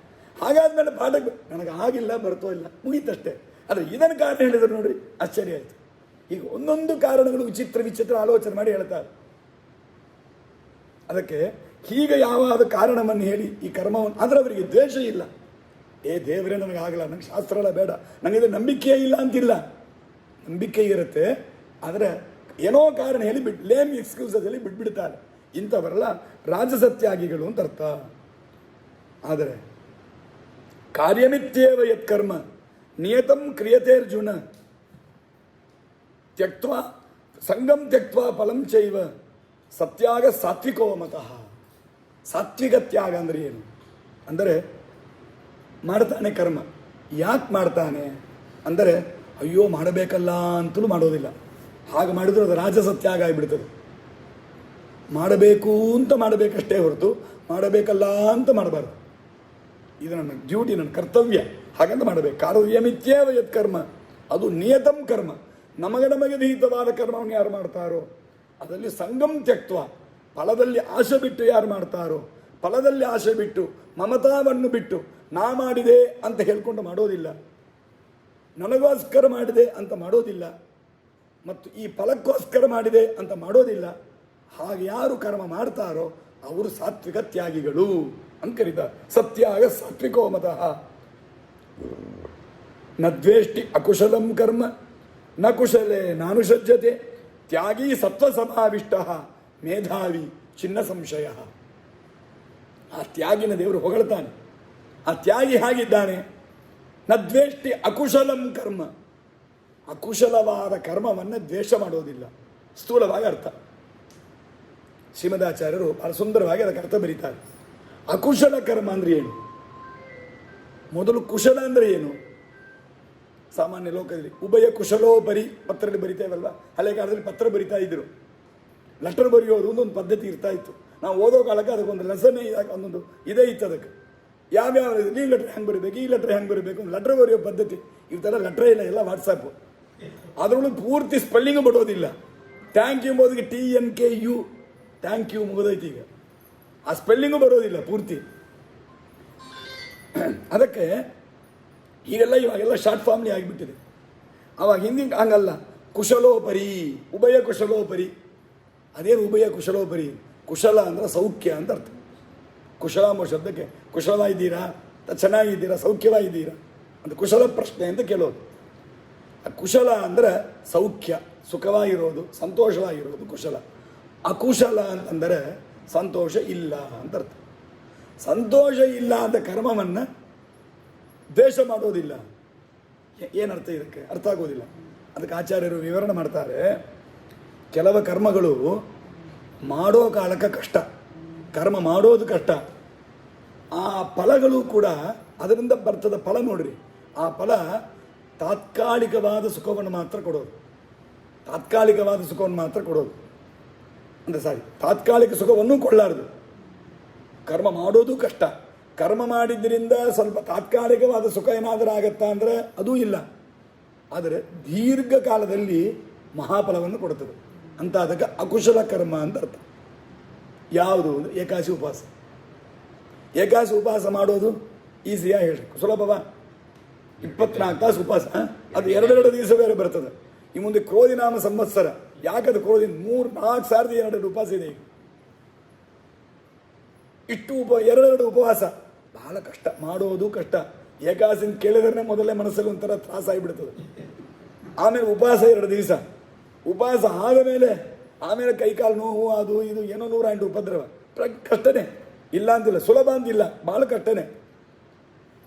ಹಾಗಾದ್ಮೇಲೆ ಪಾಠಕ್ಕೆ ನನಗೆ ಆಗಿಲ್ಲ, ಬರ್ತೋ ಇಲ್ಲ, ಮುಗೀತಷ್ಟೇ. ಆದರೆ ಇದನ್ನು ಕಾರಣ ಹೇಳಿದ್ರು ನೋಡ್ರಿ, ಆಶ್ಚರ್ಯ ಆಯಿತು. ಈಗ ಒಂದೊಂದು ಕಾರಣಗಳು ವಿಚಿತ್ರ ಆಲೋಚನೆ ಮಾಡಿ ಹೇಳ್ತಾರೆ. ಅದಕ್ಕೆ ಹೀಗೆ ಯಾವಾದ ಕಾರಣವನ್ನು ಹೇಳಿ ಈ ಕರ್ಮವನ್ನು, ಆದರೆ ಅವರಿಗೆ ದ್ವೇಷ ಇಲ್ಲ. ದೇವರೇ ನನಗೆ ಆಗಲ್ಲ, ನನಗೆ ಶಾಸ್ತ್ರ ಎಲ್ಲ ಬೇಡ, ನನಗೆ ನಂಬಿಕೆಯೇ ಇಲ್ಲ ಅಂತಿಲ್ಲ. ನಂಬಿಕೆ ಇರುತ್ತೆ, ಆದರೆ ಏನೋ ಕಾರಣ ಹೇಳಿ ಲೇಮ್ ಎಕ್ಸ್ಕ್ಯೂಸಸ್ ಹೇಳಿ ಬಿಟ್ಬಿಡ್ತಾರೆ. ಇಂಥವರೆಲ್ಲ ರಾಜಸತ್ಯಾಗಿಗಳು ಅಂತ ಅರ್ಥ. ಆದರೆ ಕಾರ್ಯಮಿತ್ಯೇವ ಯತ್ಕರ್ಮ ನಿಯತಂ ಕ್ರಿಯತೇರ್ಜುನ ತ್ಯಕ್ತ್ವಾ ಸಂಗಂ ತ್ಯಕ್ತ್ವಾ ಫಲಂ ಚೈವ ಸತ್ಯಾಗ ಸಾತ್ವಿಕೋ ಮತಃ. ಸಾತ್ವಿಕ ತ್ಯಾಗ ಅಂದರೆ ಏನು ಅಂದರೆ, ಮಾಡ್ತಾನೆ ಕರ್ಮ. ಯಾಕೆ ಮಾಡ್ತಾನೆ ಅಂದರೆ, ಅಯ್ಯೋ ಮಾಡಬೇಕಲ್ಲ ಅಂತಲೂ ಮಾಡೋದಿಲ್ಲ. ಹಾಗೆ ಮಾಡಿದ್ರು ಅದು ರಾಜಸತ್ಯಾಗ ಆಗಿಬಿಡ್ತದೆ. ಮಾಡಬೇಕು ಅಂತ ಮಾಡಬೇಕಷ್ಟೇ ಹೊರತು ಮಾಡಬೇಕಲ್ಲ ಅಂತ ಮಾಡಬಾರ್ದು. ಇದು ನನ್ನ ಡ್ಯೂಟಿ, ನನ್ನ ಕರ್ತವ್ಯ, ಹಾಗಂತ ಮಾಡಬೇಕು. ಕಾರ್ಯಮಿತ್ಯೇವ ಯತ್ ಕರ್ಮ, ಅದು ನಿಯತಂ ಕರ್ಮ. ನಮಗೆ ವಿಹಿತವಾದ ಕರ್ಮವನ್ನು ಯಾರು ಮಾಡ್ತಾರೋ ಅದರಲ್ಲಿ ಸಂಗಂ ತ್ಯಕ್ತ್ವ, ಫಲದಲ್ಲಿ ಆಶೆ ಬಿಟ್ಟು ಯಾರು ಮಾಡ್ತಾರೋ, ಫಲದಲ್ಲಿ ಆಶೆ ಬಿಟ್ಟು ಮಮತಾವನ್ನು ಬಿಟ್ಟು ನಾ ಮಾಡಿದೆ ಅಂತ ಹೇಳ್ಕೊಂಡು ಮಾಡೋದಿಲ್ಲ, ನನಗೋಸ್ಕರ ಮಾಡಿದೆ ಅಂತ ಮಾಡೋದಿಲ್ಲ, ಮತ್ತು ಈ ಫಲಕ್ಕೋಸ್ಕರ ಮಾಡಿದೆ ಅಂತ ಮಾಡೋದಿಲ್ಲ. ಹಾಗೆ ಯಾರು ಕರ್ಮ ಮಾಡ್ತಾರೋ ಅವರು ಸಾತ್ವಿಕ ತ್ಯಾಗಿಗಳು ಅಂತ ಕರೀತಾರೆ. ಸತ್ಯಾಗ ಸಾತ್ವಿಕೋ ಮತಃ. ನ ದ್ವೇಷ್ಟಿ ಅಕುಶಲಂ ಕರ್ಮ ನ ಕುಶಲೇ ನಾನುಷಜ್ಯತೆ ತ್ಯಾಗಿ ಸತ್ವ ಸಮಾವಿಷ್ಟ ಮೇಧಾವಿ ಚಿನ್ನ ಸಂಶಯ. ಆ ತ್ಯಾಗಿನ ದೇವರು ಹೊಗಳ್ತಾನೆ. ಆ ತ್ಯಾಗಿ ಹಾಗಿದ್ದಾನೆ, ನ ದ್ವೇಷ್ಟಿ ಅಕುಶಲಂ ಕರ್ಮ, ಅಕುಶಲವಾದ ಕರ್ಮವನ್ನು ದ್ವೇಷ ಮಾಡೋದಿಲ್ಲ. ಸ್ಥೂಲವಾಗಿ ಅರ್ಥ ಶ್ರೀಮದಾಚಾರ್ಯರು ಬಹಳ ಸುಂದರವಾಗಿ ಅದಕ್ಕೆ ಅರ್ಥ ಬರೀತಾರೆ. ಅಕುಶಲ ಕರ್ಮ ಅಂದ್ರೆ ಏನು? ಮೊದಲು ಕುಶಲ ಅಂದ್ರೆ ಏನು? ಸಾಮಾನ್ಯ ಲೋಕದಲ್ಲಿ ಉಭಯ ಕುಶಲೋಪರಿ ಪತ್ರದಲ್ಲಿ ಬರಿತೇವಲ್ವ, ಹಳೆ ಕಾಲದಲ್ಲಿ ಪತ್ರ ಬರಿತಾ ಇದ್ರು. ಲೆಟರ್ ಬರೆಯೋದು ಒಂದು ಪದ್ಧತಿ ಇರ್ತಾ ಇತ್ತು. ನಾವು ಓದೋ ಕಾಲಕ್ಕೆ ಅದಕ್ಕೊಂದು ಲೆಸನ್ ಒಂದೊಂದು ಇದೇ ಇತ್ತು. ಅದಕ್ಕೆ ಯಾವ್ಯಾವ ಈ ಲೆಟ್ರ್ ಹೆಂಗೆ ಬರೀಬೇಕು, ಈ ಲೆಟ್ರ್ ಹೆಂಗೆ ಬರೀಬೇಕು, ಒಂದು ಲೆಟ್ರ್ ಬರೆಯೋ ಪದ್ಧತಿ. ಇವತ್ತೆಲ್ಲ ಲೆಟ್ರೇ ಇಲ್ಲ, ಎಲ್ಲ ವಾಟ್ಸಪ್ಪು. ಅದರೊಳಗೆ ಪೂರ್ತಿ ಸ್ಪೆಲ್ಲಿಂಗು ಬರೋದಿಲ್ಲ. ಥ್ಯಾಂಕ್ ಯು ಎಂಬುದಕ್ಕೆ TNKU ಥ್ಯಾಂಕ್ ಯು ಮುಗಿದೈತಿ. ಈಗ ಆ ಸ್ಪೆಲ್ಲಿಂಗು ಬರೋದಿಲ್ಲ ಪೂರ್ತಿ. ಅದಕ್ಕೆ ಇವಾಗೆಲ್ಲ ಶಾರ್ಟ್ ಫಾರ್ಮ್ಲಿ ಆಗಿಬಿಟ್ಟಿದೆ. ಅವಾಗ ಹಿಂದಿನ ಹಂಗಲ್ಲ, ಕುಶಲೋಪರಿ, ಉಭಯ ಕುಶಲೋಪರಿ. ಅದೇನು ಉಭಯ ಕುಶಲೋಪರಿ? ಕುಶಲ ಅಂದ್ರೆ ಸೌಖ್ಯ ಅಂತ ಅರ್ಥ. ಕುಶಲ ಎಂಬ ಶಬ್ದಕ್ಕೆ ಕುಶಲವಾಗಿದ್ದೀರಾ, ಚೆನ್ನಾಗಿದ್ದೀರಾ, ಸೌಖ್ಯವಾಗಿದ್ದೀರಾ ಅಂತ ಕುಶಲ ಪ್ರಶ್ನೆ ಅಂತ ಕೇಳೋದು. ಆ ಕುಶಲ ಅಂದರೆ ಸೌಖ್ಯ, ಸುಖವಾಗಿರೋದು, ಸಂತೋಷವಾಗಿರೋದು ಕುಶಲ. ಅಕುಶಲ ಅಂತಂದರೆ ಸಂತೋಷ ಇಲ್ಲ ಅಂತ ಅರ್ಥ. ಸಂತೋಷ ಇಲ್ಲ ಅಂತ ಕರ್ಮವನ್ನು ದ್ವೇಷ ಮಾಡೋದಿಲ್ಲ. ಏನರ್ಥ ಇದಕ್ಕೆ? ಅರ್ಥ ಆಗೋದಿಲ್ಲ. ಅದಕ್ಕೆ ಆಚಾರ್ಯರು ವಿವರಣೆ ಮಾಡ್ತಾರೆ. ಕೆಲವು ಕರ್ಮಗಳು ಮಾಡೋ ಕಾಲಕ್ಕೆ ಕಷ್ಟ, ಕರ್ಮ ಮಾಡೋದು ಕಷ್ಟ. ಆ ಫಲಗಳು ಕೂಡ ಅದರಿಂದ ಬರ್ತದ ಫಲ ನೋಡ್ರಿ. ಆ ಫಲ ತಾತ್ಕಾಲಿಕವಾದ ಸುಖವನ್ನು ಮಾತ್ರ ಕೊಡೋದು. ತಾತ್ಕಾಲಿಕವಾದ ಸುಖವನ್ನು ಮಾತ್ರ ಕೊಡೋದು ಅಂದರೆ ತಾತ್ಕಾಲಿಕ ಸುಖವನ್ನು ಕೊಳ್ಳಾರದು. ಕರ್ಮ ಮಾಡೋದು ಕಷ್ಟ. ಕರ್ಮ ಮಾಡಿದ್ದರಿಂದ ಸ್ವಲ್ಪ ತಾತ್ಕಾಲಿಕವಾದ ಸುಖ ಏನಾದರೂ ಆಗತ್ತಾ ಅಂದರೆ ಅದೂ ಇಲ್ಲ. ಆದರೆ ದೀರ್ಘಕಾಲದಲ್ಲಿ ಮಹಾಫಲವನ್ನು ಕೊಡುತ್ತದೆ ಅಂತ. ಅದಕ್ಕೆ ಅಕುಶಲ ಕರ್ಮ ಅಂತ ಅರ್ಥ. ಯಾವುದು ಅಂದರೆ ಏಕಾದಶಿ ಉಪವಾಸ. ಏಕಾದಶಿ ಉಪವಾಸ ಮಾಡೋದು ಈಸಿಯಾಗಿ ಹೇಳಿ, ಸುಲಭವಾ? 24 ತಾಸು ಉಪವಾಸ. ಅದು 2 ದಿವಸ ಬೇರೆ ಬರ್ತದೆ. ಈ ಮುಂದೆ ಕ್ರೋಧಿನಾಮ ಸಂವತ್ಸರ. ಯಾಕದು ಕ್ರೋಧಿ? 3,000-4,200 ಉಪವಾಸ ಇದೆ ಈಗ. ಇಷ್ಟು 2 ಉಪವಾಸ ಬಹಳ ಕಷ್ಟ, ಮಾಡೋದು ಕಷ್ಟ. ಏಕಾದಶಿ ಕೇಳಿದ್ರೆ ಮೊದಲೇ ಮನಸ್ಸಲ್ಲಿ ಒಂಥರ ತ್ರಾಸ ಆಗಿಬಿಡ್ತದೆ. ಆಮೇಲೆ ಉಪವಾಸ 2 ದಿವಸ. ಉಪವಾಸ ಆದ ಮೇಲೆ ಆಮೇಲೆ ಕೈಕಾಲು ನೋವು, ಅದು ಇದು ಏನೋ 108 ಉಪದ್ರವ. ಕಷ್ಟನೇ, ಇಲ್ಲ ಅಂತಿಲ್ಲ, ಸುಲಭ ಅಂತಿಲ್ಲ, ಭಾಳ ಕಷ್ಟನೇ.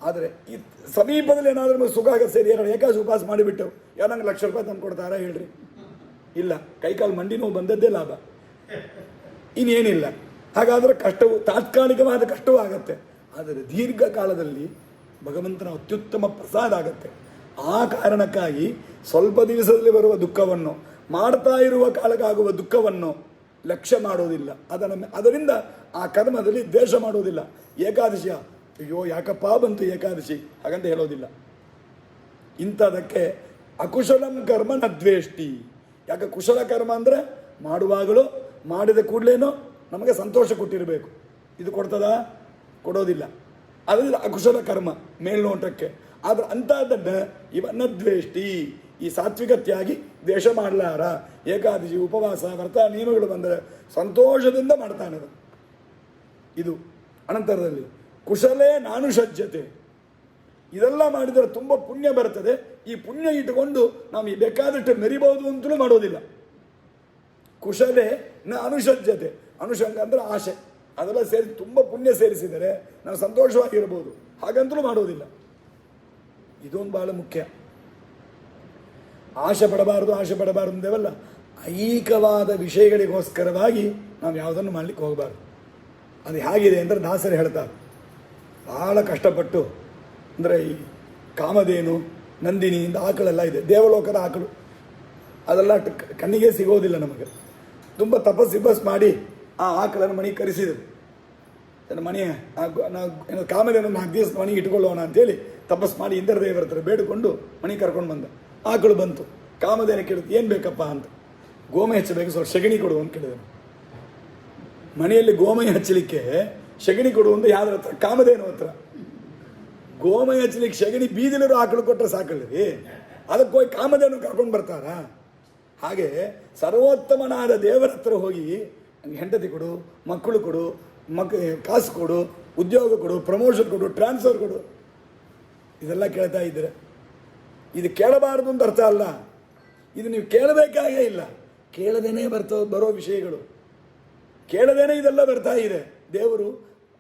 ಆದರೆ ಈ ಸಮೀಪದಲ್ಲಿ ಏನಾದರೂ ಸುಖ ಆಗ ಸೇರಿ 2 ಏಕಾದಶಿ ಉಪವಾಸ ಮಾಡಿಬಿಟ್ಟು ಯಾರಂಗೆ ₹1,00,000 ತಂದು ಕೊಡ್ತಾರಾ ಹೇಳ್ರಿ? ಇಲ್ಲ. ಕೈಕಾಲು ಮಂಡಿ ನೋವು ಬಂದದ್ದೇ ಲಾಭ, ಇನ್ನೇನಿಲ್ಲ. ಹಾಗಾದರೆ ಕಷ್ಟವು ತಾತ್ಕಾಲಿಕವಾದ ಕಷ್ಟವೂ ಆಗತ್ತೆ. ಆದರೆ ದೀರ್ಘಕಾಲದಲ್ಲಿ ಭಗವಂತನ ಅತ್ಯುತ್ತಮ ಪ್ರಸಾದ ಆಗತ್ತೆ. ಆ ಕಾರಣಕ್ಕಾಗಿ ಸ್ವಲ್ಪ ದಿವಸದಲ್ಲಿ ಬರುವ ದುಃಖವನ್ನು, ಮಾಡ್ತಾ ಇರುವ ಕಾಲಕ್ಕಾಗುವ ದುಃಖವನ್ನು ಲಕ್ಷ್ಯ ಮಾಡೋದಿಲ್ಲ. ಅದರಿಂದ ಆ ಕರ್ಮದಲ್ಲಿ ದ್ವೇಷ ಮಾಡೋದಿಲ್ಲ. ಏಕಾದಶಿಯ ಅಯ್ಯೋ ಯಾಕಪ್ಪ ಬಂತು ಏಕಾದಶಿ ಹಾಗಂತ ಹೇಳೋದಿಲ್ಲ. ಇಂಥದಕ್ಕೆ ಅಕುಶಲಂ ಕರ್ಮ ನ ದ್ವೇಷ್ಟಿ. ಯಾಕೆ ಕುಶಲ ಕರ್ಮ ಅಂದರೆ ಮಾಡುವಾಗಲೂ ಮಾಡಿದ ಕೂಡಲೇನೋ ನಮಗೆ ಸಂತೋಷ ಕೊಟ್ಟಿರಬೇಕು. ಇದು ಕೊಡ್ತದಾ? ಕೊಡೋದಿಲ್ಲ. ಅದರಿಂದ ಅಕುಶಲ ಕರ್ಮ ಮೇಲ್ನೋಟಕ್ಕೆ. ಆದರೆ ಅಂಥದ್ದನ್ನು ಇವನ್ನ ದ್ವೇಷ್ಟಿ, ಈ ಸಾತ್ವಿಕ ತ್ಯಾಗಿ ದ್ವೇಷ ಮಾಡಲಾರ. ಏಕಾದಶಿ ಉಪವಾಸ ವ್ರತ ನಿಯಮಗಳು ಬಂದರೆ ಸಂತೋಷದಿಂದ ಮಾಡ್ತಾನೆ. ಇದು ಅನಂತರದಲ್ಲಿ ಕುಶಲೇ ನಾನು ಸಜ್ಜತೆ. ಇದೆಲ್ಲ ಮಾಡಿದರೆ ತುಂಬ ಪುಣ್ಯ ಬರ್ತದೆ. ಈ ಪುಣ್ಯ ಇಟ್ಟುಕೊಂಡು ನಾವು ಬೇಕಾದಷ್ಟು ಮೆರಿಬಹುದು ಅಂತಲೂ ಮಾಡೋದಿಲ್ಲ. ಕುಶಲೇ ನ ಅನುಸಜ್ಜತೆ. ಅನುಷಂಗ ಅಂದರೆ ಆಶೆ. ಅದೆಲ್ಲ ಸೇರಿ ತುಂಬ ಪುಣ್ಯ ಸೇರಿಸಿದರೆ ನಾವು ಸಂತೋಷವಾಗಿರ್ಬೋದು, ಹಾಗಂತಲೂ ಮಾಡೋದಿಲ್ಲ. ಇದೊಂದು ಬಹಳ ಮುಖ್ಯ. ಆಶೆ ಪಡಬಾರದು ಅಂದೇವಲ್ಲ, ಐಹಿಕವಾದ ವಿಷಯಗಳಿಗೋಸ್ಕರವಾಗಿ ನಾವು ಯಾವುದನ್ನು ಮಾಡಲಿಕ್ಕೆ ಹೋಗಬಾರ್ದು. ಅದು ಹೇಗಿದೆ ಅಂದರೆ ದಾಸರು ಹೇಳ್ತಾರೆ, ಬಹಳ ಕಷ್ಟಪಟ್ಟು ಅಂದರೆ ಈ ಕಾಮಧೇನು ನಂದಿನಿಯಿಂದ ಆಕಳೆಲ್ಲ ಇದೆ, ದೇವಲೋಕದ ಆಕಳು. ಅದೆಲ್ಲ ಕಣ್ಣಿಗೆ ಸಿಗೋದಿಲ್ಲ ನಮಗೆ. ತುಂಬ ತಪಸ್ಸು ಮಾಡಿ ಆ ಆಕಳನ್ನು ಮನೆಗೆ ಕರೆಸಿದರು. ಮನೆಯ ನಾವು ಕಾಮಧೇನು 4 ದಿವಸ ಮನೆಗೆ ಇಟ್ಕೊಳ್ಳೋಣ ಅಂತೇಳಿ ತಪಸ್ಸು ಮಾಡಿ ಇಂದ್ರದೇವರ ಹತ್ರ ಬೇಡಿಕೊಂಡು ಮನೆಗೆ ಕರ್ಕೊಂಡು ಬಂದ. ಆಕಳು ಬಂತು. ಕಾಮಧೇನು ಕೇಳಿದ್ರು, ಏನು ಬೇಕಪ್ಪ ಅಂತ. ಗೋಮಯ ಹಚ್ಚಬೇಕು, ಸ್ವಲ್ಪ ಸಗಣಿ ಕೊಡು ಅಂತ ಕೇಳಿದನು. ಮನೆಯಲ್ಲಿ ಗೋಮಯ ಹಚ್ಚಲಿಕ್ಕೆ ಸಗಣಿ ಕೊಡು ಅಂತ ಯಾವ್ದ್ರ ಹತ್ರ? ಕಾಮಧೇನು ಹತ್ರ. ಗೋಮಯ ಹಚ್ಚಲಿಕ್ಕೆ ಸಗಣಿ ಬೀದಿಲಿರೋ ಆಕಳು ಕೊಟ್ಟರೆ ಸಾಕಲ್ಲರಿ, ಅದಕ್ಕೆ ಹೋಗಿ ಕಾಮಧೇನು ಕರ್ಕೊಂಡು ಬರ್ತಾರ? ಹಾಗೆ ಸರ್ವೋತ್ತಮನಾದ ದೇವರ ಹತ್ರ ಹೋಗಿ ನನಗೆ ಹೆಂಡತಿ ಕೊಡು, ಮಕ್ಕಳು ಕೊಡು, ಕಾಸು ಕೊಡು, ಉದ್ಯೋಗ ಕೊಡು, ಪ್ರಮೋಷನ್ ಕೊಡು, ಟ್ರಾನ್ಸ್ಫರ್ ಕೊಡು, ಇದೆಲ್ಲ ಕೇಳ್ತಾ ಇದ್ದೀರ. ಇದು ಕೇಳಬಾರದು ಅಂತ ಅರ್ಥ ಅಲ್ಲ. ಇದು ನೀವು ಕೇಳಬೇಕಾಗೇ ಇಲ್ಲ. ಕೇಳದೇನೆ ಬರೋ ವಿಷಯಗಳು, ಕೇಳದೇನೆ ಇದೆಲ್ಲ ಬರ್ತಾ ಇದೆ. ದೇವರು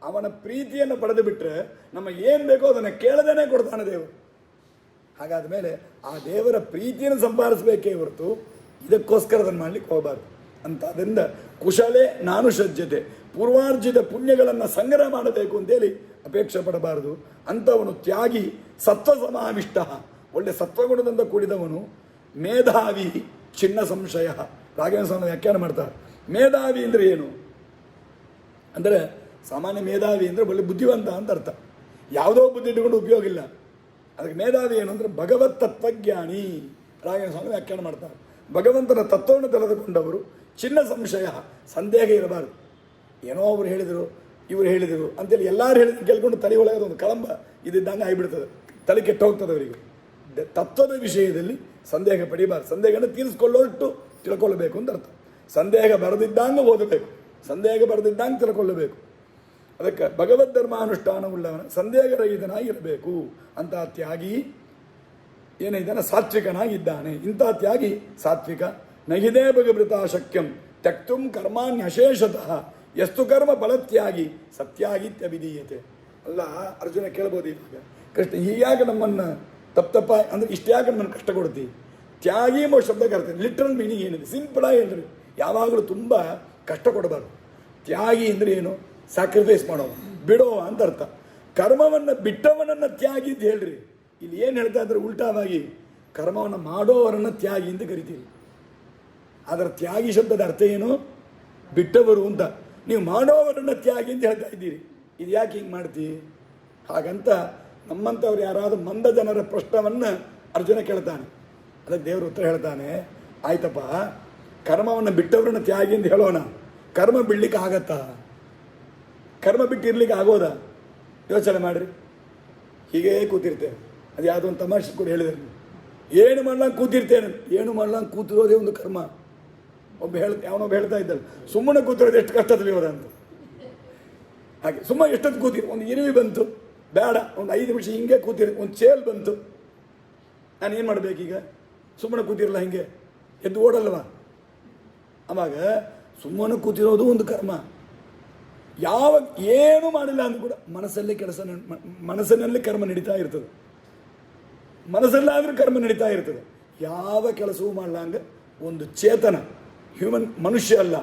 ಅವನ ಪ್ರೀತಿಯನ್ನು ಪಡೆದು ಬಿಟ್ಟರೆ ನಮ್ಮ ಏನು ಬೇಕೋ ಅದನ್ನು ಕೇಳದೇನೆ ಕೊಡ್ತಾನೆ ದೇವರು. ಹಾಗಾದ ಮೇಲೆ ಆ ದೇವರ ಪ್ರೀತಿಯನ್ನು ಸಂಪಾದಿಸಬೇಕೇ ಹೊರತು ಇದಕ್ಕೋಸ್ಕರ ಅದನ್ನು ಮಾಡಲಿಕ್ಕೆ ಹೋಗಬಾರ್ದು ಅಂತ. ಅದರಿಂದ ಕುಶಲೇ ನಾನು ಸಜ್ಜತೆ, ಪೂರ್ವಾರ್ಜಿತ ಪುಣ್ಯಗಳನ್ನು ಸಂಗ್ರಹ ಮಾಡಬೇಕು ಅಂತೇಳಿ ಅಪೇಕ್ಷೆ ಪಡಬಾರದು. ಅಂಥವನು ತ್ಯಾಗಿ, ಸತ್ವ ಸಮಾವಿಷ್ಟ, ಒಳ್ಳೆ ಸತ್ವಗುಣದಿಂದ ಕೂಡಿದವನು. ಮೇಧಾವಿ ಚಿನ್ನ ಸಂಶಯ. ರಾಘವೇಂದ್ರ ಸ್ವಾಮಿ ವ್ಯಾಖ್ಯಾನ ಮಾಡ್ತಾರೆ. ಮೇಧಾವಿ ಅಂದರೆ ಏನು ಅಂದರೆ, ಸಾಮಾನ್ಯ ಮೇಧಾವಿ ಅಂದರೆ ಒಳ್ಳೆ ಬುದ್ಧಿವಂತ ಅಂತ ಅರ್ಥ. ಯಾವುದೋ ಬುದ್ಧಿ ಇಟ್ಟುಕೊಂಡು ಉಪಯೋಗ ಇಲ್ಲ. ಅದಕ್ಕೆ ಮೇಧಾವಿ ಏನು ಅಂದರೆ ಭಗವತ್ ತತ್ವಜ್ಞಾನಿ. ರಾಘವೇಂದ್ರ ಸ್ವಾಮಿ ವ್ಯಾಖ್ಯಾನ ಮಾಡ್ತಾರೆ. ಭಗವಂತನ ತತ್ವವನ್ನು ತಿಳಿದುಕೊಂಡವರು. ಚಿನ್ನ ಸಂಶಯ, ಸಂದೇಹ ಇರಬಾರ್ದು. ಏನೋ ಅವರು ಹೇಳಿದರು, ಇವರು ಹೇಳಿದರು ಅಂತೇಳಿ ಎಲ್ಲರೂ ಹೇಳಿದ್ರು ಕೇಳ್ಕೊಂಡು ತಲೆ ಒಳಗೆ ಒಂದು ಕಳಂಬ ಇದ್ದಂಗೆ ಆಗಿಬಿಡ್ತದೆ, ತಲೆ ಕೆಟ್ಟು ಹೋಗ್ತದೆ ಅವರಿಗೆ. ತತ್ವದ ವಿಷಯದಲ್ಲಿ ಸಂದೇಹ ಪಡಿಬಾರ್ದು. ಸಂದೇಹವನ್ನು ತೀರಿಸಿಕೊಳ್ಳೋಷ್ಟು ತಿಳ್ಕೊಳ್ಳಬೇಕು ಅಂತ ಅರ್ಥ. ಸಂದೇಹ ಬರೆದಿದ್ದಂಗೆ ಓದಬೇಕು, ಸಂದೇಹ ಬರೆದಿದ್ದಂಗೆ ತಿಳ್ಕೊಳ್ಳಬೇಕು. ಅದಕ್ಕೆ ಭಗವದ್ ಧರ್ಮಾನುಷ್ಠಾನವುಳ್ಳವನ ಸಂದೇಹರಹಿತನಾಗಿರಬೇಕು. ಅಂತ ತ್ಯಾಗಿ ಏನಿದ್ದಾನೆ ಸಾತ್ವಿಕನಾಗಿದ್ದಾನೆ. ಇಂಥ ತ್ಯಾಗಿ ಸಾತ್ವಿಕ. ನಹಿದೇ ಭಗವೃತ ಶಕ್ಯಂ ತ್ಯಕ್ತುಂ ಕರ್ಮಾಣ್ಯಶೇಷತಃ ಎಷ್ಟು ಕರ್ಮ ಫಲತ್ಯಾಗಿ ಸತ್ಯಾಗಿತ್ಯಭಿಧೀಯತೆ. ಅಲ್ಲ, ಅರ್ಜುನ ಕೇಳ್ಬೋದು ಇವಾಗ, ಕೃಷ್ಣ ಹೀಗಾಗಿ ನಮ್ಮನ್ನು ತಪ್ಪ ಅಂದರೆ ಇಷ್ಟ್ಯಾಕೆ ನಮ್ಮನ್ನು ಕಷ್ಟ ಕೊಡ್ತೀವಿ? ತ್ಯಾಗಿ ಎಂಬ ಶಬ್ದ ಕರ್ತೀನಿ. ಲಿಟ್ರಲ್ ಮೀನಿಂಗ್ ಏನಿದೆ? ಸಿಂಪಲಾಗಿ ಹೇಳ್ರಿ, ಯಾವಾಗಲೂ ತುಂಬ ಕಷ್ಟ ಕೊಡಬಾರ್ದು. ತ್ಯಾಗಿ ಅಂದರೆ ಏನು? ಸ್ಯಾಕ್ರಿಫೈಸ್ ಮಾಡೋವ, ಬಿಡೋ ಅಂತ ಅರ್ಥ. ಕರ್ಮವನ್ನು ಬಿಟ್ಟವನನ್ನು ತ್ಯಾಗಿ ಅಂತ ಹೇಳ್ರಿ. ಇಲ್ಲಿ ಏನು ಹೇಳ್ತಾ ಇದ್ರೆ ಉಲ್ಟಾವಾಗಿ ಕರ್ಮವನ್ನು ಮಾಡೋವರನ್ನು ತ್ಯಾಗಿ ಅಂತ ಕರಿತೀವಿ. ಅದರ ತ್ಯಾಗಿ ಶಬ್ದದ ಅರ್ಥ ಏನು? ಬಿಟ್ಟವರು ಅಂತ. ನೀವು ಮಾಡೋವರನ್ನು ತ್ಯಾಗಿ ಅಂತ ಹೇಳ್ತಾ ಇದ್ದೀರಿ. ಇದು ಯಾಕೆ ಹಿಂಗೆ ಮಾಡ್ತೀವಿ? ಹಾಗಂತ ನಮ್ಮಂಥವ್ರು ಯಾರಾದರೂ ಮಂದ ಜನರ ಪ್ರಶ್ನವನ್ನು ಅರ್ಜುನ ಕೇಳ್ತಾನೆ. ಅದಕ್ಕೆ ದೇವರು ಉತ್ತರ ಹೇಳ್ತಾನೆ, ಆಯ್ತಪ್ಪ, ಕರ್ಮವನ್ನು ಬಿಟ್ಟವರನ್ನು ತ್ಯಾಗಿ ಅಂತ ಹೇಳೋಣ. ಕರ್ಮ ಬಿಡ್ಲಿಕ್ಕೆ ಆಗತ್ತಾ? ಕರ್ಮ ಬಿಟ್ಟಿರ್ಲಿಕ್ಕೆ ಆಗೋದಾ? ಯೋಚನೆ ಮಾಡಿರಿ. ಹೀಗೇ ಕೂತಿರ್ತೇವೆ. ಅದು ಯಾವುದೋ ಒಂದು ತಮಾಷೆ ಕೂಡ ಹೇಳಿದ್ರು, ಏನು ಮಾಡ್ಲಂಗೆ ಕೂತಿರ್ತೇನೆ. ಏನು ಮಾಡ್ಲಂಗೆ ಕೂತಿರೋದೇ ಒಂದು ಕರ್ಮ. ಯಾವನೊಬ್ಬ ಹೇಳ್ತಾ ಇದ್ದಲ್ಲ, ಸುಮ್ಮನೆ ಕೂತಿರೋದು ಎಷ್ಟು ಕಷ್ಟದಲ್ಲಿ ಹೋದ ಅಂತ. ಹಾಗೆ ಸುಮ್ಮನೆ ಎಷ್ಟೊತ್ತು ಕೂತಿರು, ಒಂದು ಇರುವಿ ಬಂತು, ಬೇಡ ಒಂದು 5 ನಿಮಿಷ ಹಿಂಗೆ ಕೂತಿರಿ, ಒಂದು ಚೇಲ್ ಬಂತು, ನಾನು ಏನು ಮಾಡಬೇಕೀಗ? ಸುಮ್ಮನೆ ಕೂತಿರಲ್ಲ, ಹಿಂಗೆ ಎದ್ದು ಓಡಲ್ವ? ಆವಾಗ ಸುಮ್ಮನೆ ಕೂತಿರೋದು ಒಂದು ಕರ್ಮ. ಯಾವಾಗ ಏನೂ ಮಾಡಿಲ್ಲ ಅಂದ್ರೂ ಕೂಡ ಮನಸ್ಸಲ್ಲಿ ಮನಸ್ಸಿನಲ್ಲಿ ಕರ್ಮ ನಡೀತಾ ಇರ್ತದೆ. ಮನಸ್ಸಲ್ಲಾದರೂ ಕರ್ಮ ನಡೀತಾ ಇರ್ತದೆ. ಯಾವ ಕೆಲಸವೂ ಮಾಡಲ್ಲ ಹಂಗೆ ಒಂದು ಚೇತನ, ಮನುಷ್ಯ ಅಲ್ಲ,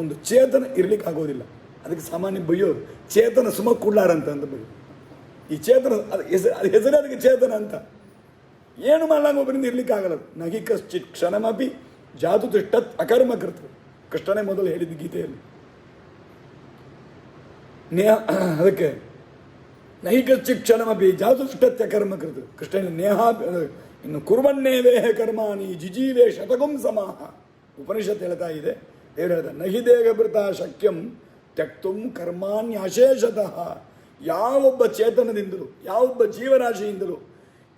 ಒಂದು ಚೇತನ ಇರ್ಲಿಕ್ಕೆ ಆಗೋದಿಲ್ಲ. ಅದಕ್ಕೆ ಸಾಮಾನ್ಯ ಬೈಯೋದು, ಚೇತನ ಸುಮ ಕೂಡ್ಲಾರಂತ ಅಂತ ಬೈಯೋದು. ಈ ಚೇತನ ಅದು ಹೆಸರೇ ಅದಕ್ಕೆ ಚೇತನ ಅಂತ. ಏನು ಮಾಡ್ಲಂಗೆ ಒಬ್ಬರಿಂದ ಇರ್ಲಿಕ್ಕೆ ಆಗಲ್ಲ. ನಗಿ ಕಶ್ಚಿತ್ ಕ್ಷಣಮಪಿ ಜಾತು ತಿಷ್ಟತ್ ಅಕರ್ಮ ಕೃತ. ಕೃಷ್ಣನೇ ಮೊದಲು ಹೇಳಿದ್ದು ಗೀತೆಯಲ್ಲಿ. ಅದಕ್ಕೆ ನೈಕಶ್ಚಿಕ್ಷಣಮಪಿ ಜಾತುಷ್ಟತ್ಯ ಕರ್ಮ ಕೃತ ಕೃಷ್ಣನ ನೇಹ ಇನ್ನು ಕುರ್ವನ್ನೇವೇಹ ಕರ್ಮಾಣಿ ಜಿಜೀವೇ ಶತಕಂ ಸಮಾಹ ಉಪನಿಷತ್ ಹೇಳ್ತಾ ಇದೆ. ದೇವರು ಹೇಳ್ದ ನಹಿ ದೇಹಭೃತ ಶಕ್ಯಂ ತ್ಯಕ್ತುಂ ಕರ್ಮಾಣ್ಯಶೇಷತಃ. ಯಾವೊಬ್ಬ ಚೇತನದಿಂದಲೂ ಯಾವೊಬ್ಬ ಜೀವರಾಶಿಯಿಂದಲೂ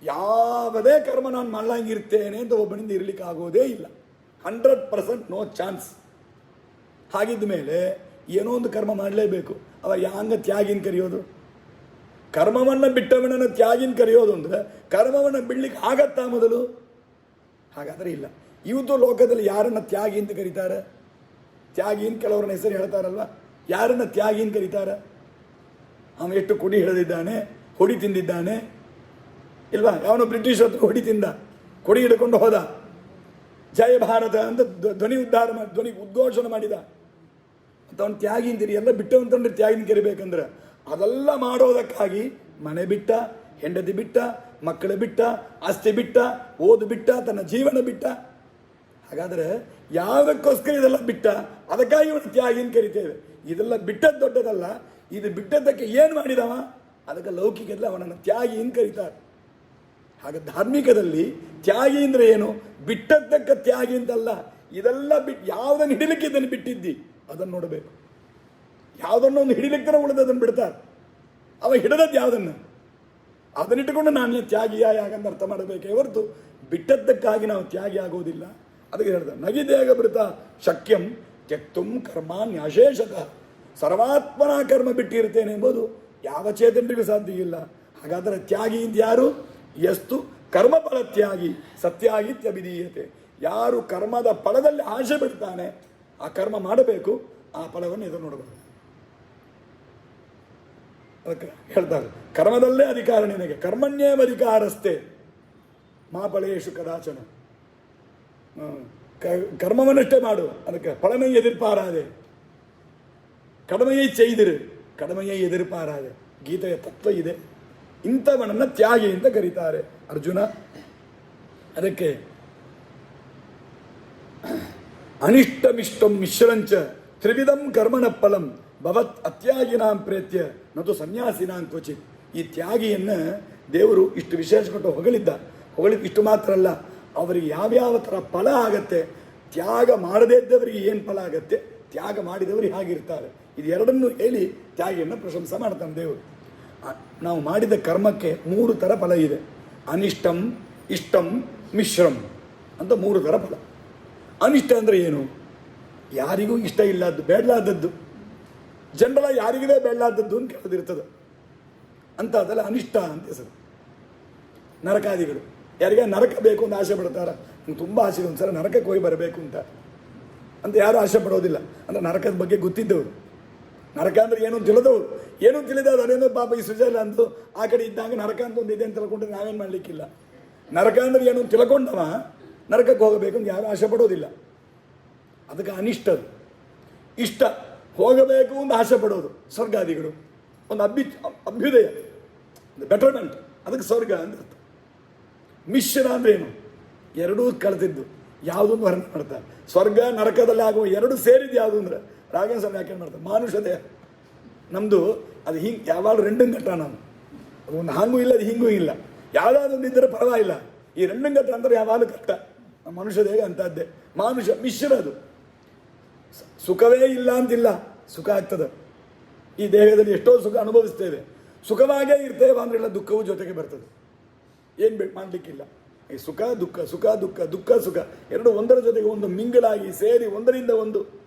ಯಾವುದೇ ಕರ್ಮ ನಾನು ಮಾಡಲಾಗಿರ್ತೇನೆ ಅಂತ ಒಬ್ಬನಿಂದ ಇರಲಿಕ್ಕೆ ಆಗೋದೇ ಇಲ್ಲ. 100% ನೋ ಚಾನ್ಸ್. ಹಾಗಿದ್ದ ಮೇಲೆ ಏನೋ ಒಂದು ಕರ್ಮ ಮಾಡಲೇಬೇಕು. ಅವ ಯಾಂಗ ತ್ಯಾಗಿನ ಕರೆಯೋದು? ಕರ್ಮವನ್ನು ಬಿಟ್ಟವನನ್ನು ತ್ಯಾಗಿನ ಕರೆಯೋದು ಅಂದರೆ ಕರ್ಮವನ್ನು ಬಿಡ್ಲಿಕ್ಕೆ ಆಗತ್ತಾ ಮೊದಲು? ಹಾಗಾದರೆ ಇಲ್ಲ. ಇವತ್ತು ಲೋಕದಲ್ಲಿ ಯಾರನ್ನು ತ್ಯಾಗಿ ಅಂತ ಕರೀತಾರೆ? ತ್ಯಾಗಿ ಅಂತ ಕೆಲವರನ್ನ ಹೆಸರು ಹೇಳ್ತಾರಲ್ವ, ಯಾರನ್ನು ತ್ಯಾಗಿ ಅಂತ ಕರೀತಾರೆ? ಅವನು ಎಷ್ಟು ಕುಡಿ ಹಿಡಿದಿದ್ದಾನೆ, ಹೊಡಿ ತಿಂದಿದ್ದಾನೆ ಇಲ್ವಾ? ಯಾವನು ಬ್ರಿಟಿಷ್ ಹತ್ರ ಹೊಡಿ ತಿಂದ, ಕೊಡಿ ಹಿಡ್ಕೊಂಡು ಹೋದ, ಜಯ ಭಾರತ ಅಂತ ಧ್ವನಿ ಉದ್ಘೋಷಣೆ ಮಾಡಿದ ಅಂತ ಅವನು ತ್ಯಾಗಿ ಅಂತೀರಿ. ಎಲ್ಲ ಬಿಟ್ಟವಂತಂದ್ರೆ ತ್ಯಾಗಿನ ಕರಿಬೇಕಂದ್ರೆ ಅದೆಲ್ಲ ಮಾಡೋದಕ್ಕಾಗಿ ಮನೆ ಬಿಟ್ಟ, ಹೆಂಡತಿ ಬಿಟ್ಟ, ಮಕ್ಕಳು ಬಿಟ್ಟ, ಆಸ್ತಿ ಬಿಟ್ಟ, ಓದು ಬಿಟ್ಟ, ತನ್ನ ಜೀವನ ಬಿಟ್ಟ. ಹಾಗಾದರೆ ಯಾವುದಕ್ಕೋಸ್ಕರ ಇದೆಲ್ಲ ಬಿಟ್ಟ? ಅದಕ್ಕಾಗಿ ಇವನು ತ್ಯಾಗಿನ ಕರಿತೇವೆ. ಇದೆಲ್ಲ ಬಿಟ್ಟದ್ದು ದೊಡ್ಡದಲ್ಲ, ಇದು ಬಿಟ್ಟದ್ದಕ್ಕೆ ಏನು ಮಾಡಿದವ? ಅದಕ್ಕೆ ಲೌಕಿಕದಲ್ಲಿ ಅವನನ್ನು ತ್ಯಾಗಿ ಅಂತ ಕರೀತಾರೆ. ಹಾಗೆ ಧಾರ್ಮಿಕದಲ್ಲಿ ತ್ಯಾಗಿ ಅಂದರೆ ಏನು? ಬಿಟ್ಟದ್ದಕ್ಕೆ ತ್ಯಾಗಿ ಅಂತಲ್ಲ. ಇದೆಲ್ಲ ಬಿಟ್ಟು ಯಾವುದನ್ನು ಹಿಡಿಲಿಕ್ಕೆ ಇದನ್ನು ಬಿಟ್ಟಿದ್ದಿ ಅದನ್ನು ನೋಡಬೇಕು. ಯಾವುದನ್ನು ಒಂದು ಹಿಡಿಲಿಕ್ಕೆ ಉಳಿದದನ್ನು ಬಿಡ್ತಾರೆ. ಅವ ಹಿಡದದ್ದು ಯಾವುದನ್ನು ಅದನ್ನಿಟ್ಟುಕೊಂಡು ನಾನು ತ್ಯಾಗಿಯ ಯಾಕಂತ ಅರ್ಥ ಮಾಡಬೇಕೇ ಹೊರತು ಬಿಟ್ಟದ್ದಕ್ಕಾಗಿ ನಾವು ತ್ಯಾಗಿ ಆಗೋದಿಲ್ಲ. ಅದಕ್ಕೆ ಹೇಳ್ದ ನಗಿ ದೇಹಭೃತ ಶಕ್ಯಂ ತ್ಯಕ್ತುಂ ಕರ್ಮಾಣ್ಯಶೇಷತಃ. ಸರ್ವಾತ್ಮನ ಕರ್ಮ ಬಿಟ್ಟಿರ್ತೇನೆ ಎಂಬುದು ಯಾವ ಚೇತನರಿಗೂ ಸಾಧ್ಯ ಇಲ್ಲ. ಹಾಗಾದರೆ ತ್ಯಾಗಿ ಅಂತ ಯಾರು? ಎಷ್ಟು ಕರ್ಮಫಲ ತ್ಯಾಗಿ ಸತ್ಯಾಗಿತ್ಯಭಿಧೀಯತೆ. ಯಾರು ಕರ್ಮದ ಫಲದಲ್ಲಿ ಆಶೆ ಬಿಡ್ತಾನೆ, ಆ ಕರ್ಮ ಮಾಡಬೇಕು, ಆ ಫಲವನ್ನು ಎದುರು ನೋಡಬೇಕು. ಅದಕ್ಕೆ ಹೇಳ್ತಾರೆ ಕರ್ಮದಲ್ಲೇ ಅಧಿಕಾರ ನಿನಗೆ, ಕರ್ಮಣ್ಯೇವ ಅಧಿಕಾರಸ್ಥೆ ಮಾ ಫಲೇಶು ಕದಾಚನ. ಕರ್ಮವನ್ನಷ್ಟೇ ಮಾಡು, ಅದಕ್ಕೆ ಫಲಮೈ ಎದಿರ್ಪಾರಾದೆ, ಕಡಮೆಯೇ ಚೈದಿರು, ಕಡಮೆಯೇ ಎದಿರ್ಪಾರಾದೆ. ಗೀತೆಯ ತತ್ವ ಇದೆ. ಇಂಥವನನ್ನು ತ್ಯಾಗಿ ಅಂತ ಕರೀತಾರೆ ಅರ್ಜುನ. ಅದಕ್ಕೆ ಅನಿಷ್ಟಮಿಷ್ಟಂ ಮಿಶ್ರಂಚ ತ್ರಿವಿಧಂ ಕರ್ಮಣ ಫಲಂ ಭವತ್ ಅತ್ಯಾಗಿನಾಂ ಪ್ರೇತ್ಯ ನತು ಸನ್ಯಾಸಿನಾಂ ಕ್ವಚಿತ್. ಈ ತ್ಯಾಗಿಯನ್ನು ದೇವರು ಇಷ್ಟು ವಿಶೇಷ ಕೊಟ್ಟು ಹೊಗಳಿದ್ದ. ಇಷ್ಟು ಮಾತ್ರ ಅಲ್ಲ, ಅವರಿಗೆ ಯಾವ್ಯಾವ ಥರ ಫಲ ಆಗತ್ತೆ, ತ್ಯಾಗ ಮಾಡದೇ ಇದ್ದವರಿಗೆ ಏನು ಫಲ ಆಗತ್ತೆ, ತ್ಯಾಗ ಮಾಡಿದವರಿಗೆ ಹಾಗಿರ್ತಾರೆ. ಇದು ಎರಡನ್ನೂ ಹೇಳಿ ತ್ಯಾಗಿಯನ್ನು ಪ್ರಶಂಸೆ ಮಾಡ್ತಾನೆ ದೇವರು. ನಾವು ಮಾಡಿದ ಕರ್ಮಕ್ಕೆ 3 ಥರ ಫಲ ಇದೆ. ಅನಿಷ್ಟಂ, ಇಷ್ಟಂ, ಮಿಶ್ರಂ ಅಂತ 3 ಥರ ಫಲ. ಅನಿಷ್ಟ ಅಂದರೆ ಏನು? ಯಾರಿಗೂ ಇಷ್ಟ ಇಲ್ಲದ್ದು, ಬೇಡಲಾದದ್ದು, ಜನರಲ್ಲ ಯಾರಿಗಿದೆ ಬೇಡಲಾದದ್ದು ಅಂತ ಕೇಳೋದಿರ್ತದೆ. ಅಂತ ಅದೆಲ್ಲ ಅನಿಷ್ಟ ಅಂತ ಹೆಸರು. ನರಕಾದಿಗಳು, ಯಾರಿಗೆ ನರಕ ಬೇಕು ಅಂತ ಆಸೆ ಪಡ್ತಾರ? ತುಂಬ ಆಸೆ, ಒಂದ್ಸಲ ನರಕಕ್ಕೆ ಹೋಗಿ ಬರಬೇಕು ಅಂತ ಯಾರು ಆಸೆ ಪಡೋದಿಲ್ಲ. ಅಂದರೆ ನರಕದ ಬಗ್ಗೆ ಗೊತ್ತಿದ್ದವರು, ನರಕ ಅಂದರೆ ಏನು ತಿಳಿದವರು, ಏನೂ ತಿಳಿದವರು ಅದೇನೋ ಪಾಪ ಈ ಸ್ವಿಟ್ಜರ್ಲ್ಯಾಂಡು ಆ ಕಡೆ ಇದ್ದಾಗ ನರಕ ಅಂತ ಒಂದು ಇದೆ ಅಂತ ತಿಳ್ಕೊಂಡ್ರೆ ನಾವೇನು ಮಾಡಲಿಕ್ಕಿಲ್ಲ. ನರಕ ಅಂದರೆ ಏನು ತಿಳ್ಕೊಂಡವ ನರಕಕ್ಕೆ ಹೋಗಬೇಕು ಅಂತ ಯಾರು ಆಸೆ ಪಡೋದಿಲ್ಲ. ಅದಕ್ಕೆ ಅನಿಷ್ಟದು. ಇಷ್ಟ ಹೋಗಬೇಕು ಅಂತ ಆಸೆ ಪಡೋದು ಸ್ವರ್ಗಾದಿಗಳು, ಒಂದು ಅಭ್ಯುದಯ, ಬೆಟರ್ಮೆಂಟ್, ಅದಕ್ಕೆ ಸ್ವರ್ಗ ಅಂತ ಅರ್ಥ. ಮಿಶ್ರ ಅಂದರೆ ಏನು? ಎರಡೂ ಕಳೆದಿದ್ದು ಯಾವುದೊಂದು ವರ್ಣನೆ ಮಾಡ್ತಾರೆ. ಸ್ವರ್ಗ ನರಕದಲ್ಲಿ ಆಗುವ ಎರಡು ಸೇರಿದ್ದು ಯಾವುದು ಅಂದರೆ ರಾಘವೇಂದ್ರ ಸ್ವಾಮಿ ವ್ಯಾಖ್ಯಾನ ಮಾಡ್ತಾರೆ. ಮಾನುಷ ದೇಹ ನಮ್ಮದು ಅದು ಹಿಂಗೆ ಯಾವಾಗ ಘಟ್ಟ, ನಾವು ಒಂದು ಹಾಂಗೂ ಇಲ್ಲ, ಅದು ಹಿಂಗೂ ಇಲ್ಲ, ಯಾವುದಾದೊಂದು ಇದ್ದರೆ ಪರವಾಗಿಲ್ಲ. ಈ ಘಟ್ಟ ಅಂದರೆ ಯಾವಾಗಲೂ ಕಷ್ಟ. ಮನುಷ್ಯ ದೇಹ ಅಂತದ್ದೇ. ಮಾನುಷ ಮಿಶ್ರ, ಅದು ಸುಖವೇ ಇಲ್ಲ ಅಂತಿಲ್ಲ, ಸುಖ ಆಗ್ತದೆ. ಈ ದೇಹದಲ್ಲಿ ಎಷ್ಟೋ ಸುಖ ಅನುಭವಿಸ್ತೇವೆ, ಸುಖವಾಗೇ ಇರ್ತೇವೆ ಅಂದ್ರೆ ಎಲ್ಲ ದುಃಖವೂ ಜೊತೆಗೆ ಬರ್ತದೆ. ಏನು ಬೇಕು ಮಾಡಲಿಕ್ಕಿಲ್ಲ. ಈ ಸುಖ ದುಃಖ, ಸುಖ ದುಃಖ, ದುಃಖ ಸುಖ ಎರಡು ಒಂದರ ಜೊತೆಗೆ ಒಂದು ಮಿಂಗಲಾಗಿ ಸೇರಿ ಒಂದರಿಂದ ಒಂದು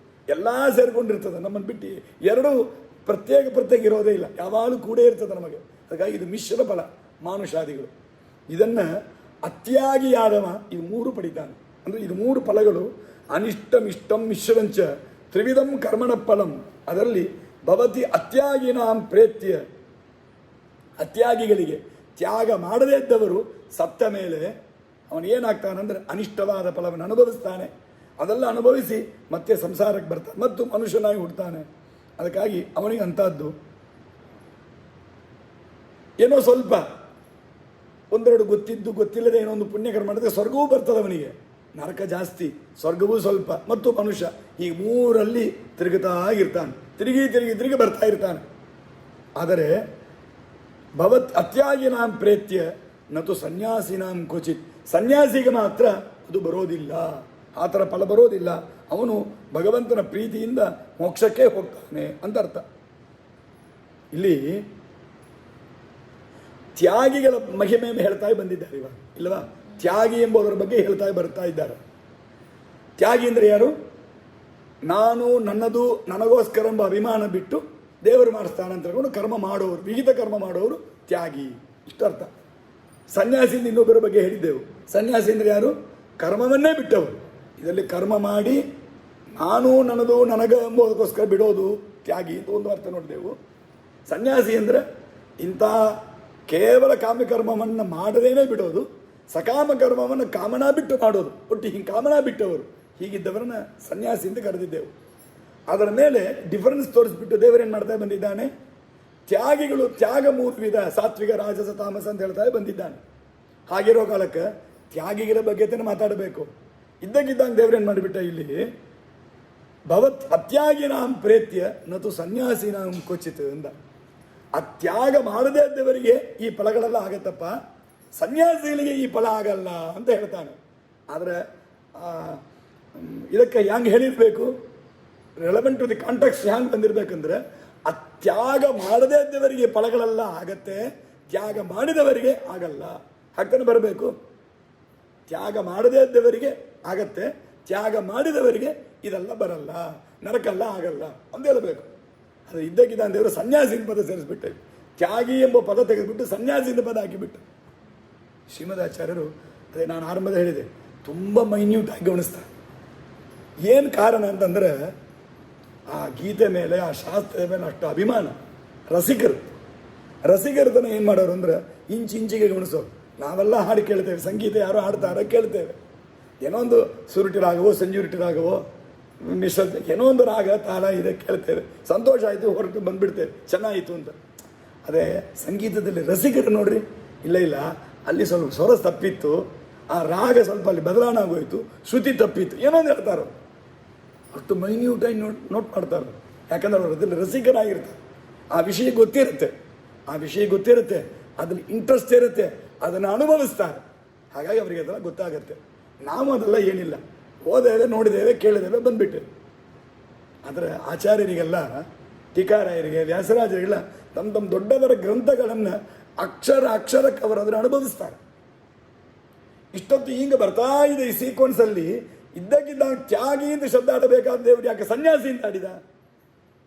ಎಲ್ಲ ಸೇರಿಕೊಂಡಿರ್ತದೆ. ನಮ್ಮನ್ನು ಬಿಟ್ಟು ಎರಡೂ ಪ್ರತ್ಯೇಕ ಇರೋದೇ ಇಲ್ಲ, ಯಾವಾಗಲೂ ಕೂಡ ಇರ್ತದೆ ನಮಗೆ. ಹಾಗಾಗಿ ಇದು ಮಿಶ್ರ ಫಲ ಮಾನುಷಾದಿಗಳು. ಇದನ್ನು ಅತ್ಯಾಗಿಯಾದವ ಇದು 3 ಪಡಿತಾನೆ. ಅಂದರೆ ಇದು 3 ಫಲಗಳು ಅನಿಷ್ಟಂ ಇಷ್ಟಂ ಮಿಶ್ರಂಚ ತ್ರಿವಿಧಂ ಕರ್ಮಣ ಫಲಂ. ಅದರಲ್ಲಿ ಭವತಿ ಅತ್ಯಾಗಿನಾಂ ಪ್ರೇತ್ಯ, ಅತ್ಯಾಗಿಗಳಿಗೆ ತ್ಯಾಗ ಮಾಡದೇ ಇದ್ದವರು ಸತ್ತ ಮೇಲೆ ಅವನು ಏನಾಗ್ತಾನಂದರೆ ಅನಿಷ್ಟವಾದ ಫಲವನ್ನು ಅನುಭವಿಸ್ತಾನೆ. ಅದೆಲ್ಲ ಅನುಭವಿಸಿ ಮತ್ತೆ ಸಂಸಾರಕ್ಕೆ ಬರ್ತಾನೆ ಮತ್ತು ಮನುಷ್ಯನಾಗಿ ಹುಡ್ತಾನೆ. ಅದಕ್ಕಾಗಿ ಅವನಿಗೆ ಅಂಥದ್ದು ಏನೋ ಸ್ವಲ್ಪ ಒಂದೆರಡು ಗೊತ್ತಿದ್ದು ಗೊತ್ತಿಲ್ಲದೆ ಏನೋ ಒಂದು ಪುಣ್ಯಕರ್ಮ ಮಾಡಿದ್ರೆ ಸ್ವರ್ಗವೂ ಬರ್ತದೆ ಅವನಿಗೆ, ನರಕ ಜಾಸ್ತಿ, ಸ್ವರ್ಗವೂ ಸ್ವಲ್ಪ ಮತ್ತು ಮನುಷ್ಯ, ಈ 3ರಲ್ಲಿ ತಿರುಗುತ್ತಾ ಇರ್ತಾನೆ. ತಿರುಗಿ ಬರ್ತಾ ಇರ್ತಾನೆ. ಆದರೆ ಭವತ್ ಅತ್ಯಾಗಿನಾಂ ಪ್ರೇತ್ಯ ನತು ಸನ್ಯಾಸಿನಾಂ ಕ್ವಚಿತ್. ಸನ್ಯಾಸಿಗೆ ಮಾತ್ರ ಅದು ಬರೋದಿಲ್ಲ, ಆ ಥರ ಫಲ ಬರೋದಿಲ್ಲ. ಅವನು ಭಗವಂತನ ಪ್ರೀತಿಯಿಂದ ಮೋಕ್ಷಕ್ಕೆ ಹೋಗ್ತಾನೆ ಅಂತ ಅರ್ಥ. ಇಲ್ಲಿ ತ್ಯಾಗಿಗಳ ಮಹಿಮೆಯನ್ನು ಹೇಳ್ತಾ ಬಂದಿದ್ದಾರೆ ಇವಾಗ, ಇಲ್ವಾ? ತ್ಯಾಗಿ ಎಂಬುದರ ಬಗ್ಗೆ ಹೇಳ್ತಾ ಬರ್ತಾ ಇದ್ದಾರೆ. ತ್ಯಾಗಿ ಅಂದರೆ ಯಾರು? ನಾನು ನನ್ನದು ನನಗೋಸ್ಕರ ಎಂಬ ಅಭಿಮಾನ ಬಿಟ್ಟು ದೇವರು ಮಾಡಿಸ್ತಾನೆ ಅಂತ ಹೇಳ್ಕೊಂಡು ಕರ್ಮ ಮಾಡೋರು, ವಿಹಿತ ಕರ್ಮ ಮಾಡೋರು ತ್ಯಾಗಿ, ಇಷ್ಟರ್ಥ. ಸನ್ಯಾಸಿಯಿಂದ ಇನ್ನೊಬ್ಬರ ಬಗ್ಗೆ ಹೇಳಿದ್ದೆವು. ಸನ್ಯಾಸಿ ಅಂದರೆ ಯಾರು? ಕರ್ಮವನ್ನೇ ಬಿಟ್ಟವರು. ಇದರಲ್ಲಿ ಕರ್ಮ ಮಾಡಿ ನಾನು ನನ್ನದು ನನಗ ಎಂಬುದಕ್ಕೋಸ್ಕರ ಬಿಡೋದು ತ್ಯಾಗಿ ಅಂತ ಒಂದು ಅರ್ಥ ನೋಡಿದೆವು. ಸನ್ಯಾಸಿ ಅಂದರೆ ಇಂಥ ಕೇವಲ ಕಾಮಕರ್ಮವನ್ನು ಮಾಡದೇನೆ ಬಿಡೋದು, ಸಕಾಮ ಕರ್ಮವನ್ನು ಕಾಮನಾ ಬಿಟ್ಟು ಮಾಡೋದು, ಒಟ್ಟು ಹಿಂಗೆ ಕಾಮನಾ ಬಿಟ್ಟವರು, ಹೀಗಿದ್ದವರನ್ನ ಸನ್ಯಾಸಿ ಅಂತ ಕರೆದಿದ್ದೆವು. ಅದರ ಮೇಲೆ ಡಿಫರೆನ್ಸ್ ತೋರಿಸ್ಬಿಟ್ಟು ದೇವರೇನು ಮಾಡ್ತಾ ಬಂದಿದ್ದಾನೆ? ತ್ಯಾಗಿಗಳು ತ್ಯಾಗ 3 ವಿಧ, ಸಾತ್ವಿಕ, ರಾಜಸ, ತಾಮಸ ಅಂತ ಹೇಳ್ತಾ ಬಂದಿದ್ದಾನೆ. ಹಾಗಿರೋ ಕಾಲಕ್ಕೆ ತ್ಯಾಗಿಗಳ ಬಗ್ಗೆ ಮಾತಾಡಬೇಕು. ಇದ್ದಕ್ಕಿದ್ದಂಗೆ ದೇವರೇನು ಮಾಡಿಬಿಟ್ಟ ಇಲ್ಲಿ? ಭವತ್ ಅತ್ಯಾಗಿನಾಂ ಪ್ರೇತ್ಯ ನತು ಸನ್ಯಾಸಿನಾಂ ಕ್ವಚಿತ್ ಅಂದ. ಆ ತ್ಯಾಗ ಮಾಡದೇ ಇದ್ದವರಿಗೆ ಈ ಫಲಗಳೆಲ್ಲ ಆಗತ್ತಪ್ಪ, ಸನ್ಯಾಸಿಗಳಿಗೆ ಈ ಫಲ ಆಗಲ್ಲ ಅಂತ ಹೇಳ್ತಾನೆ. ಆದರೆ ಇದಕ್ಕೆ ಹೆಂಗೆ ಹೇಳಿರಬೇಕು? ರೆಲವೆಂಟ್ ಟು ದಿ ಕಾಂಟೆಕ್ಸ್ಟ್ ಹ್ಯಾಂಗೆ ಬಂದಿರಬೇಕಂದ್ರೆ, ಆ ತ್ಯಾಗ ಮಾಡದೇ ಇದ್ದವರಿಗೆ ಫಲಗಳೆಲ್ಲ ಆಗತ್ತೆ, ತ್ಯಾಗ ಮಾಡಿದವರಿಗೆ ಆಗಲ್ಲ. ಹಾಗ್ತಾನೆ ಬರಬೇಕು. ತ್ಯಾಗ ಮಾಡದೇ ಇದ್ದವರಿಗೆ ಆಗತ್ತೆ, ತ್ಯಾಗ ಮಾಡಿದವರಿಗೆ ಇದೆಲ್ಲ ಬರಲ್ಲ, ನರಕಲ್ಲ ಆಗಲ್ಲ ಅಂತ ಹೇಳಬೇಕು. ಅದು ಇದ್ದಕ್ಕಿದ್ದ ದೇವರು ಸನ್ಯಾಸಿನ ಪದ ಸೇರಿಸ್ಬಿಟ್ಟೆ, ತ್ಯಾಗಿ ಎಂಬ ಪದ ತೆಗೆದುಬಿಟ್ಟು ಸನ್ಯಾಸಿನ ಪದ ಹಾಕಿಬಿಟ್ಟು. ಶ್ರೀಮದಾಚಾರ್ಯರು ಅದೇ ನಾನು ಆರಂಭದ ಹೇಳಿದೆ, ತುಂಬ ಮೈನ್ಯೂಟ್ ಆಗಿ ಗಮನಿಸ್ತಾರೆ. ಏನು ಕಾರಣ ಅಂತಂದರೆ, ಆ ಗೀತೆ ಮೇಲೆ, ಆ ಶಾಸ್ತ್ರದ ಮೇಲೆ ಅಷ್ಟು ಅಭಿಮಾನ. ರಸಿಕರ್ತನ ಏನು ಮಾಡೋರು ಅಂದ್ರೆ ಇಂಚಿಂಚಿಗೆ ಗಮನಿಸೋರು. ನಾವೆಲ್ಲ ಹಾಡು ಕೇಳ್ತೇವೆ, ಸಂಗೀತ ಯಾರೋ ಹಾಡ್ತಾರ ಕೇಳ್ತೇವೆ, ಏನೋ ಒಂದು ಸುರುಟಿ ರಾಗವೋ ಸಂಜುರುಟಿ ರಾಗವೋ ನಿಶ್ಶಬ್ದ ಏನೋ ಒಂದು ರಾಗ ತಾಳ ಇದೆ ಕೇಳ್ತೇವೆ, ಸಂತೋಷ ಆಯಿತು, ಹೊರಟು ಬಂದುಬಿಡ್ತೇವೆ, ಚೆನ್ನಾಯಿತು ಅಂತ. ಅದೇ ಸಂಗೀತದಲ್ಲಿ ರಸಿಕರು ನೋಡ್ರಿ, ಇಲ್ಲ ಅಲ್ಲಿ ಸ್ವಲ್ಪ ಸ್ವರ ತಪ್ಪಿತ್ತು, ಆ ರಾಗ ಸ್ವಲ್ಪ ಅಲ್ಲಿ ಬದಲಾವಣೆ ಆಗೋಯ್ತು, ಶ್ರುತಿ ತಪ್ಪಿತ್ತು, ಏನೋ ಒಂದು ಹೇಳ್ತಾರೋ, ಅಷ್ಟು ಮೈನ್ಯೂಟಾಗಿ ನೋಟ್ ಮಾಡ್ತಾರೆ. ಯಾಕಂದ್ರೆ ಅವರು ಅದರಲ್ಲಿ ರಸಿಕರಾಗಿರ್ತಾರೆ, ಆ ವಿಷಯ ಗೊತ್ತಿರುತ್ತೆ, ಅದ್ರಲ್ಲಿ ಇಂಟ್ರೆಸ್ಟ್ ಇರುತ್ತೆ, ಅದನ್ನು ಅನುಭವಿಸ್ತಾರೆ. ಹಾಗಾಗಿ ಅವರಿಗೆ ಅದೆಲ್ಲ ಗೊತ್ತಾಗುತ್ತೆ. ನಾವು ಅದೆಲ್ಲ ಏನಿಲ್ಲ, ಓದೇವೆ, ನೋಡಿದ್ದೇವೆ, ಕೇಳಿದ್ದೇವೆ, ಬಂದ್ಬಿಟ್ಟೇವೆ. ಆದರೆ ಆಚಾರ್ಯರಿಗೆಲ್ಲ, ಟೀಕಾರಾಯರಿಗೆ, ವ್ಯಾಸರಾಜರಿಗೆಲ್ಲ ತಮ್ಮ ದೊಡ್ಡವರ ಗ್ರಂಥಗಳನ್ನು ಅಕ್ಷರಕ್ಕೆ ಅವರು ಅದನ್ನು ಅನುಭವಿಸ್ತಾರೆ. ಇಷ್ಟೊತ್ತು ಹಿಂಗೆ ಬರ್ತಾ ಇದೆ ಈ ಸೀಕ್ವೆನ್ಸಲ್ಲಿ. ಇದ್ದಕ್ಕಿದ್ದಾಗ ತ್ಯಾಗಿ ಅಂತ ಶಬ್ದ ಆಡಬೇಕಾದ ದೇವರು ಯಾಕೆ ಸನ್ಯಾಸಿ ಅಂತ ಆಡಿದ?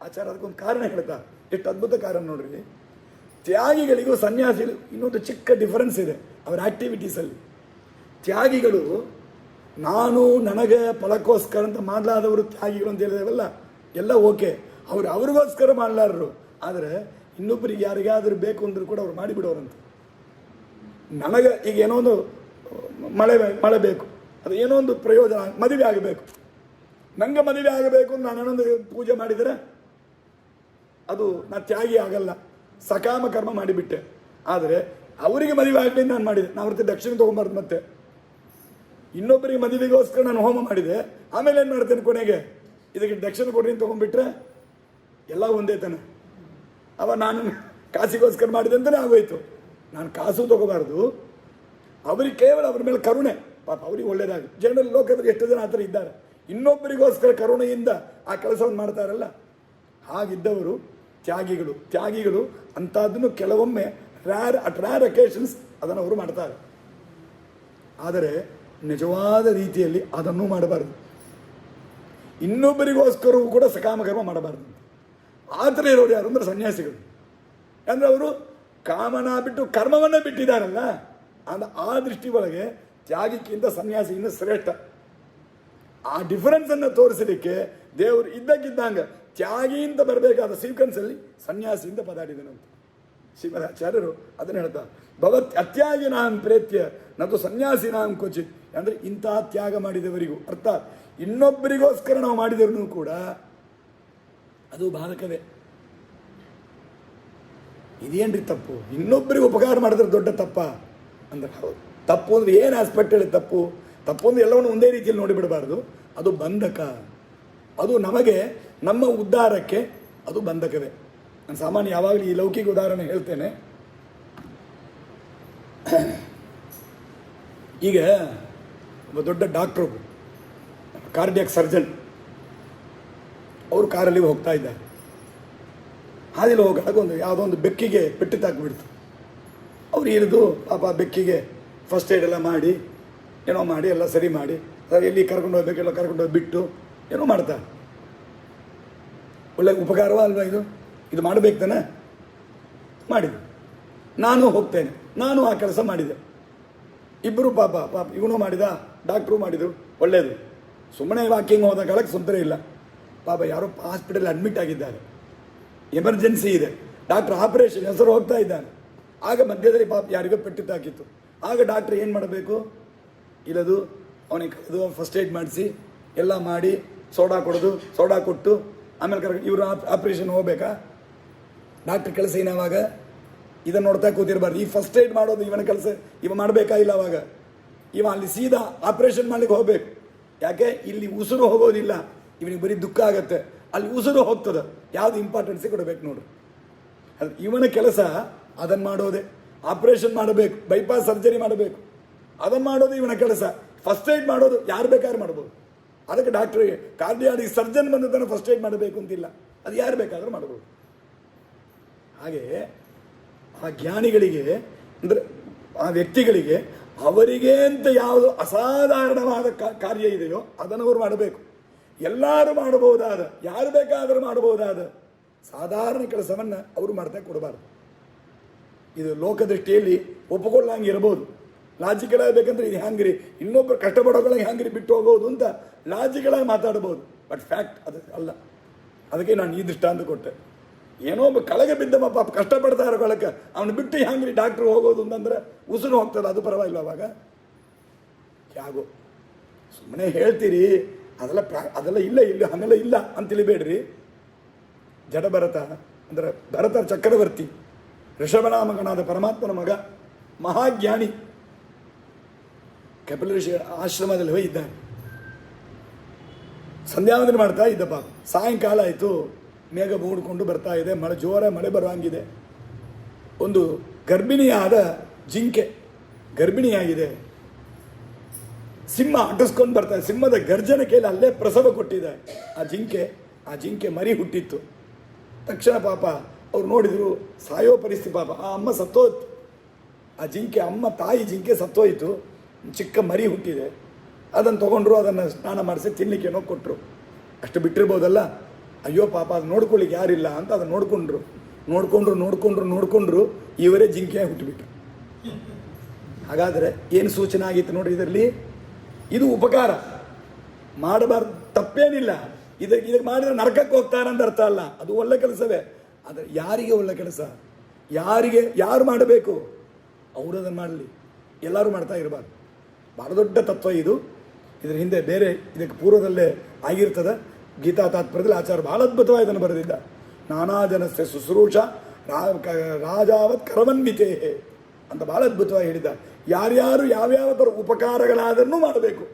ಆಚಾರ ಅದಕ್ಕೊಂದು ಕಾರಣ ಹೇಳ್ತಾ, ಎಷ್ಟು ಅದ್ಭುತ ಕಾರಣ ನೋಡ್ರಿ. ತ್ಯಾಗಿಗಳಿಗೂ ಸನ್ಯಾಸಿಗಳು ಇನ್ನೊಂದು ಚಿಕ್ಕ ಡಿಫರೆನ್ಸ್ ಇದೆ ಅವರ ಆ್ಯಕ್ಟಿವಿಟೀಸಲ್ಲಿ. ತ್ಯಾಗಿಗಳು ನಾನು ನನಗೆ ಫಲಕ್ಕೋಸ್ಕರ ಅಂತ ಮಾಡಲಾದವರು ತ್ಯಾಗಿಗಳು ಅಂತ ಹೇಳಿದೇವಲ್ಲ, ಎಲ್ಲ ಓಕೆ, ಅವ್ರಿಗೋಸ್ಕರ ಮಾಡಲಾರರು. ಆದರೆ ಇನ್ನೊಬ್ಬರಿಗೆ ಯಾರಿಗಾದರೂ ಬೇಕು ಅಂದರೂ ಕೂಡ ಅವ್ರು ಮಾಡಿಬಿಡೋರಂತ. ನನಗೆ ಈಗ ಏನೋ ಒಂದು ಮಳೆ ಬೇಕು, ಅದು ಏನೋ ಒಂದು ಪ್ರಯೋಜನ, ಮದುವೆ ಆಗಬೇಕು, ನನಗೆ ಮದುವೆ ಆಗಬೇಕು ಅಂತ ನಾನು ಏನೊಂದು ಪೂಜೆ ಮಾಡಿದರೆ ಅದು ನಾ ತ್ಯಾಗಿ ಆಗಲ್ಲ, ಸಕಾಮ ಕರ್ಮ ಮಾಡಿಬಿಟ್ಟೆ. ಆದರೆ ಅವರಿಗೆ ಮದುವೆ ಆಗಲಿ ನಾನು ಮಾಡಿದೆ, ನಾನು ಅವ್ರ ದಕ್ಷಿಣ ತೊಗೊಂಬಾರ್ದು. ಮತ್ತೆ ಇನ್ನೊಬ್ಬರಿಗೆ ಮದುವೆಗೋಸ್ಕರ ನಾನು ಹೋಮ ಮಾಡಿದೆ, ಆಮೇಲೆ ಏನು ಮಾಡ್ತೇನೆ ಕೊನೆಗೆ ಇದಕ್ಕೆ ದಕ್ಷಿಣ ಕೊಡ್ರಿ ಅಂತ ತೊಗೊಂಡ್ಬಿಟ್ರೆ ಎಲ್ಲ ಒಂದೇ ತಾನೆ. ನಾನು ಕಾಸಿಗೋಸ್ಕರ ಮಾಡಿದೆ ಅಂತಲೇ ಆಗೋಯ್ತು. ನಾನು ಕಾಸು ತೊಗೋಬಾರ್ದು, ಅವ್ರಿಗೆ ಕೇವಲ ಅವ್ರ ಮೇಲೆ ಕರುಣೆ, ಪಾಪ ಅವ್ರಿಗೆ ಒಳ್ಳೇದಾಗಿ. ಜನರಲ್ಲಿ ಲೋಕದಲ್ಲಿ ಎಷ್ಟು ಜನ ಆ ಥರ ಇದ್ದಾರೆ, ಇನ್ನೊಬ್ಬರಿಗೋಸ್ಕರ ಕರುಣೆಯಿಂದ ಆ ಕೆಲಸವನ್ನು ಮಾಡ್ತಾರಲ್ಲ, ಹಾಗಿದ್ದವರು ತ್ಯಾಗಿಗಳು ಅಂಥದ್ದನ್ನು ಕೆಲವೊಮ್ಮೆ ರ್ಯಾರ್ ಅಕೇಶನ್ಸ್ ಅದನ್ನು ಅವರು ಮಾಡ್ತಾರೆ. ಆದರೆ ನಿಜವಾದ ರೀತಿಯಲ್ಲಿ ಅದನ್ನು ಮಾಡಬಾರ್ದು. ಇನ್ನೊಬ್ಬರಿಗೋಸ್ಕರವೂ ಕೂಡ ಸಕಾಮ ಕರ್ಮ ಮಾಡಬಾರ್ದು. ಆ ಥರ ಇರೋರು ಯಾರು ಅಂದರೆ ಸನ್ಯಾಸಿಗಳು. ಅಂದರೆ ಅವರು ಕಾಮನ ಬಿಟ್ಟು ಕರ್ಮವನ್ನೇ ಬಿಟ್ಟಿದ್ದಾರಲ್ಲ, ಆ ದೃಷ್ಟಿ ಒಳಗೆ ತ್ಯಾಗಿಕ್ಕಿಂತ ಸನ್ಯಾಸಿಯಿಂದ ಶ್ರೇಷ್ಠ. ಆ ಡಿಫರೆನ್ಸನ್ನು ತೋರಿಸಲಿಕ್ಕೆ ದೇವರು ಇದ್ದಕ್ಕಿದ್ದಂಗೆ ತ್ಯಾಗಿಯಿಂದ ಬರಬೇಕಾದ ಸೀಕ್ವೆನ್ಸಲ್ಲಿ ಸನ್ಯಾಸಿಯಿಂದ ಪದಾಡಿದನಂತ ಶ್ರೀಮದಾಚಾರ್ಯರು ಅದನ್ನು ಹೇಳ್ತಾರೆ. ಭವತ್ ಅತ್ಯಾಗಿನಾಂ ಪ್ರೇತ್ಯ ನತು ಸನ್ಯಾಸಿನಾಂ ಕ್ವಚಿತ್. ಅಂದರೆ ಇಂಥ ತ್ಯಾಗ ಮಾಡಿದವರಿಗೂ, ಅರ್ಥಾತ್ ಇನ್ನೊಬ್ಬರಿಗೋಸ್ಕರ ನಾವು ಮಾಡಿದವರೂ ಕೂಡ ಅದು ಬಾಧಕವೇ. ಇದೇನ್ರಿ ತಪ್ಪು? ಇನ್ನೊಬ್ಬರಿಗೆ ಉಪಕಾರ ಮಾಡಿದ್ರೆ ದೊಡ್ಡ ತಪ್ಪ ಅಂದ್ರೆ ಹೌದು. ತಪ್ಪು ಅಂದರೆ ಏನು ಆಸ್ಪೆಕ್ಟ್ ಹೇಳಿ ತಪ್ಪು ಅಂದರೆ ಎಲ್ಲವನ್ನು ಒಂದೇ ರೀತಿಯಲ್ಲಿ ನೋಡಿಬಿಡಬಾರ್ದು. ಅದು ಬಂಧಕ, ಅದು ನಮಗೆ ನಮ್ಮ ಉದ್ಧಾರಕ್ಕೆ ಅದು ಬಂಧಕವೇ. ನಾನು ಸಾಮಾನ್ಯ ಯಾವಾಗಲೂ ಈ ಲೌಕಿಕ ಉದಾಹರಣೆ ಹೇಳ್ತೇನೆ. ಈಗ ಒಬ್ಬ ದೊಡ್ಡ ಡಾಕ್ಟ್ರು, ಕಾರ್ಡಿಯಾಕ್ ಸರ್ಜನ್, ಅವರು ಕಾರಲ್ಲಿ ಹೋಗ್ತಾ ಇದ್ದಾರೆ. ಹಾದಿಲಿ ಹೋಗುವಾಗ ಯಾವುದೋ ಒಂದು ಬೆಕ್ಕಿಗೆ ಪೆಟ್ಟು ತಾಕಿಬಿಡ್ತು. ಅವ್ರು ಇರಿದು ಪಾಪ ಬೆಕ್ಕಿಗೆ ಫಸ್ಟ್ ಏಡ್ ಎಲ್ಲ ಮಾಡಿ ಏನೋ ಮಾಡಿ ಎಲ್ಲ ಸರಿ ಮಾಡಿ ಎಲ್ಲಿ ಕರ್ಕೊಂಡು ಹೋಗ್ಬೇಕೆಲ್ಲ ಕರ್ಕೊಂಡು ಹೋಗಿ ಬಿಟ್ಟು ಏನೋ ಮಾಡ್ತಾರೆ. ಒಳ್ಳೆ ಉಪಕಾರವ ಅಲ್ವಾ ಇದು ಮಾಡಬೇಕು ತಾನೆ? ಮಾಡಿದೆ. ನಾನು ಹೋಗ್ತೇನೆ, ನಾನು ಆ ಕೆಲಸ ಮಾಡಿದೆ. ಇಬ್ಬರು ಪಾಪ ಇವನು ಮಾಡಿದ, ಡಾಕ್ಟ್ರು ಮಾಡಿದರು, ಒಳ್ಳೆಯದು. ಸುಮ್ಮನೆ ವಾಕಿಂಗ್ ಹೋದ ಕಾಲಕ್ಕೆ ತೊಂದರೆ ಇಲ್ಲ. ಪಾಪ ಯಾರೋ ಹಾಸ್ಪಿಟಲ್ ಅಡ್ಮಿಟ್ ಆಗಿದ್ದಾರೆ, ಎಮರ್ಜೆನ್ಸಿ ಇದೆ, ಡಾಕ್ಟ್ರ್ ಆಪರೇಷನ್ ಹೆಸರು ಹೋಗ್ತಾ ಇದ್ದಾನೆ. ಆಗ ಮಧ್ಯದಲ್ಲಿ ಪಾಪ ಯಾರಿಗೋ ಪೆಟ್ಟು ತಾಕಿತ್ತು. ಆಗ ಡಾಕ್ಟ್ರ್ ಏನು ಮಾಡಬೇಕು? ಇಲ್ಲದು ಅವನಿಗೆ ಕಳೆದು ಫಸ್ಟ್ ಏಡ್ ಮಾಡಿಸಿ ಎಲ್ಲ ಮಾಡಿ ಸೋಡಾ ಕೊಡೋದು, ಸೋಡಾ ಕೊಟ್ಟು ಆಮೇಲೆ ಇವರು ಆಪರೇಷನ್ ಹೋಗ್ಬೇಕಾ? ಡಾಕ್ಟ್ರ್ ಕೆಲಸ ಏನಾವಾಗ ಇದನ್ನು ನೋಡ್ತಾ ಕೂತಿರಬಾರ್ದು. ಈ ಫಸ್ಟ್ ಏಡ್ ಮಾಡೋದು ಇವನ ಕೆಲಸ, ಇವ ಮಾಡಬೇಕಾ? ಇಲ್ಲ. ಅವಾಗ ಇವ ಅಲ್ಲಿ ಸೀದಾ ಆಪರೇಷನ್ ಮಾಡ್ಲಿಕ್ಕೆ ಹೋಗ್ಬೇಕು. ಯಾಕೆ? ಇಲ್ಲಿ ಉಸಿರು ಹೋಗೋದಿಲ್ಲ, ಇವನಿಗೆ ಬರೀ ದುಃಖ ಆಗತ್ತೆ. ಅಲ್ಲಿ ಉಸಿರು ಹೋಗ್ತದೆ, ಯಾವುದು ಇಂಪಾರ್ಟೆನ್ಸೇ ಕೊಡಬೇಕು ನೋಡ್ರಿ. ಅದು ಇವನ ಕೆಲಸ ಅದನ್ನು ಮಾಡೋದೆ. ಆಪರೇಷನ್ ಮಾಡಬೇಕು, ಬೈಪಾಸ್ ಸರ್ಜರಿ ಮಾಡಬೇಕು, ಅದನ್ನು ಮಾಡೋದು ಇವನ ಕೆಲಸ. ಫಸ್ಟ್ ಏಡ್ ಮಾಡೋದು ಯಾರು ಬೇಕಾದ್ರೂ ಮಾಡ್ಬೋದು. ಅದಕ್ಕೆ ಡಾಕ್ಟ್ರಿಗೆ ಕಾರ್ಡಿಯಾಕ್ ಸರ್ಜನ್ ಬಂದದನ್ನು ಫಸ್ಟ್ ಏಡ್ ಮಾಡಬೇಕು ಅಂತಿಲ್ಲ, ಅದು ಯಾರು ಬೇಕಾದರೂ ಮಾಡ್ಬೋದು. ಹಾಗೆ ಆ ಜ್ಞಾನಿಗಳಿಗೆ ಅಂದರೆ ಆ ವ್ಯಕ್ತಿಗಳಿಗೆ ಅವರಿಗೆ ಅಂತ ಯಾವುದು ಅಸಾಧಾರಣವಾದ ಕಾರ್ಯ ಇದೆಯೋ ಅದನ್ನು ಅವರು ಮಾಡಬೇಕು. ಎಲ್ಲರೂ ಮಾಡಬಹುದಾದ, ಯಾರು ಬೇಕಾದರೂ ಮಾಡಬಹುದಾದ ಸಾಧಾರಣ ಕೆಲಸವನ್ನು ಅವರು ಮಾಡ್ತಾ ಕೊಡಬಾರ್ದು. ಇದು ಲೋಕದೃಷ್ಟಿಯಲ್ಲಿ ಒಪ್ಪಿಕೊಳ್ಳಂಗೆ ಇರಬಹುದು. ಲಾಜಿಕಲ್ ಆಗಬೇಕಂದ್ರೆ ಇದು ಹ್ಯಾಂಗ್ರಿ, ಇನ್ನೊಬ್ಬರು ಕಷ್ಟಪಡೋಗಳಿಗೆ ಹ್ಯಾಂಗ್ರಿ ಬಿಟ್ಟು ಹೋಗೋದು ಅಂತ ಲಾಜಿಕಲಾಗಿ ಮಾತಾಡ್ಬೋದು. ಬಟ್ ಫ್ಯಾಕ್ಟ್ ಅದು ಅಲ್ಲ. ಅದಕ್ಕೆ ನಾನು ಈ ದೃಷ್ಟಾಂತ ಕೊಟ್ಟೆ. ಏನೋ ಒಬ್ಬ ಕೆಳಗೆ ಬಿದ್ದಮ್ಮ ಪಾಪ ಕಷ್ಟಪಡ್ತಾ ಇರೋ ಕಾಲಕ್ಕೆ ಅವನು ಬಿಟ್ಟು ಹ್ಯಾಂಗ್ರಿ ಡಾಕ್ಟ್ರು ಹೋಗೋದು ಅಂತಂದ್ರೆ ಉಸಿರು ಹೋಗ್ತದೆ, ಅದು ಪರವಾಗಿಲ್ಲ. ಅವಾಗ ಯಾಗೋ ಸುಮ್ಮನೆ ಹೇಳ್ತೀರಿ, ಅದೆಲ್ಲ ಇಲ್ಲ, ಇಲ್ಲಿ ಹಂಗೆಲ್ಲ ಇಲ್ಲ ಅಂತ ತಿಳಿಬೇಡ್ರಿ. ಜಡಭರತ ಅಂದರೆ ಭರತ ಚಕ್ರವರ್ತಿ, ಋಷಭನಾಮಕನಾದ ಪರಮಾತ್ಮನ ಮಗ, ಮಹಾಜ್ಞಾನಿ, ಕಪಿಲ ಋಷಿ ಆಶ್ರಮದಲ್ಲಿ ಹೋಗಿದ್ದಾನೆ. ಸಂಧ್ಯಾವಂದನೆ ಮಾಡ್ತಾ ಇದ್ದಪ್ಪ. ಸಾಯಂಕಾಲ ಆಯಿತು, ಮೇಘ ಮೂಡಿಕೊಂಡು ಬರ್ತಾ ಇದೆ, ಜೋರ ಮಳೆ ಬರುವಂಗಿದೆ. ಒಂದು ಗರ್ಭಿಣಿಯಾದ ಜಿಂಕೆ, ಗರ್ಭಿಣಿಯಾಗಿದೆ. ಸಿಂಹ ಅಟ್ಟಿಸ್ಕೊಂಡು ಬರ್ತಾರೆ. ಸಿಂಹದ ಗರ್ಜನೆ ಕೇಳಿ ಅಲ್ಲೇ ಪ್ರಸವ ಕೊಟ್ಟಿದೆ ಆ ಜಿಂಕೆ ಮರಿ ಹುಟ್ಟಿತ್ತು. ತಕ್ಷಣ ಪಾಪ ಅವ್ರು ನೋಡಿದ್ರು ಸಾಯೋ ಪರಿಸ್ಥಿತಿ. ಪಾಪ ಆ ಅಮ್ಮ ಸತ್ತೋಯ್ತು. ಆ ಜಿಂಕೆ ತಾಯಿ ಜಿಂಕೆ ಸತ್ತೋಯ್ತು. ಚಿಕ್ಕ ಮರಿ ಹುಟ್ಟಿದೆ. ಅದನ್ನು ತೊಗೊಂಡ್ರು, ಅದನ್ನು ಸ್ನಾನ ಮಾಡಿಸಿ ತಿನ್ನಲಿಕ್ಕೇನೋ ಕೊಟ್ಟರು. ಅಷ್ಟು ಬಿಟ್ಟಿರ್ಬೋದಲ್ಲ. ಅಯ್ಯೋ ಪಾಪ ಅದು ನೋಡ್ಕೊಳ್ಳಿಕ್ಕೆ ಯಾರಿಲ್ಲ ಅಂತ ಅದನ್ನು ನೋಡ್ಕೊಂಡ್ರು ಇವರೇ ಜಿಂಕೆಯಾಗಿ ಹುಟ್ಟುಬಿಟ್ರು. ಹಾಗಾದರೆ ಏನು ಸೂಚನೆ ಆಗಿತ್ತು ನೋಡಿ ಇದರಲ್ಲಿ? ಇದು ಉಪಕಾರ ಮಾಡಬಾರ್ದು, ತಪ್ಪೇನಿಲ್ಲ. ಇದಕ್ಕೆ ಮಾಡಿದ್ರೆ ನರಕಕ್ಕೆ ಹೋಗ್ತಾರಂತ ಅರ್ಥ ಅಲ್ಲ. ಅದು ಒಳ್ಳೆ ಕೆಲಸವೇ. ಆದರೆ ಯಾರಿಗೆ ಒಳ್ಳೆ ಕೆಲಸ? ಯಾರು ಮಾಡಬೇಕು? ಅವರು ಅದನ್ನು ಮಾಡಲಿ, ಎಲ್ಲರೂ ಮಾಡ್ತಾ ಇರಬಾರ್ದು. ಭಾಳ ದೊಡ್ಡ ತತ್ವ ಇದು. ಇದರ ಹಿಂದೆ ಬೇರೆ ಇದಕ್ಕೆ ಪೂರ್ವದಲ್ಲೇ ಆಗಿರ್ತದೆ. ಗೀತಾ ತಾತ್ಪರ್ಯದಲ್ಲಿ ಆಚಾರ್ಯ ಭಾಳ ಅದ್ಭುತವಾಗಿ ಇದನ್ನು ಬರೆದಿದ್ದ. ನಾನಾ ಜನಸ್ಯ ಶುಶ್ರೂಷ ರಾಜಾವತ್ ಕರವನ್ವಿತೇ ಅಂತ ಭಾಳ ಅದ್ಭುತವಾಗಿ ಹೇಳಿದ್ದ. ಯಾರ್ಯಾರು ಯಾವ್ಯಾವ ಥರ ಉಪಕಾರಗಳಾದನ್ನು ಮಾಡಬೇಕು.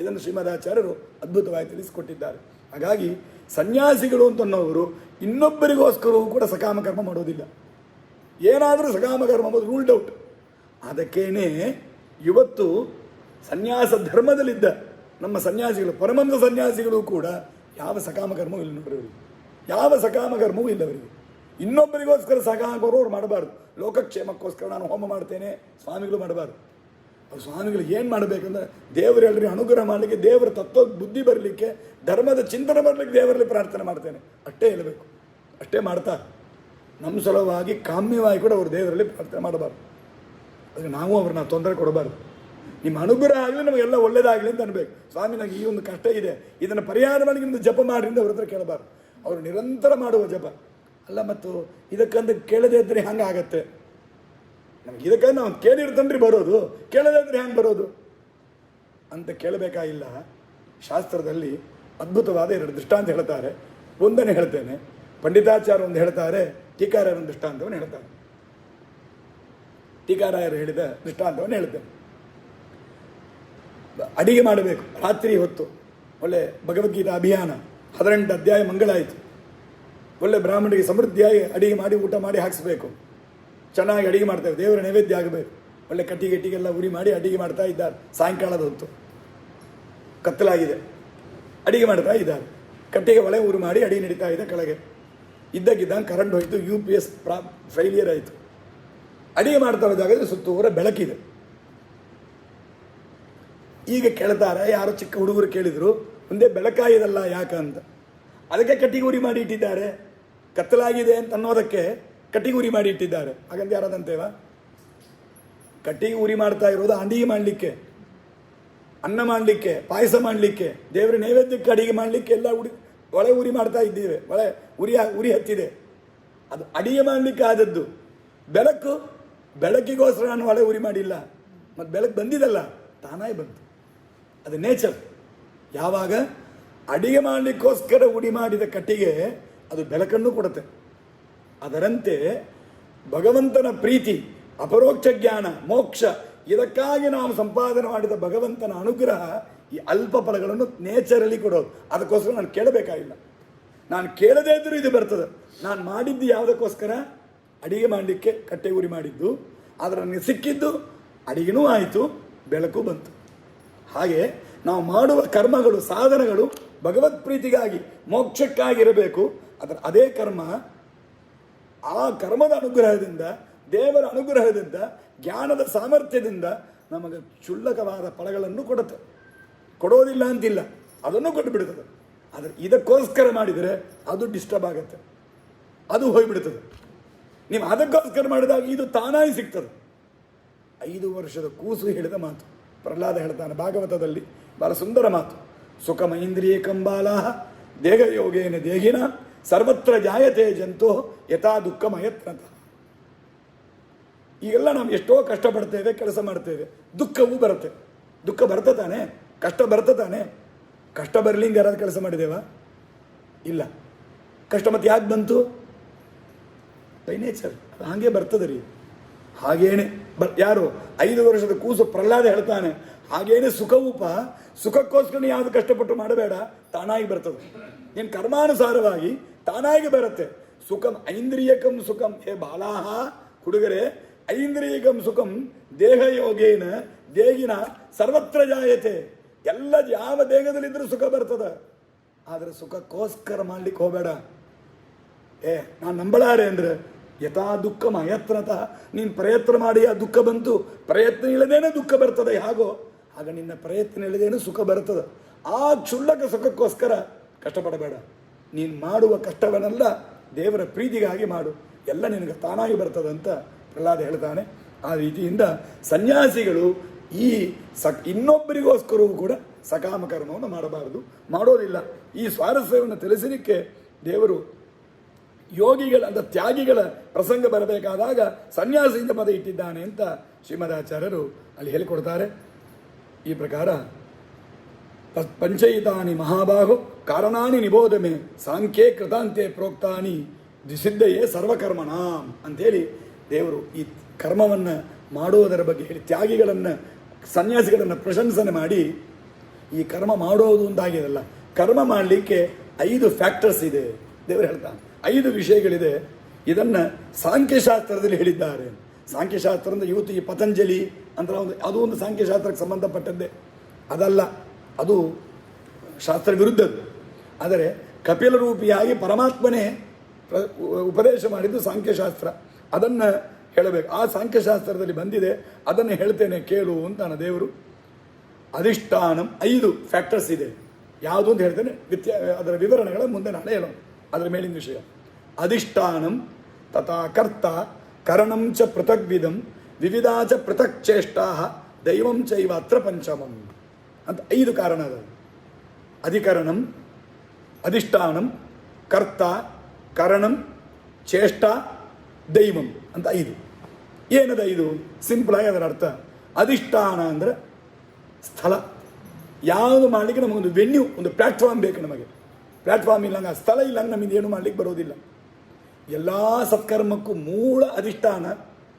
ಇದನ್ನು ಶ್ರೀಮದಾಚಾರ್ಯರು ಅದ್ಭುತವಾಗಿ ತಿಳಿಸಿಕೊಟ್ಟಿದ್ದಾರೆ. ಹಾಗಾಗಿ ಸನ್ಯಾಸಿಗಳು ಅಂತನ್ನೋರು ಇನ್ನೊಬ್ಬರಿಗೋಸ್ಕರವೂ ಕೂಡ ಸಕಾಮ ಕರ್ಮ ಮಾಡೋದಿಲ್ಲ. ಏನಾದರೂ ಸಕಾಮ ಕರ್ಮ ಮಾಡೋದು ರೂಲ್ಡ್ ಔಟ್. ಅದಕ್ಕೇನೆ ಇವತ್ತು ಸನ್ಯಾಸ ಧರ್ಮದಲ್ಲಿದ್ದ ನಮ್ಮ ಸನ್ಯಾಸಿಗಳು, ಪರಮಂಸ ಸನ್ಯಾಸಿಗಳು ಕೂಡ ಯಾವ ಸಕಾಮ ಕರ್ಮವೂ ಇಲ್ಲ ನೋಡ್ರಿ. ಅವರಿಗೆ ಯಾವ ಸಕಾಮ ಕರ್ಮವೂ ಇಲ್ಲ. ಅವರಿಗೆ ಇನ್ನೊಬ್ಬರಿಗೋಸ್ಕರ ಸಕಾಮ ಕರ್ಮ ಅವ್ರು ಮಾಡಬಾರ್ದು. ಲೋಕಕ್ಷೇಮಕ್ಕೋಸ್ಕರ ನಾನು ಹೋಮ ಮಾಡ್ತೇನೆ ಸ್ವಾಮಿಗಳು ಮಾಡಬಾರ್ದು. ಅವ್ರು ಸ್ವಾಮಿಗಳು ಏನು ಮಾಡಬೇಕಂದ್ರೆ ದೇವರು ಎಲ್ಲರಿಗೆ ಅನುಗ್ರಹ ಮಾಡಲಿಕ್ಕೆ, ದೇವರ ತತ್ವ ಬುದ್ಧಿ ಬರಲಿಕ್ಕೆ, ಧರ್ಮದ ಚಿಂತನೆ ಬರಲಿಕ್ಕೆ ದೇವರಲ್ಲಿ ಪ್ರಾರ್ಥನೆ ಮಾಡ್ತೇನೆ ಅಷ್ಟೇ ಹೇಳಬೇಕು. ಅಷ್ಟೇ ಮಾಡ್ತಾರೆ. ನಮ್ಮ ಸಲುವಾಗಿ ಕಾಮ್ಯವಾಗಿ ಕೂಡ ಅವರು ದೇವರಲ್ಲಿ ಪ್ರಾರ್ಥನೆ ಮಾಡಬಾರ್ದು. ಅದಕ್ಕೆ ನಾವು ಅವ್ರನ್ನ ತೊಂದರೆ ಕೊಡಬಾರ್ದು. ನಿಮ್ಮ ಅನುಗ್ರಹ ಆಗಲಿ, ನಮಗೆಲ್ಲ ಒಳ್ಳೇದಾಗಲಿ ಅಂತ ಅನ್ಬೇಕು. ಸ್ವಾಮಿ ನನಗೆ ಈ ಒಂದು ಕಷ್ಟ ಇದೆ, ಇದನ್ನು ಪರಿಹಾರ ಮಾಡಿ ನಿಮ್ಮದು ಜಪ ಮಾಡಿರಿಂದ ಅವ್ರ ಹತ್ರ ಕೇಳಬಾರ್ದು. ಅವರು ನಿರಂತರ ಮಾಡುವ ಜಪ ಅಲ್ಲ. ಮತ್ತು ಇದಕ್ಕಂತ ಕೇಳದೇ ಇದ್ದರೆ ಹಂಗೆ ಆಗತ್ತೆ. ನಮ್ಗೆ ಇದಕ್ಕಂದು ನಾವು ಕೇಳಿರ್ತನ್ರಿ ಬರೋದು, ಕೇಳದೇ ಇದ್ರೆ ಹೆಂಗೆ ಬರೋದು ಅಂತ ಕೇಳಬೇಕಾಗಿಲ್ಲ. ಶಾಸ್ತ್ರದಲ್ಲಿ ಅದ್ಭುತವಾದ 2 ದೃಷ್ಟಾಂತ ಹೇಳ್ತಾರೆ. ಒಂದನ್ನು ಹೇಳ್ತೇನೆ. ಪಂಡಿತಾಚಾರ್ಯ ಒಂದು ಹೇಳ್ತಾರೆ, ಟೀಕಾರಾಯರ ಒಂದು ದೃಷ್ಟಾಂತವನ್ನು ಹೇಳ್ತಾರೆ. ಟೀಕಾರಾಯರು ಹೇಳಿದ ದೃಷ್ಟಾಂತವನ್ನು ಹೇಳ್ತೇನೆ. ಅಡಿಗೆ ಮಾಡಬೇಕು ರಾತ್ರಿ ಹೊತ್ತು. ಒಳ್ಳೆ ಭಗವದ್ಗೀತಾ ಅಭಿಯಾನ 18 ಅಧ್ಯಾಯ ಮಂಗಳಾಯಿತು. ಒಳ್ಳೆ ಬ್ರಾಹ್ಮಣರಿಗೆ ಸಮೃದ್ಧಿಯಾಗಿ ಅಡಿಗೆ ಮಾಡಿ ಊಟ ಮಾಡಿ ಹಾಕಿಸ್ಬೇಕು. ಚೆನ್ನಾಗಿ ಅಡಿಗೆ ಮಾಡ್ತೇವೆ, ದೇವರ ನೈವೇದ್ಯ ಆಗಬೇಕು. ಒಳ್ಳೆ ಕಟ್ಟಿಗೆಲ್ಲ ಉರಿ ಮಾಡಿ ಅಡಿಗೆ ಮಾಡ್ತಾ ಇದ್ದಾರೆ. ಸಾಯಂಕಾಲದ ಹೊತ್ತು ಕತ್ತಲಾಗಿದೆ, ಅಡಿಗೆ ಮಾಡ್ತಾ ಇದ್ದಾರೆ. ಕಟ್ಟಿಗೆ ಒಳೆ ಉರಿ ಮಾಡಿ ಅಡಿಗೆ ನಡೀತಾ ಇದೆ. ಕೆಳಗೆ ಇದ್ದಕ್ಕಿದ್ದಂಗೆ ಕರೆಂಟ್ ಹೋಯಿತು, UPS ಫೈಲಿಯರ್ ಆಯಿತು. ಅಡಿಗೆ ಮಾಡ್ತಾ ಇರೋ ಜಾಗದಲ್ಲಿ ಸುತ್ತೂರ ಬೆಳಕಿದೆ. ಈಗ ಕೇಳ್ತಾರೆ, ಯಾರೋ ಚಿಕ್ಕ ಹುಡುಗರು ಕೇಳಿದರು, ಮುಂದೆ ಬೆಳಕಾಗಿದಲ್ಲ ಯಾಕಂತ. ಅದಕ್ಕೆ ಕಟ್ಟಿಗೆ ಉರಿ ಮಾಡಿ ಇಟ್ಟಿದ್ದಾರೆ, ಕತ್ತಲಾಗಿದೆ ಅಂತ ಅನ್ನೋದಕ್ಕೆ ಕಟ್ಟಿಗೆ ಉರಿ ಮಾಡಿ ಇಟ್ಟಿದ್ದಾರೆ. ಹಾಗಂತ ಯಾರಾದಂತೇವ? ಕಟ್ಟಿಗೆ ಉರಿ ಮಾಡ್ತಾ ಇರೋದು ಅಡಿಗೆ ಮಾಡಲಿಕ್ಕೆ, ಅನ್ನ ಮಾಡಲಿಕ್ಕೆ, ಪಾಯಸ ಮಾಡಲಿಕ್ಕೆ, ದೇವರ ನೈವೇದ್ಯಕ್ಕೆ ಅಡಿಗೆ ಮಾಡಲಿಕ್ಕೆ ಎಲ್ಲ ಒಳೆ ಉರಿ ಮಾಡ್ತಾ ಇದ್ದೇವೆ. ಉರಿ ಹತ್ತಿದೆ, ಅದು ಅಡಿಗೆ ಮಾಡಲಿಕ್ಕೆ ಆದದ್ದು. ಬೆಳಕಿಗೋಸ್ಕರ ನಾನು ಒಳೆ ಉರಿ ಮಾಡಿಲ್ಲ. ಮತ್ತು ಬೆಳಕು ಬಂದಿದ್ದಲ್ಲ, ತಾನಾಗಿ ಬಂತು. ಅದು ನೇಚರ್. ಯಾವಾಗ ಅಡಿಗೆ ಮಾಡಲಿಕ್ಕೋಸ್ಕರ ಉಡಿ ಮಾಡಿದ ಕಟ್ಟಿಗೆ ಅದು ಬೆಳಕನ್ನು ಕೊಡುತ್ತೆ. ಅದರಂತೆ ಭಗವಂತನ ಪ್ರೀತಿ, ಅಪರೋಕ್ಷ ಜ್ಞಾನ, ಮೋಕ್ಷ, ಇದಕ್ಕಾಗಿ ನಾವು ಸಂಪಾದನೆ ಮಾಡಿದ ಭಗವಂತನ ಅನುಗ್ರಹ ಈ ಅಲ್ಪ ಫಲಗಳನ್ನು ನೇಚರಲ್ಲಿ ಕೊಡೋದು. ಅದಕ್ಕೋಸ್ಕರ ನಾನು ಕೇಳಬೇಕಾಗಿಲ್ಲ. ನಾನು ಕೇಳದೇ ಇದ್ದರೂ ಇದು ಬರ್ತದೆ. ನಾನು ಮಾಡಿದ್ದು ಯಾವುದಕ್ಕೋಸ್ಕರ? ಅಡಿಗೆ ಮಾಡಲಿಕ್ಕೆ ಕಟ್ಟೆ ಉರಿ ಮಾಡಿದ್ದು. ಆದರೆ ನನಗೆ ಸಿಕ್ಕಿದ್ದು ಅಡಿಗೆನೂ ಆಯಿತು, ಬೆಳಕು ಬಂತು. ಹಾಗೆ ನಾವು ಮಾಡುವ ಕರ್ಮಗಳು, ಸಾಧನಗಳು ಭಗವತ್ ಪ್ರೀತಿಗಾಗಿ, ಮೋಕ್ಷಕ್ಕಾಗಿರಬೇಕು. ಅದೇ ಕರ್ಮ ಆ ಕರ್ಮದ ಅನುಗ್ರಹದಿಂದ, ದೇವರ ಅನುಗ್ರಹದಿಂದ, ಜ್ಞಾನದ ಸಾಮರ್ಥ್ಯದಿಂದ ನಮಗೆ ಕ್ಷುಲ್ಲಕವಾದ ಫಲಗಳನ್ನು ಕೊಡುತ್ತೆ. ಕೊಡೋದಿಲ್ಲ ಅಂತಿಲ್ಲ, ಅದನ್ನು ಕೊಟ್ಟು ಬಿಡುತ್ತದೆ. ಆದರೆ ಇದಕ್ಕೋಸ್ಕರ ಮಾಡಿದರೆ ಅದು ಡಿಸ್ಟರ್ಬ್ ಆಗುತ್ತೆ, ಅದು ಹೋಗಿಬಿಡ್ತದೆ. ನೀವು ಅದಕ್ಕೋಸ್ಕರ ಮಾಡಿದಾಗ ಇದು ತಾನಾಗಿ ಸಿಗ್ತದೆ. 5 ವರ್ಷದ ಕೂಸು ಹೇಳಿದ ಮಾತು ಪ್ರಹ್ಲಾದ ಹೇಳ್ತಾನೆ ಭಾಗವತದಲ್ಲಿ, ಬಹಳ ಸುಂದರ ಮಾತು. ಸುಖಮ ಇಂದ್ರಿಯ ಕಂಬಾಲಾ ದೇಹ ಯೋಗೇನ ದೇಹಿನ ಸರ್ವತ್ರ ಜಾಯತೆ ಜಂತೋ ಯಥಾ ದುಃಖಮಯತ್ನತ. ಈಗೆಲ್ಲ ನಾವು ಎಷ್ಟೋ ಕಷ್ಟಪಡ್ತೇವೆ, ಕೆಲಸ ಮಾಡ್ತೇವೆ, ದುಃಖವೂ ಬರುತ್ತೆ. ದುಃಖ ಬರ್ತತಾನೆ, ಕಷ್ಟ ಬರ್ತತಾನೆ. ಕಷ್ಟ ಬರಲಿಂಗ ಯಾರಾದ್ರು ಕೆಲಸ ಮಾಡಿದೇವಾ? ಇಲ್ಲ. ಕಷ್ಟ ಮತ್ತೆ ಯಾಕೆ ಬಂತು? ಬೈ ನೇಚರ್, ಅದು ಹಾಗೆ ಬರ್ತದೆ ರೀ. ಹಾಗೇನೆ ಯಾರು 5 ವರ್ಷದ ಕೂಸು ಪ್ರಹ್ಲಾದ ಹೇಳ್ತಾನೆ, ಹಾಗೇನೆ ಸುಖವೂಪ, ಸುಖಕ್ಕೋಸ್ಕರ ಯಾವುದು ಕಷ್ಟಪಟ್ಟು ಮಾಡಬೇಡ, ತಾನಾಗಿ ಬರ್ತದೆ. ನೀನು ಕರ್ಮಾನುಸಾರವಾಗಿ ತಾನಾಗಿ ಬರುತ್ತೆ. ಸುಖಂ ಐಂದ್ರಿಯಕಂ ಸುಖಂ, ಹೇ ಬಾಲಾಹ ಹುಡುಗರೆ, ಐಂದ್ರಿಯಕಂ ಸುಖಂ ದೇಹ ಯೋಗೇನ ದೇಹಿನ ಸರ್ವತ್ರ ಜಾಯತೆ. ಎಲ್ಲ ಯಾವ ದೇಹದಲ್ಲಿದ್ದರೂ ಸುಖ ಬರ್ತದೆ. ಆದರೆ ಸುಖಕ್ಕೋಸ್ಕರ ಮಾಡ್ಲಿಕ್ಕೆ ಹೋಗಬೇಡ. ನಾನು ನಂಬಲಾರೆ ಅಂದರೆ ಯಥಾ ದುಃಖಮ ಅಯತ್ನತಃ. ನೀನು ಪ್ರಯತ್ನ ಮಾಡಿ ಆ ದುಃಖ ಬಂತು, ಪ್ರಯತ್ನ ಇಲ್ಲದೇನೆ ದುಃಖ ಬರ್ತದೆ. ಹಾಗೋ ಆಗ ನಿನ್ನ ಪ್ರಯತ್ನ ಇಲ್ಲದೇನೆ ಸುಖ ಬರ್ತದೆ. ಆ ಕ್ಷುಲ್ಲಕ ಸುಖಕ್ಕೋಸ್ಕರ ಕಷ್ಟಪಡಬೇಡ. ನೀನು ಮಾಡುವ ಕಷ್ಟವನ್ನೆಲ್ಲ ದೇವರ ಪ್ರೀತಿಗಾಗಿ ಮಾಡು, ಎಲ್ಲ ನಿನಗೆ ತಾನಾಗಿ ಬರ್ತದೆ ಅಂತ ಪ್ರಹ್ಲಾದ ಹೇಳ್ತಾನೆ. ಆ ರೀತಿಯಿಂದ ಸನ್ಯಾಸಿಗಳು ಈ ಇನ್ನೊಬ್ಬರಿಗೋಸ್ಕರವೂ ಕೂಡ ಸಕಾಮ ಕರ್ಮವನ್ನು ಮಾಡಬಾರದು, ಮಾಡೋದಿಲ್ಲ. ಈ ಸ್ವಾರಸ್ಯವನ್ನು ತಿಳಿಸಲಿಕ್ಕೆ ದೇವರು ಯೋಗಿಗಳ ತ್ಯಾಗಿಗಳ ಪ್ರಸಂಗ ಬರಬೇಕಾದಾಗ ಸನ್ಯಾಸಿಯಿಂದ ಪದ ಇಟ್ಟಿದ್ದಾನೆ ಅಂತ ಶ್ರೀಮದಾಚಾರ್ಯರು ಅಲ್ಲಿ ಹೇಳಿಕೊಡ್ತಾರೆ. ಈ ಪ್ರಕಾರ ಪಂಚೈತಾನಿ ಮಹಾಬಾಹು ಕಾರಣಾನಿ ನಿಬೋಧಮೆ ಸಾಂಖ್ಯೇ ಕೃತಾಂತೆ ಪ್ರೋಕ್ತಾನಿ ದ್ವಿಸಿದ್ಧಯೇ ಸರ್ವಕರ್ಮಣಾಂ ಅಂಥೇಳಿ ದೇವರು ಈ ಕರ್ಮವನ್ನು ಮಾಡುವುದರ ಬಗ್ಗೆ ಹೇಳಿ, ತ್ಯಾಗಿಗಳನ್ನು, ಸನ್ಯಾಸಿಗಳನ್ನು ಪ್ರಶಂಸನೆ ಮಾಡಿ, ಈ ಕರ್ಮ ಮಾಡೋದು ಅಂತಾಗಿರಲ್ಲ, ಕರ್ಮ ಮಾಡಲಿಕ್ಕೆ 5 ಫ್ಯಾಕ್ಟರ್ಸ್ ಇದೆ ದೇವರು ಹೇಳ್ತಾನೆ. 5 ವಿಷಯಗಳಿದೆ. ಇದನ್ನು ಸಾಂಖ್ಯಶಾಸ್ತ್ರದಲ್ಲಿ ಹೇಳಿದ್ದಾರೆ. ಸಾಂಖ್ಯಶಾಸ್ತ್ರ ಅಂದರೆ ಇವತ್ತು ಈ ಪತಂಜಲಿ ಅಂತ ಅದು ಒಂದು ಸಾಂಖ್ಯಶಾಸ್ತ್ರಕ್ಕೆ ಸಂಬಂಧಪಟ್ಟದ್ದೇ ಅದಲ್ಲ, ಅದು ಶಾಸ್ತ್ರ ವಿರುದ್ಧದ್ದು. ಆದರೆ ಕಪಿಲ ರೂಪಿಯಾಗಿ ಪರಮಾತ್ಮನೇ ಉಪದೇಶ ಮಾಡಿದ್ದು ಸಾಂಖ್ಯಶಾಸ್ತ್ರ. ಅದನ್ನು ಹೇಳಬೇಕು. ಆ ಸಾಂಖ್ಯಶಾಸ್ತ್ರದಲ್ಲಿ ಬಂದಿದೆ, ಅದನ್ನು ಹೇಳ್ತೇನೆ ಕೇಳು ಅಂತಾನೆ ದೇವರು. ಅಧಿಷ್ಠಾನಂ 5 ಫ್ಯಾಕ್ಟರ್ಸ್ ಇದೆ. ಯಾವುದು ಅಂತ ಹೇಳ್ತೇನೆ, ಅದರ ವಿವರಣೆಗಳ ಮುಂದೆ ನಾಳೆ ಹೇಳೋಣ. ಅದರ ಮೇಲಿನ ವಿಷಯ ಅಧಿಷ್ಠಾನಂ ತಥಾ ಕರ್ತ ಕರಣಂ ಚ ಪೃಥಗ್ವಿಧಂ ವಿವಿಧಾ ಚ ಪೃಥಕ್ ಚೇಷ್ಟಾ ದೈವಂ ಚೈವ ಅತ್ರ ಪಂಚಮಂ ಅಂತ 5 ಕಾರಣ ಅದ. ಅಧಿಕರಣಂ, ಅಧಿಷ್ಠಾನಂ, ಕರ್ತ, ಕರಣಂ, ಚೇಷ್ಟ, ದೈವಂ ಅಂತ 5. ಏನದ 5? ಸಿಂಪಲಾಗಿ ಅದರ ಅರ್ಥ. ಅಧಿಷ್ಠಾನ ಅಂದರೆ ಸ್ಥಳ. ಯಾವುದು ಮಾಡಲಿಕ್ಕೆ ನಮಗೊಂದು ವೆನ್ಯೂ, ಒಂದು ಪ್ಲ್ಯಾಟ್ಫಾರ್ಮ್ ಬೇಕು. ನಮಗೆ ಪ್ಲ್ಯಾಟ್ಫಾರ್ಮ್ ಇಲ್ಲಂಗೆ, ಆ ಸ್ಥಳ ಇಲ್ಲಂಗೆ ನಮಗೆ ಏನು ಮಾಡಲಿಕ್ಕೆ ಬರೋದಿಲ್ಲ. ಎಲ್ಲ ಸತ್ಕರ್ಮಕ್ಕೂ ಮೂಲ ಅಧಿಷ್ಠಾನ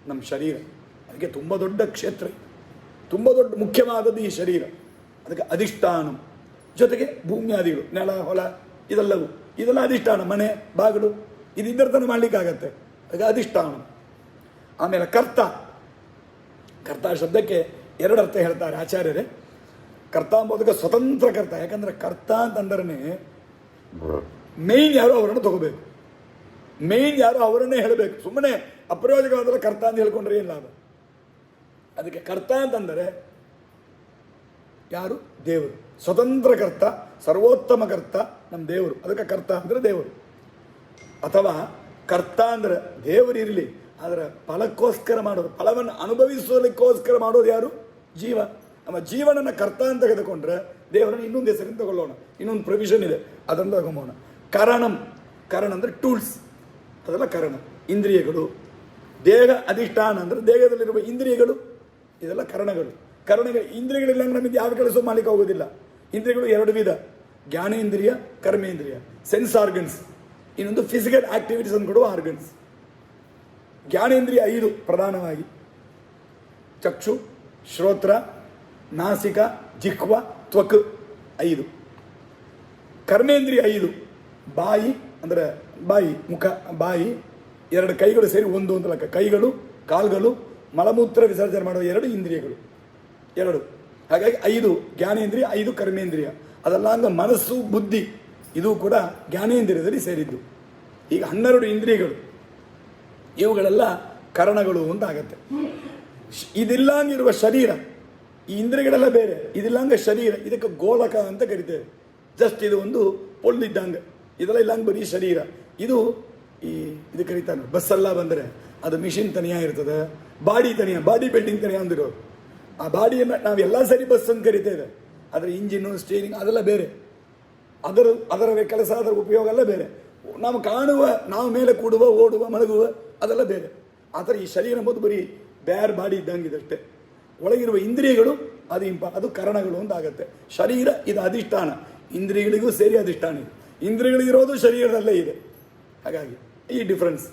ನಮ್ಮ ಶರೀರ. ಅದಕ್ಕೆ ತುಂಬ ದೊಡ್ಡ ಕ್ಷೇತ್ರ, ತುಂಬ ದೊಡ್ಡ ಮುಖ್ಯವಾದದ್ದು ಈ ಶರೀರ. ಅದಕ್ಕೆ ಅಧಿಷ್ಠಾನ. ಜೊತೆಗೆ ಭೂಮ್ಯಾದಿಗಳು, ನೆಲ, ಹೊಲ, ಇದೆಲ್ಲ ಅಧಿಷ್ಠಾನ. ಮನೆ, ಬಾಗಿಲು, ಇದಿದ್ದರ ತನಕ ಮಾಡಲಿಕ್ಕಾಗತ್ತೆ. ಅದಕ್ಕೆ ಅಧಿಷ್ಠಾನ. ಆಮೇಲೆ ಕರ್ತ, ಕರ್ತ ಶಬ್ದಕ್ಕೆ ಎರಡು ಅರ್ಥ ಹೇಳ್ತಾರೆ ಆಚಾರ್ಯರೇ. ಕರ್ತ ಅಂಬೋದಕ್ಕೆ ಸ್ವತಂತ್ರ ಕರ್ತ. ಯಾಕಂದ್ರೆ ಕರ್ತ ಅಂತಂದ್ರೆ ಮೇಯ್ನ್ ಯಾರು ಅವರನ್ನು ತಗೋಬೇಕು, ಮೇಯ್ನ್ ಯಾರು ಅವರನ್ನೇ ಹೇಳಬೇಕು. ಸುಮ್ಮನೆ ಅಪ್ರಯೋಜಕವಾದ ಕರ್ತ ಅಂತ ಹೇಳ್ಕೊಂಡ್ರೆ ಏನು ಲಾಭ? ಅದಕ್ಕೆ ಕರ್ತ ಅಂತಂದರೆ ಯಾರು? ದೇವರು. ಸ್ವತಂತ್ರ ಕರ್ತ, ಸರ್ವೋತ್ತಮ ಕರ್ತ ನಮ್ಮ ದೇವರು. ಅದಕ್ಕೆ ಕರ್ತ ಅಂದರೆ ದೇವರು. ಅಥವಾ ಕರ್ತ ಅಂದ್ರೆ ದೇವರಿರಲಿ, ಆದರೆ ಫಲಕ್ಕೋಸ್ಕರ ಮಾಡೋದು, ಫಲವನ್ನು ಅನುಭವಿಸಲಿಕ್ಕೋಸ್ಕರ ಮಾಡೋದು ಯಾರು? ಜೀವ. ನಮ್ಮ ಜೀವನನ ಕರ್ತ ಅಂತ ತೆಗೆದುಕೊಂಡ್ರೆ ದೇವರನ್ನು ಇನ್ನೊಂದು ಹೆಸರಿಂದ ತಗೊಳ್ಳೋಣ. ಇನ್ನೊಂದು ಪ್ರೊವಿಷನ್ ಇದೆ, ಅದನ್ನು ತಗೊಂಬೋಣ. ಕರಣಂ, ಕರಣ ಅಂದರೆ ಟೂಲ್ಸ್, ಅದೆಲ್ಲ ಕರಣ. ಇಂದ್ರಿಯಗಳು, ದೇಹ ಅಧಿಷ್ಠಾನ ಅಂದರೆ ದೇಹದಲ್ಲಿರುವ ಇಂದ್ರಿಯಗಳು, ಇದೆಲ್ಲ ಕರಣಗಳು. ಕರಣಗಳು, ಇಂದ್ರಿಯಗಳಿಲ್ಲ ನಮಗೆ ಯಾವ ಕೆಲಸ ಮಾಡಲಿಕ್ಕೆ ಹೋಗೋದಿಲ್ಲ. ಇಂದ್ರಿಯಗಳು ಎರಡು ವಿಧ, ಜ್ಞಾನೇಂದ್ರಿಯ, ಕರ್ಮೇಂದ್ರಿಯ, ಸೆನ್ಸ್ ಆರ್ಗನ್ಸ್. ಇನ್ನೊಂದು ಫಿಸಿಕಲ್ ಆಕ್ಟಿವಿಟೀಸ್ ಅನ್ನು ಕೊಡುವ ಆರ್ಗನ್ಸ್. ಜ್ಞಾನೇಂದ್ರಿಯ 5 ಪ್ರಧಾನವಾಗಿ: ಚಕ್ಷು, ಶ್ರೋತ್ರ, ನಾಸಿಕ, ಜಿಹ್ವ, ತ್ವಕ್ 5. ಕರ್ಮೇಂದ್ರಿಯ 5: ಬಾಯಿ ಅಂದರೆ ಬಾಯಿ, ಮುಖ, ಬಾಯಿ, 2 ಕೈಗಳು ಸೇರಿ 1 ಅಂತ ಲೆಕ್ಕ. ಕೈಗಳು, ಕಾಲುಗಳು, ಮಲಮೂತ್ರ ವಿಸರ್ಜನೆ ಮಾಡುವ 2 ಇಂದ್ರಿಯಗಳು, 2. ಹಾಗಾಗಿ 5 ಜ್ಞಾನೇಂದ್ರಿಯ, 5 ಕರ್ಮೇಂದ್ರಿಯ. ಅದೆಲ್ಲ ಹಂಗೆ ಮನಸ್ಸು, ಬುದ್ಧಿ ಇದು ಕೂಡ ಜ್ಞಾನೇಂದ್ರಿಯದಲ್ಲಿ ಸೇರಿದ್ದು. ಈಗ 12 ಇಂದ್ರಿಯಗಳು, ಇವುಗಳೆಲ್ಲ ಕರಣಗಳು ಅಂತ ಆಗತ್ತೆ. ಇದಿಲ್ಲಂಗಿರುವ ಶರೀರ, ಈ ಇಂದ್ರಿಯಗಳೆಲ್ಲ ಬೇರೆ, ಇದಿಲ್ಲಂಗ ಶರೀರ, ಇದಕ್ಕೆ ಗೋಲಕ ಅಂತ ಕರಿತೇವೆ. ಜಸ್ಟ್ ಇದು ಒಂದು ಪೊಳ್ಳಿದ್ದಂಗೆ, ಇದೆಲ್ಲ ಇಲ್ಲಂಗೆ ಬರೀ ಶರೀರ. ಇದು ಇದು ಕರೀತಾನೆ. ಬಸ್ಸೆಲ್ಲ ಬಂದರೆ ಅದು ಮಿಷಿನ್ ತನಿಯ ಇರ್ತದೆ, ಬಾಡಿ ತನಿಯ, ಬಾಡಿ ಬಿಲ್ಡಿಂಗ್ ತನಿಯ ಅಂದಿರೋರು. ಆ ಬಾಡಿಯನ್ನು ನಾವೆಲ್ಲ ಸರಿ ಬಸ್ ಅಂತ ಕರಿತೇವೆ, ಅದರ ಇಂಜಿನ್ನು, ಸ್ಟೀರಿಂಗ್ ಅದೆಲ್ಲ ಬೇರೆ. ಅದರ ಕೆಲಸ, ಅದರ ಉಪಯೋಗ ಎಲ್ಲ ಬೇರೆ. ನಾವು ಕಾಣುವ, ನಾವು ಮೇಲೆ ಕೂಡುವ, ಓಡುವ, ಮಲಗುವ ಅದೆಲ್ಲ ಬೇರೆ. ಆ ಥರ ಈ ಶರೀರ ಎಂಬುದು ಬರೀ ಬೇರೆ ಬಾಡಿ ಇದ್ದಂಗಿದಷ್ಟೇ. ಒಳಗಿರುವ ಇಂದ್ರಿಯಗಳು ಅದು ಕರಣಗಳು ಅಂತ ಆಗುತ್ತೆ. ಶರೀರ ಇದು ಅಧಿಷ್ಠಾನ, ಇಂದ್ರಿಯಗಳಿಗೂ ಸೇರಿ ಅಧಿಷ್ಠಾನ ಇದೆ. ಇಂದ್ರಿಯಗಳಿರೋದು ಶರೀರದಲ್ಲೇ ಇದೆ. ಹಾಗಾಗಿ ಈ ಡಿಫ್ರೆನ್ಸ್.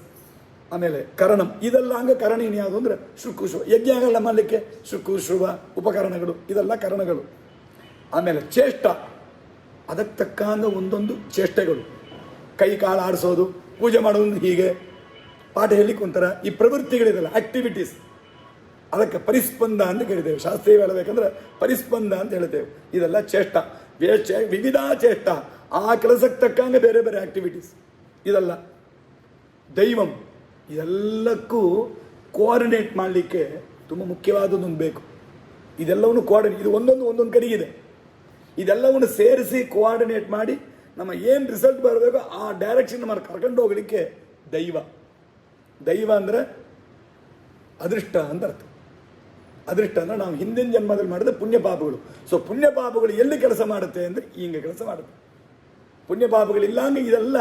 ಆಮೇಲೆ ಕರಣಂ, ಇದೆಲ್ಲ ಹಂಗೆ ಕರಣೀನಿ ಯಾವುದು ಅಂದರೆ ಶುಕ್ಕು ಶುಭ. ಯಜ್ಞಗಳ ಮಾಡಲಿಕ್ಕೆ ಶುಕ್ಕು ಶುಭ ಉಪಕರಣಗಳು, ಇದೆಲ್ಲ ಕರಣಗಳು. ಆಮೇಲೆ ಚೇಷ್ಟ, ಅದಕ್ಕೆ ತಕ್ಕಂಗೆ ಒಂದೊಂದು ಚೇಷ್ಟೆಗಳು. ಕೈ ಕಾಲು ಆಡಿಸೋದು, ಪೂಜೆ ಮಾಡೋದು, ಹೀಗೆ ಪಾಠ ಹೇಳಲಿಕ್ಕೆ ಒಂಥರ ಈ ಪ್ರವೃತ್ತಿಗಳಿದೆಲ್ಲ ಆಕ್ಟಿವಿಟೀಸ್, ಅದಕ್ಕೆ ಪರಿಸ್ಪಂದ ಅಂತ ಕರಿತೇವೆ. ಶಾಸ್ತ್ರೀಯ ಹೇಳಬೇಕಂದ್ರೆ ಪರಿಸ್ಪಂದ ಅಂತ ಹೇಳ್ತೇವೆ. ಇದೆಲ್ಲ ಚೇಷ್ಟ, ವಿವಿಧ ಚೇಷ್ಟ, ಆ ಕೆಲಸಕ್ಕೆ ತಕ್ಕಂಗೆ ಬೇರೆ ಬೇರೆ ಆಕ್ಟಿವಿಟೀಸ್. ಇದೆಲ್ಲ ದೈವಂ, ಇದೆಲ್ಲಕ್ಕೂ ಕೋಆರ್ಡಿನೇಟ್ ಮಾಡಲಿಕ್ಕೆ ತುಂಬ ಮುಖ್ಯವಾದದ್ದೊಂದು ಬೇಕು. ಇದೆಲ್ಲವನ್ನು ಇದು ಒಂದೊಂದು ಕಡೆಗಿದೆ. ಇದೆಲ್ಲವನ್ನು ಸೇರಿಸಿ ಕೋಆರ್ಡಿನೇಟ್ ಮಾಡಿ ನಮ್ಮ ಏನು ರಿಸಲ್ಟ್ ಬರಬೇಕು ಆ ಡೈರೆಕ್ಷನ್ ನಮ್ಮನ್ನು ಕರ್ಕೊಂಡು ಹೋಗಲಿಕ್ಕೆ ದೈವ ಅಂದರೆ ಅದೃಷ್ಟ ಅಂತ ಅರ್ಥ. ಅದೃಷ್ಟ ಅಂದರೆ ನಾವು ಹಿಂದಿನ ಜನ್ಮದಲ್ಲಿ ಮಾಡಿದ ಪುಣ್ಯ ಪಾಪಗಳು. ಸೊ ಪುಣ್ಯ ಪಾಪಗಳು ಎಲ್ಲಿ ಕೆಲಸ ಮಾಡುತ್ತೆ ಅಂದರೆ ಹಿಂಗೆ ಕೆಲಸ ಮಾಡುತ್ತೆ. ಪುಣ್ಯ ಪಾಪಗಳಿಲ್ಲ ಅಂದರೆ ಇದೆಲ್ಲ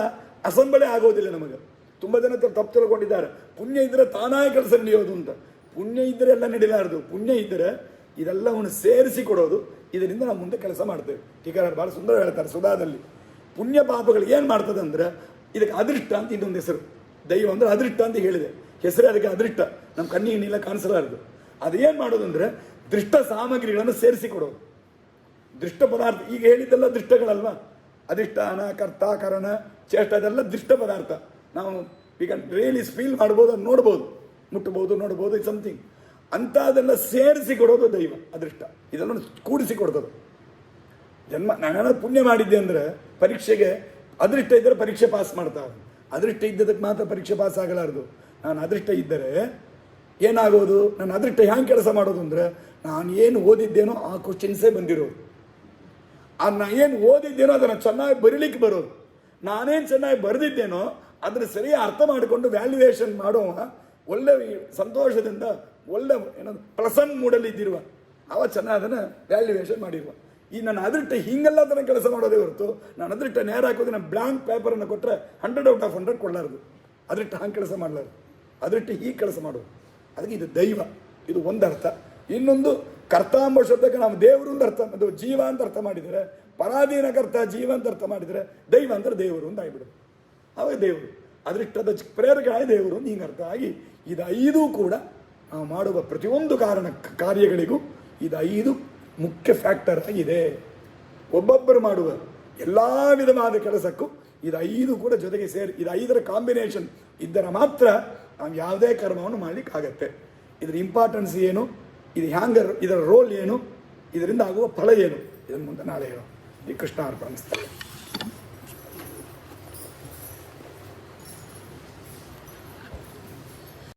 ಅಸಂಬಳೆ ಆಗೋದಿಲ್ಲ ನಮಗೆ. ತುಂಬ ಜನ ತಪ್ಪು ತಿಳ್ಕೊಂಡಿದ್ದಾರೆ, ಪುಣ್ಯ ಇದ್ದರೆ ತಾನಾಗಿ ಕೆಲಸ ನಡೆಯೋದು ಅಂತ. ಪುಣ್ಯ ಇದ್ದರೆ ಎಲ್ಲ ನಡೀಲಾರದು. ಪುಣ್ಯ ಇದ್ದರೆ ಇದೆಲ್ಲವನ್ನು ಸೇರಿಸಿ ಕೊಡೋದು, ಇದರಿಂದ ನಾವು ಮುಂದೆ ಕೆಲಸ ಮಾಡ್ತೇವೆ. ಟೀಕಾರರು ಭಾಳ ಸುಂದರ ಹೇಳ್ತಾರೆ ಸುಧಾದಲ್ಲಿ. ಪುಣ್ಯ ಪಾಪಗಳು ಏನು ಮಾಡ್ತದೆ ಅಂದರೆ ಇದಕ್ಕೆ ಅದೃಷ್ಟ ಅಂತ ಇನ್ನೊಂದು ಹೆಸರು. ದೈವ ಅಂದರೆ ಅದೃಷ್ಟ ಅಂತ ಹೇಳಿದೆ, ಹೆಸರೇ ಅದಕ್ಕೆ ಅದೃಷ್ಟ. ನಮ್ಮ ಕಣ್ಣಿಗೆ ನೀಲ ಕಾಣಿಸಲಾರದು. ಅದೇನು ಮಾಡೋದು ಅಂದರೆ ದೃಷ್ಟ ಸಾಮಗ್ರಿಗಳನ್ನು ಸೇರಿಸಿ ಕೊಡೋದು. ದೃಷ್ಟ ಪದಾರ್ಥ, ಈಗ ಹೇಳಿದ್ದೆಲ್ಲ ದೃಷ್ಟಗಳಲ್ವಾ. ಅಧಿಷ್ಠಾನ, ಕರ್ತ, ಕರಣ, ಚೇಷ್ಟ, ಅದೆಲ್ಲ ದೃಷ್ಟ ಪದಾರ್ಥ. ನಾವು ಈಗ ರಿಯಲಿ ಫೀಲ್ ಮಾಡ್ಬೋದು, ಅದು ನೋಡ್ಬೋದು, ಮುಟ್ಟಬಹುದು, ನೋಡ್ಬೋದು, ಸಮಥಿಂಗ್ ಅಂಥದೆಲ್ಲ ಸೇರಿಸಿ ಕೊಡೋದು ದೈವ, ಅದೃಷ್ಟ. ಇದೆಲ್ಲ ಕೂಡಿಸಿ ಕೊಡ್ತದೆ. ನಾನು ಪುಣ್ಯ ಮಾಡಿದ್ದೆ ಅಂದರೆ ಪರೀಕ್ಷೆಗೆ ಅದೃಷ್ಟ ಇದ್ದರೆ ಪರೀಕ್ಷೆ ಪಾಸ್ ಮಾಡ್ತಾರೆ. ಅದೃಷ್ಟ ಇದ್ದದಕ್ಕೆ ಮಾತ್ರ ಪರೀಕ್ಷೆ ಪಾಸ್ ಆಗಲಾರದು. ನಾನು ಅದೃಷ್ಟ ಇದ್ದರೆ ಏನಾಗೋದು, ನಾನು ಅದೃಷ್ಟ ಹ್ಯಾಂಗೆ ಕೆಲಸ ಮಾಡೋದು ಅಂದರೆ ನಾನು ಏನು ಓದಿದ್ದೇನೋ ಆ ಕ್ವಶನ್ಸೇ ಬಂದಿರೋದು. ನಾನು ಏನು ಓದಿದ್ದೇನೋ ಅದನ್ನು ಚೆನ್ನಾಗಿ ಬರೀಲಿಕ್ಕೆ ಬರೋದು. ನಾನೇನು ಚೆನ್ನಾಗಿ ಬರೆದಿದ್ದೇನೋ ಅದನ್ನು ಸರಿಯಾಗಿ ಅರ್ಥ ಮಾಡಿಕೊಂಡು ವ್ಯಾಲ್ಯೂಯೇಷನ್ ಮಾಡುವ, ಒಳ್ಳೆ ಸಂತೋಷದಿಂದ ಒಳ್ಳೆ ಏನೋ ಪ್ಲಸಂಟ್ ಮೂಡಲ್ಲಿ ಇದ್ದಿರುವ ಅವ ಚೆನ್ನಾಗಿ ಅದನ್ನು ವ್ಯಾಲ್ಯೂಯೇಷನ್ ಮಾಡಿರುವ. ಈ ನನ್ನ ಅದೃಷ್ಟ ಹಿಂಗೆಲ್ಲ ಅದನ್ನು ಕೆಲಸ ಮಾಡೋದೇ ಹೊರತು ನಾನು ಅದೃಷ್ಟ ನೇರ ಹಾಕೋದು, ನಾನು ಬ್ಲ್ಯಾಂಕ್ ಪೇಪರನ್ನು ಕೊಟ್ಟರೆ 100/100 ಕೊಡಲಾರದು. ಅದೃಷ್ಟ ಹಂಗೆ ಕೆಲಸ ಮಾಡಲಾರದು. ಅದೃಷ್ಟ ಹೀಗೆ ಕೆಲಸ ಮಾಡೋದು. ಅದಕ್ಕೆ ಇದು ದೈವ, ಇದು ಒಂದರ್ಥ. ಇನ್ನೊಂದು ಕರ್ತ ಎಂಬ ಶಬ್ದಕ್ಕೆ ನಾವು ದೇವರು ಅಂತ ಅರ್ಥ, ಅದು ಜೀವ ಅಂತ ಅರ್ಥ ಮಾಡಿದರೆ, ಪರಾಧೀನ ಕರ್ತ ಜೀವ ಅಂತ ಅರ್ಥ ಮಾಡಿದರೆ ದೈವ ಅಂದರೆ ದೇವರು ಅಂತ ಆಗಿಬಿಡುದು. ಅವಾಗ ದೇವರು ಅದೃಷ್ಟದ ಪ್ರೇರಕರಾಗಿ ದೇವರು ಅಂತ ಹಿಂಗೆ ಅರ್ಥ ಆಗಿ ಇದು 5 ಕೂಡ ನಾವು ಮಾಡುವ ಪ್ರತಿಯೊಂದು ಕಾರ್ಯಗಳಿಗೂ ಇದು 5 ಮುಖ್ಯ ಫ್ಯಾಕ್ಟರ್ ಆಗಿದೆ. ಒಬ್ಬೊಬ್ಬರು ಮಾಡುವ ಎಲ್ಲ ವಿಧವಾದ ಕೆಲಸಕ್ಕೂ ಇದು 5 ಕೂಡ ಜೊತೆಗೆ ಸೇರಿ, ಇದು 5ರ ಕಾಂಬಿನೇಷನ್ ಇದ್ದರೆ ಮಾತ್ರ ನಾವು ಯಾವುದೇ ಕರ್ಮವನ್ನು ಮಾಡಲಿಕ್ಕಾಗತ್ತೆ. ಇದರ ಇಂಪಾರ್ಟೆನ್ಸ್ ಏನು, ಇದು ಹ್ಯಾಂಗ ಇದರ ರೋಲ್ ಏನು, ಇದರಿಂದ ಆಗುವ ಫಲ ಏನು, ಇದನ್ನು ಮುಂದೆ ನಾಳೆ ಹೇಳೋ. ಈ ಕೃಷ್ಣ ಅರ್ಪಣಿಸ್ತಾರೆ.